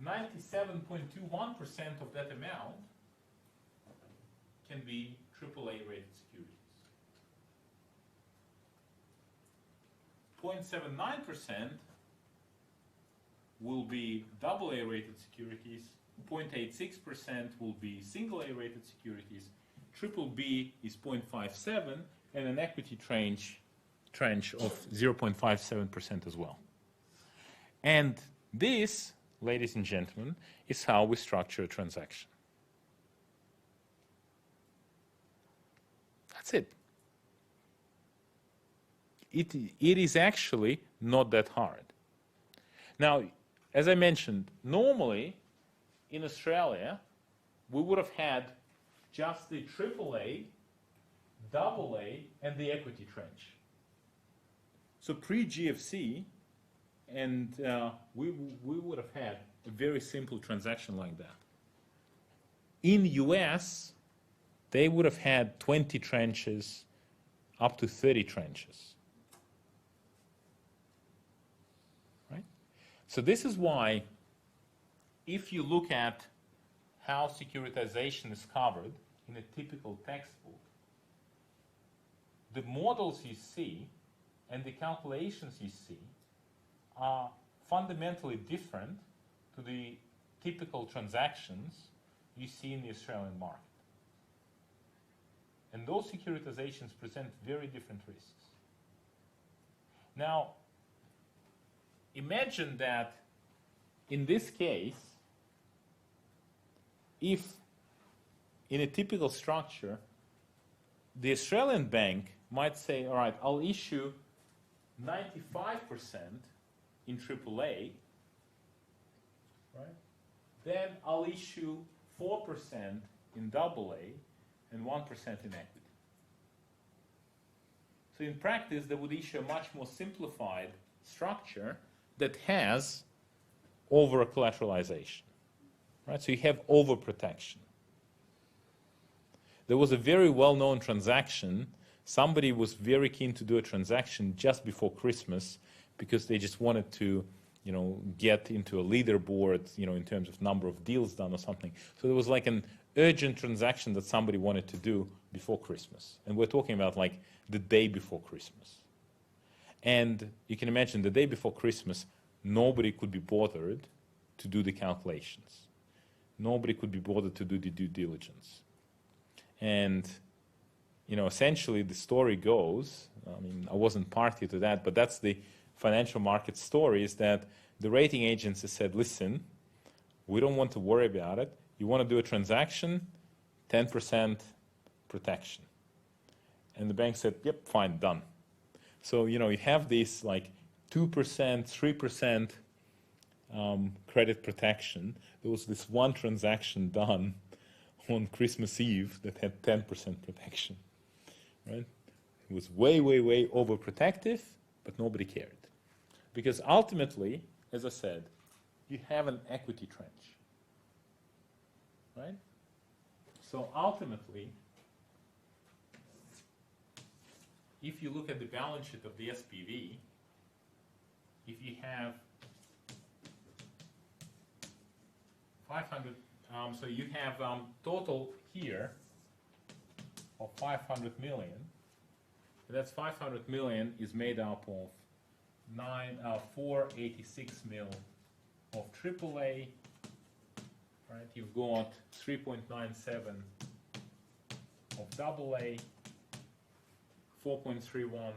97.21% of that amount can be AAA rated securities. 0.79% will be AA rated securities, 0.86% will be single A rated securities, triple B is 0.57, and an equity tranche of 0.57% as well. And this, ladies and gentlemen, is how we structure a transaction. That's it. It is actually not that hard. Now, as I mentioned, normally in Australia, we would have had just the AAA, AA, and the equity tranche. So pre-GFC, and we would have had a very simple transaction like that. In US, they would have had 20 tranches, up to 30 tranches. Right? So this is why, if you look at how securitization is covered in a typical textbook, the models you see and the calculations you see are fundamentally different to the typical transactions you see in the Australian market. And those securitizations present very different risks. Now, imagine that in this case, if in a typical structure, the Australian bank might say, all right, I'll issue 95% in AAA, right? Then I'll issue 4% in AA and 1% in equity. So in practice, they would issue a much more simplified structure that has over-collateralization, right? So you have over-protection. There was a very well-known transaction. Somebody was very keen to do a transaction just before Christmas because they just wanted to, get into a leaderboard, in terms of number of deals done or something. So there was like an urgent transaction that somebody wanted to do before Christmas. And we're talking about like the day before Christmas. And you can imagine the day before Christmas, nobody could be bothered to do the calculations. Nobody could be bothered to do the due diligence. And essentially the story goes, I wasn't party to that, but that's the financial market story, is that the rating agency said, listen, we don't want to worry about it. You want to do a transaction, 10% protection. And the bank said, yep, fine, done. So, you have this like 2%, 3% credit protection. There was this one transaction done on Christmas Eve that had 10% protection. Right? It was way, way, way overprotective, but nobody cared. Because ultimately, as I said, you have an equity tranche. Right? So ultimately, if you look at the balance sheet of the SPV, if you have 500, so you have total here of 500 million. That's 500 million is made up of 486 mil of AAA. Right? You've got 3.97 of AA, 4.31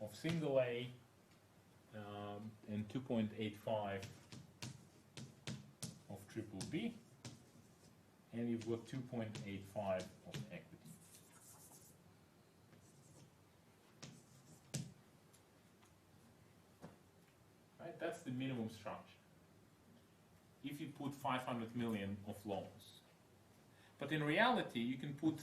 of single A, and 2.85 of triple B, and you've got 2.85 of equity. Right? That's the minimum structure. If you put 500 million of loans. But in reality, you can put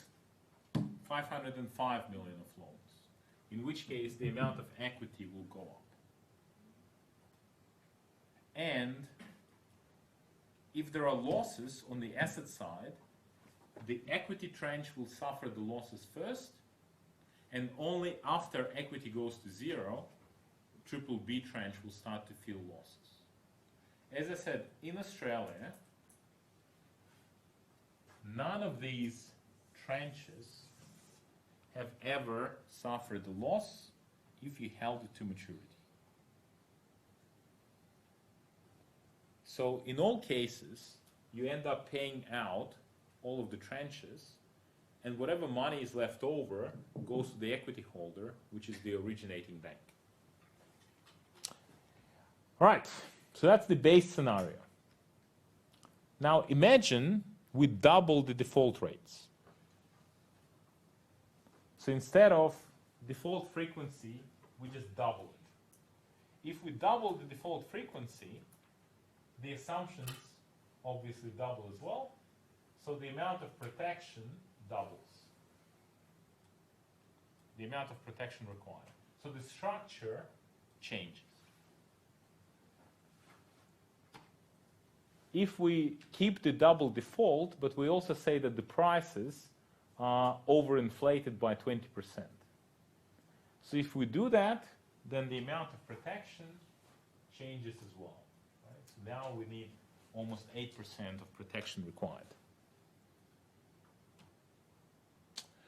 505 million of loans, in which case the amount of equity will go up. And if there are losses on the asset side, the equity tranche will suffer the losses first, and only after equity goes to zero, triple B tranche will start to feel losses. As I said, in Australia, none of these tranches have ever suffered a loss if you held it to maturity. So in all cases, you end up paying out all of the tranches, and whatever money is left over goes to the equity holder, which is the originating bank. All right, so that's the base scenario. Now imagine we double the default rates. So instead of default frequency, we just double it. If we double the default frequency, the assumptions obviously double as well. So the amount of protection doubles. The amount of protection required. So the structure changes. If we keep the double default, but we also say that the prices are overinflated by 20%. So if we do that, then the amount of protection changes as well. Right? So now we need almost 8% of protection required.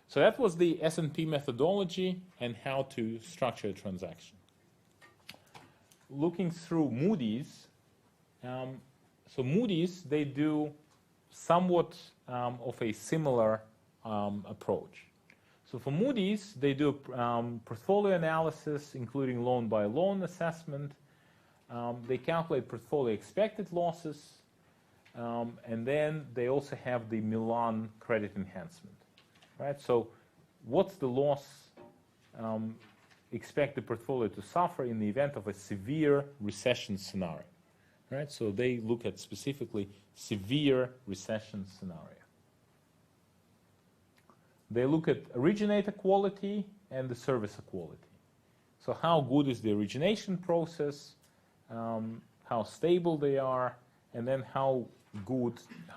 So that was the S&P methodology and how to structure a transaction. Looking through Moody's, so Moody's, they do somewhat of a similar approach. So for Moody's, they do portfolio analysis, including loan-by-loan assessment. They calculate portfolio expected losses, and then they also have the Milan credit enhancement. Right? So what's the loss expect the portfolio to suffer in the event of a severe recession scenario? Right? So they look at specifically severe recession scenario. They look at originator quality and the servicer quality. So how good is the origination process, how stable they are, and then how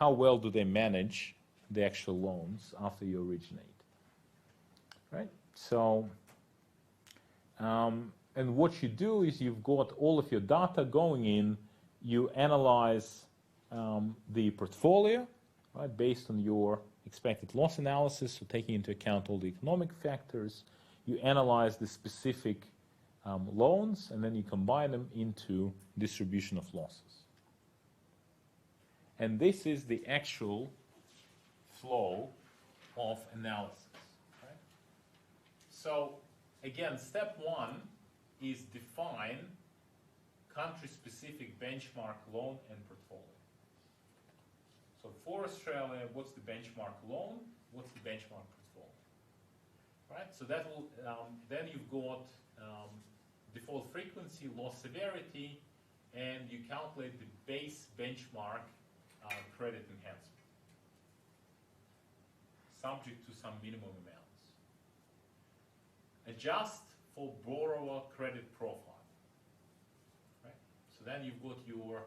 well do they manage the actual loans after you originate. Right? So, and what you do is you've got all of your data going in, you analyze the portfolio, right, based on your expected loss analysis, so taking into account all the economic factors. You analyze the specific loans, and then you combine them into distribution of losses. And this is the actual flow of analysis. Right? So again, step one is define country-specific benchmark loan and portfolio. So for Australia, what's the benchmark loan? What's the benchmark portfolio? Right. So that will then you've got default frequency, loss severity, and you calculate the base benchmark credit enhancement, subject to some minimum amounts. Adjust for borrower credit profile. Right? So then you've got your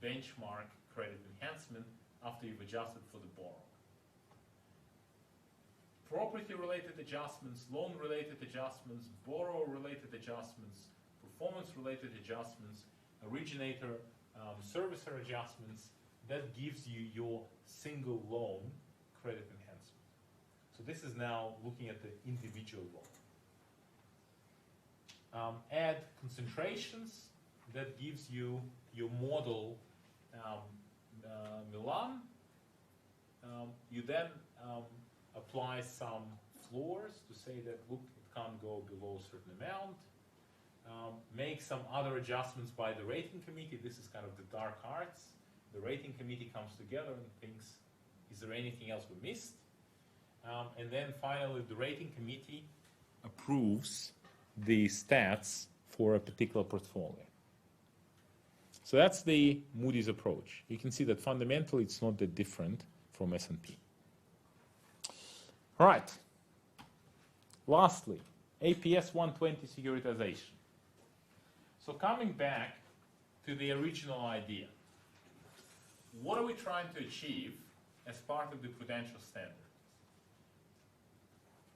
benchmark credit enhancement after you've adjusted for the borrower. Property-related adjustments, loan-related adjustments, borrower-related adjustments, performance-related adjustments, originator, servicer adjustments, that gives you your single loan credit enhancement. So this is now looking at the individual loan. Add concentrations, that gives you your model Milan. You then apply some floors to say that, look, it can't go below a certain amount. Make some other adjustments by the rating committee. This is kind of the dark arts. The rating committee comes together and thinks, is there anything else we missed? And then finally, the rating committee approves the stats for a particular portfolio. So that's the Moody's approach. You can see that fundamentally it's not that different from S&P. All right. Lastly, APS 120 securitization. So coming back to the original idea, what are we trying to achieve as part of the prudential standard?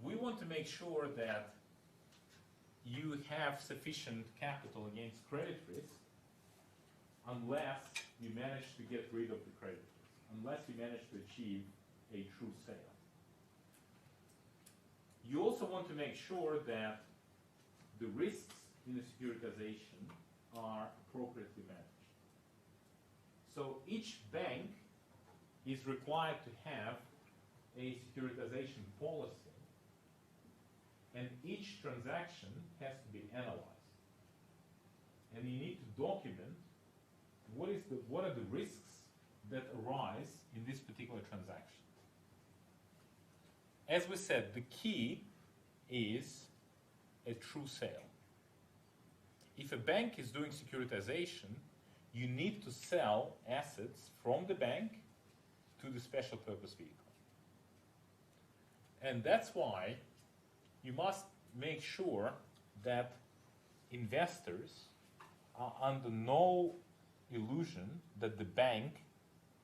We want to make sure that you have sufficient capital against credit risk unless you manage to get rid of the credit risk, unless you manage to achieve a true sale. You also want to make sure that the risks in the securitization are appropriately managed. So each bank is required to have a securitization policy, and each transaction has to be analyzed. And you need to document what are the risks that arise in this particular transaction. As we said, the key is a true sale. If a bank is doing securitization, you need to sell assets from the bank to the special purpose vehicle. And that's why you must make sure that investors are under no illusion that the bank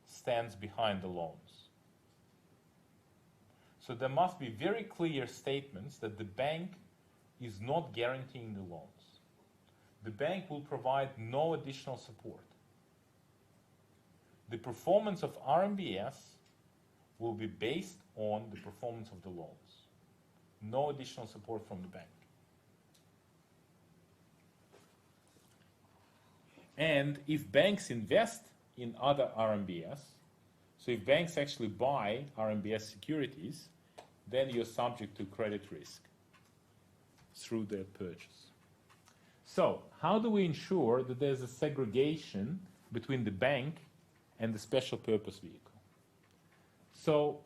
stands behind the loans. So there must be very clear statements that the bank is not guaranteeing the loans. The bank will provide no additional support. The performance of RMBS will be based on the performance of the loans. No additional support from the bank. And if banks invest in other RMBS, so if banks actually buy RMBS securities, then you're subject to credit risk through their purchase. So, how do we ensure that there's a segregation between the bank and the special purpose vehicle? So,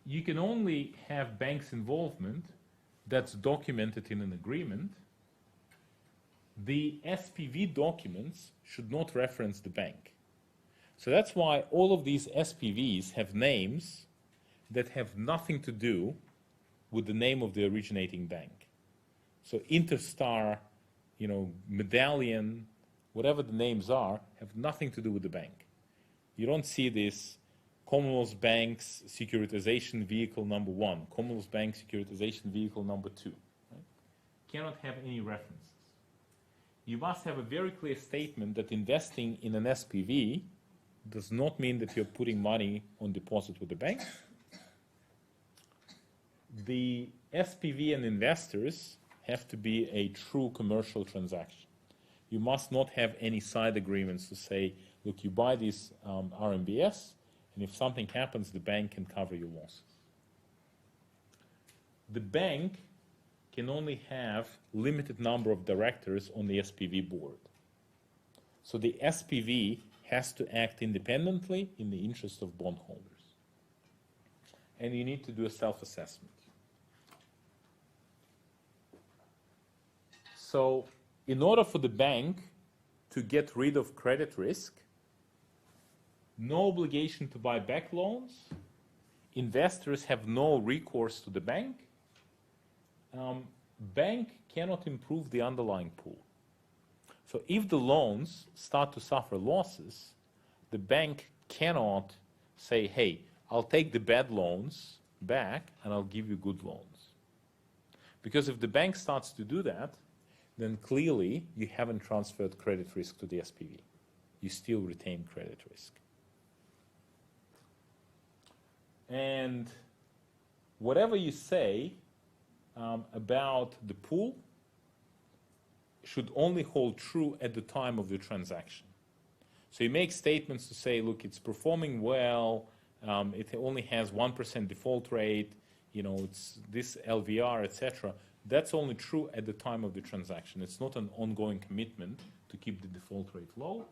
you can only have banks' involvement that's documented in an agreement. The SPV documents should not reference the bank. So that's why all of these SPVs have names that have nothing to do with the name of the originating bank. So Interstar, Medallion, whatever the names are, have nothing to do with the bank. You don't see this Commonwealth Bank's securitization vehicle number 1, Commonwealth Bank securitization vehicle number 2. Right? Cannot have any references. You must have a very clear statement that investing in an SPV does not mean that you're putting money on deposit with the bank. The SPV and investors have to be a true commercial transaction. You must not have any side agreements to say, look, you buy these RMBS, and if something happens, the bank can cover your losses. The bank can only have limited number of directors on the SPV board. So the SPV has to act independently in the interest of bondholders. And you need to do a self-assessment. So in order for the bank to get rid of credit risk, no obligation to buy back loans, investors have no recourse to the bank, bank cannot improve the underlying pool. So if the loans start to suffer losses, the bank cannot say, hey, I'll take the bad loans back and I'll give you good loans. Because if the bank starts to do that, then clearly you haven't transferred credit risk to the SPV. You still retain credit risk. And whatever you say about the pool should only hold true at the time of the transaction. So you make statements to say, look, it's performing well, it only has 1% default rate, it's this LVR, etc. That's only true at the time of the transaction. It's not an ongoing commitment to keep the default rate low.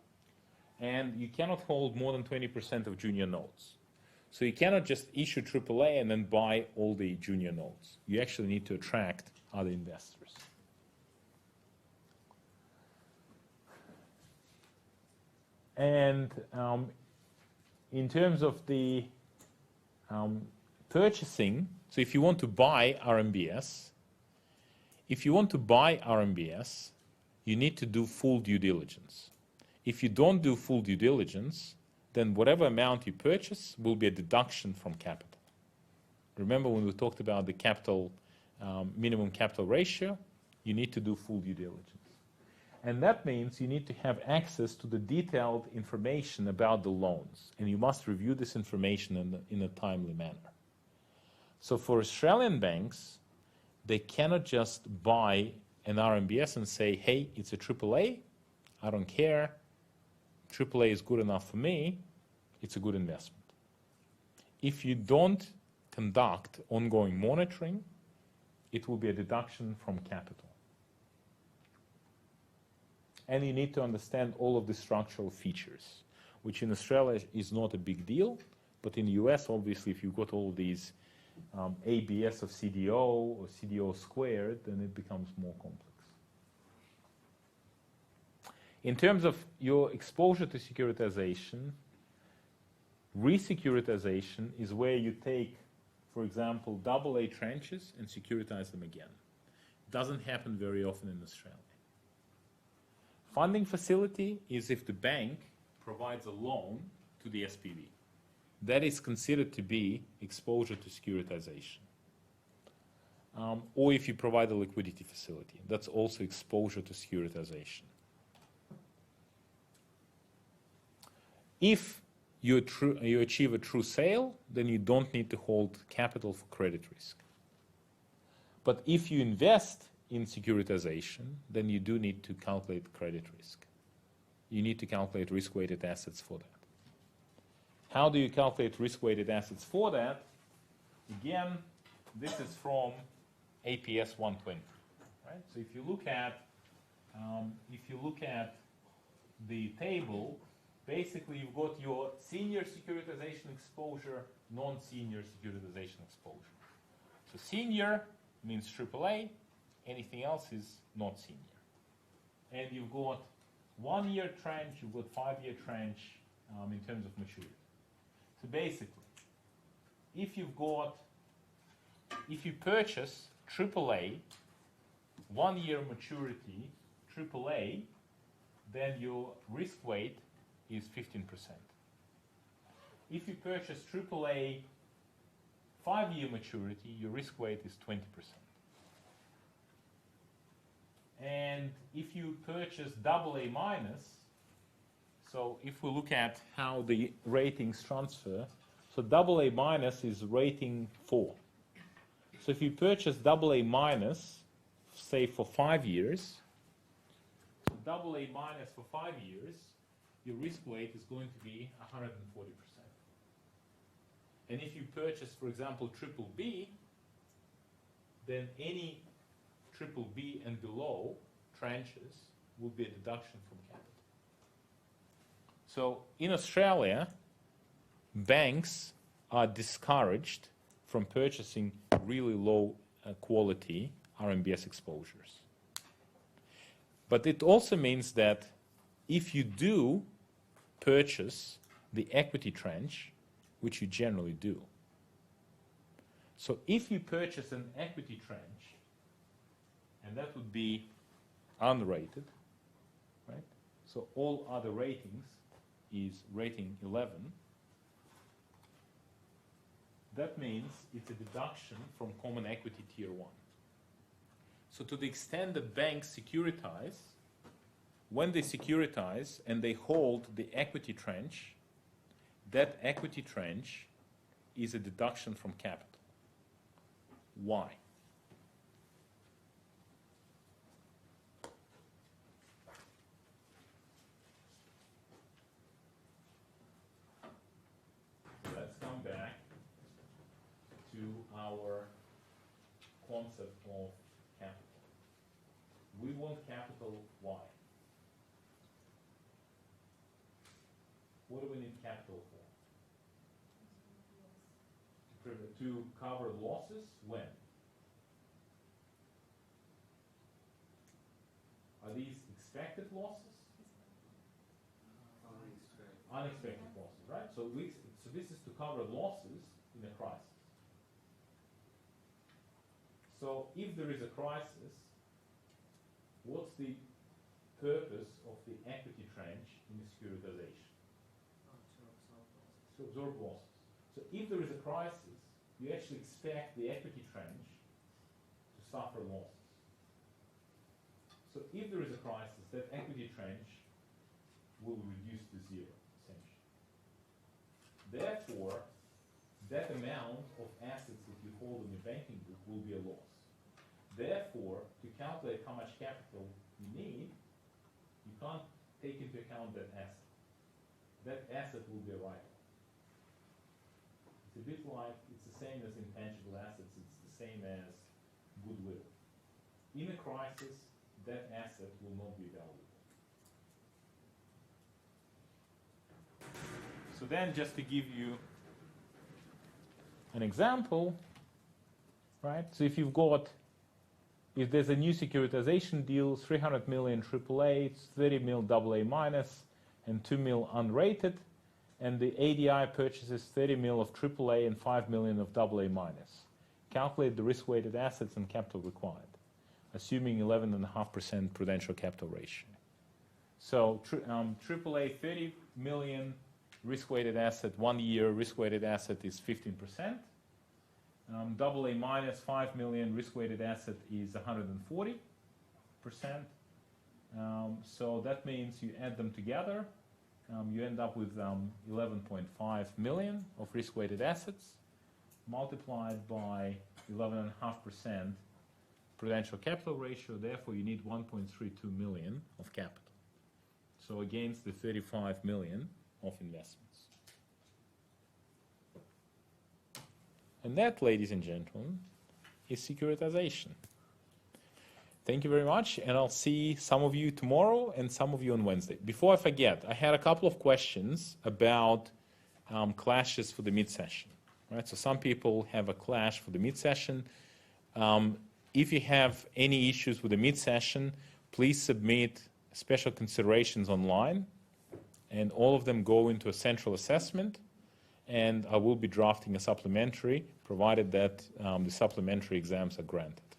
And you cannot hold more than 20% of junior notes. So you cannot just issue AAA and then buy all the junior notes. You actually need to attract other investors. And in terms of the purchasing, so if you want to buy RMBS, you need to do full due diligence. If you don't do full due diligence, then whatever amount you purchase will be a deduction from capital. Remember when we talked about the capital, minimum capital ratio, you need to do full due diligence. And that means you need to have access to the detailed information about the loans, and you must review this information in a timely manner. So for Australian banks, they cannot just buy an RMBS and say, hey, it's a AAA, I don't care, AAA is good enough for me, it's a good investment. If you don't conduct ongoing monitoring, it will be a deduction from capital. And you need to understand all of the structural features, which in Australia is not a big deal, but in the US, obviously, if you've got all these ABS of CDO or CDO squared, then it becomes more complex. In terms of your exposure to securitization, resecuritization is where you take, for example, AA tranches and securitize them again. It doesn't happen very often in Australia. Funding facility is if the bank provides a loan to the SPV. That is considered to be exposure to securitization. Or if you provide a liquidity facility, that's also exposure to securitization. If you achieve a true sale, then you don't need to hold capital for credit risk. But if you invest in securitization, then you do need to calculate credit risk. You need to calculate risk-weighted assets for that. How do you calculate risk-weighted assets for that? Again, this is from APS 120. Right? So if you look at the table, basically you've got your senior securitization exposure, non-senior securitization exposure. So senior means AAA, anything else is not senior. And you've got 1 year tranche, you've got 5 year tranche in terms of maturity. So basically, if you purchase AAA, 1 year maturity, AAA, then your risk weight is 15%. If you purchase AAA 5 year maturity, your risk weight is 20%. And if you purchase AA minus, so if we look at how the ratings transfer, so AA minus is rating 4. So if you purchase AA minus, say for 5 years, so AA minus for 5 years, your risk weight is going to be 140%. And if you purchase, for example, BBB, then any BBB and below tranches will be a deduction from capital. So in Australia, banks are discouraged from purchasing really low quality RMBS exposures. But it also means that if you do purchase the equity tranche, which you generally do, so if you purchase an equity tranche, and that would be unrated, right? So all other ratings is rating 11. That means it's a deduction from common equity tier 1. So to the extent that banks securitize, when they securitize and they hold the equity tranche, that equity tranche is a deduction from capital. Why? Let's come back to our concept of capital. We want capital why? What do we need capital for? To cover losses when? Are these expected losses? Unexpected losses, right? So this is to cover losses in a crisis. So if there is a crisis, what's the purpose of the equity tranche in the securitization? To absorb losses. So if there is a crisis, you actually expect the equity tranche to suffer losses. So if there is a crisis, that equity tranche will reduce to zero, essentially. Therefore, that amount of assets that you hold in your banking book will be a loss. Therefore, to calculate how much capital you need, you can't take into account that asset. That asset will be a write-off. It's a bit like, it's the same as intangible assets, it's the same as goodwill. In a crisis, that asset will not be valuable. So then, just to give you an example, right? So if there's a new securitization deal, 300 million AAA, it's 30 mil AA minus, and 2 mil unrated, and the ADI purchases 30 mil of AAA and 5 million of AA minus. Calculate the risk-weighted assets and capital required, assuming 11.5% prudential capital ratio. So AAA 30 million risk-weighted asset, 1 year risk-weighted asset is 15%. AA minus 5 million risk-weighted asset is 140%. So that means you add them together, you end up with 11.5 million of risk-weighted assets multiplied by 11.5% prudential capital ratio. Therefore, you need 1.32 million of capital. So against the 35 million of investments. And that, ladies and gentlemen, is securitization. Thank you very much, and I'll see some of you tomorrow and some of you on Wednesday. Before I forget, I had a couple of questions about clashes for the mid-session. Right? So some people have a clash for the mid-session. If you have any issues with the mid-session, please submit special considerations online, and all of them go into a central assessment, and I will be drafting a supplementary, provided that the supplementary exams are granted.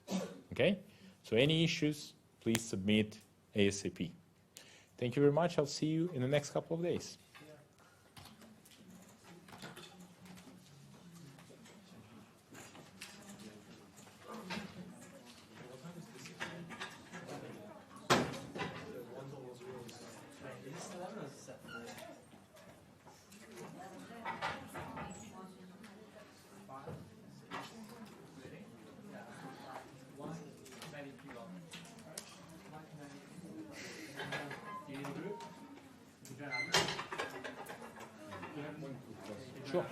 Okay? So any issues, please submit ASAP. Thank you very much. I'll see you in the next couple of days. Sure.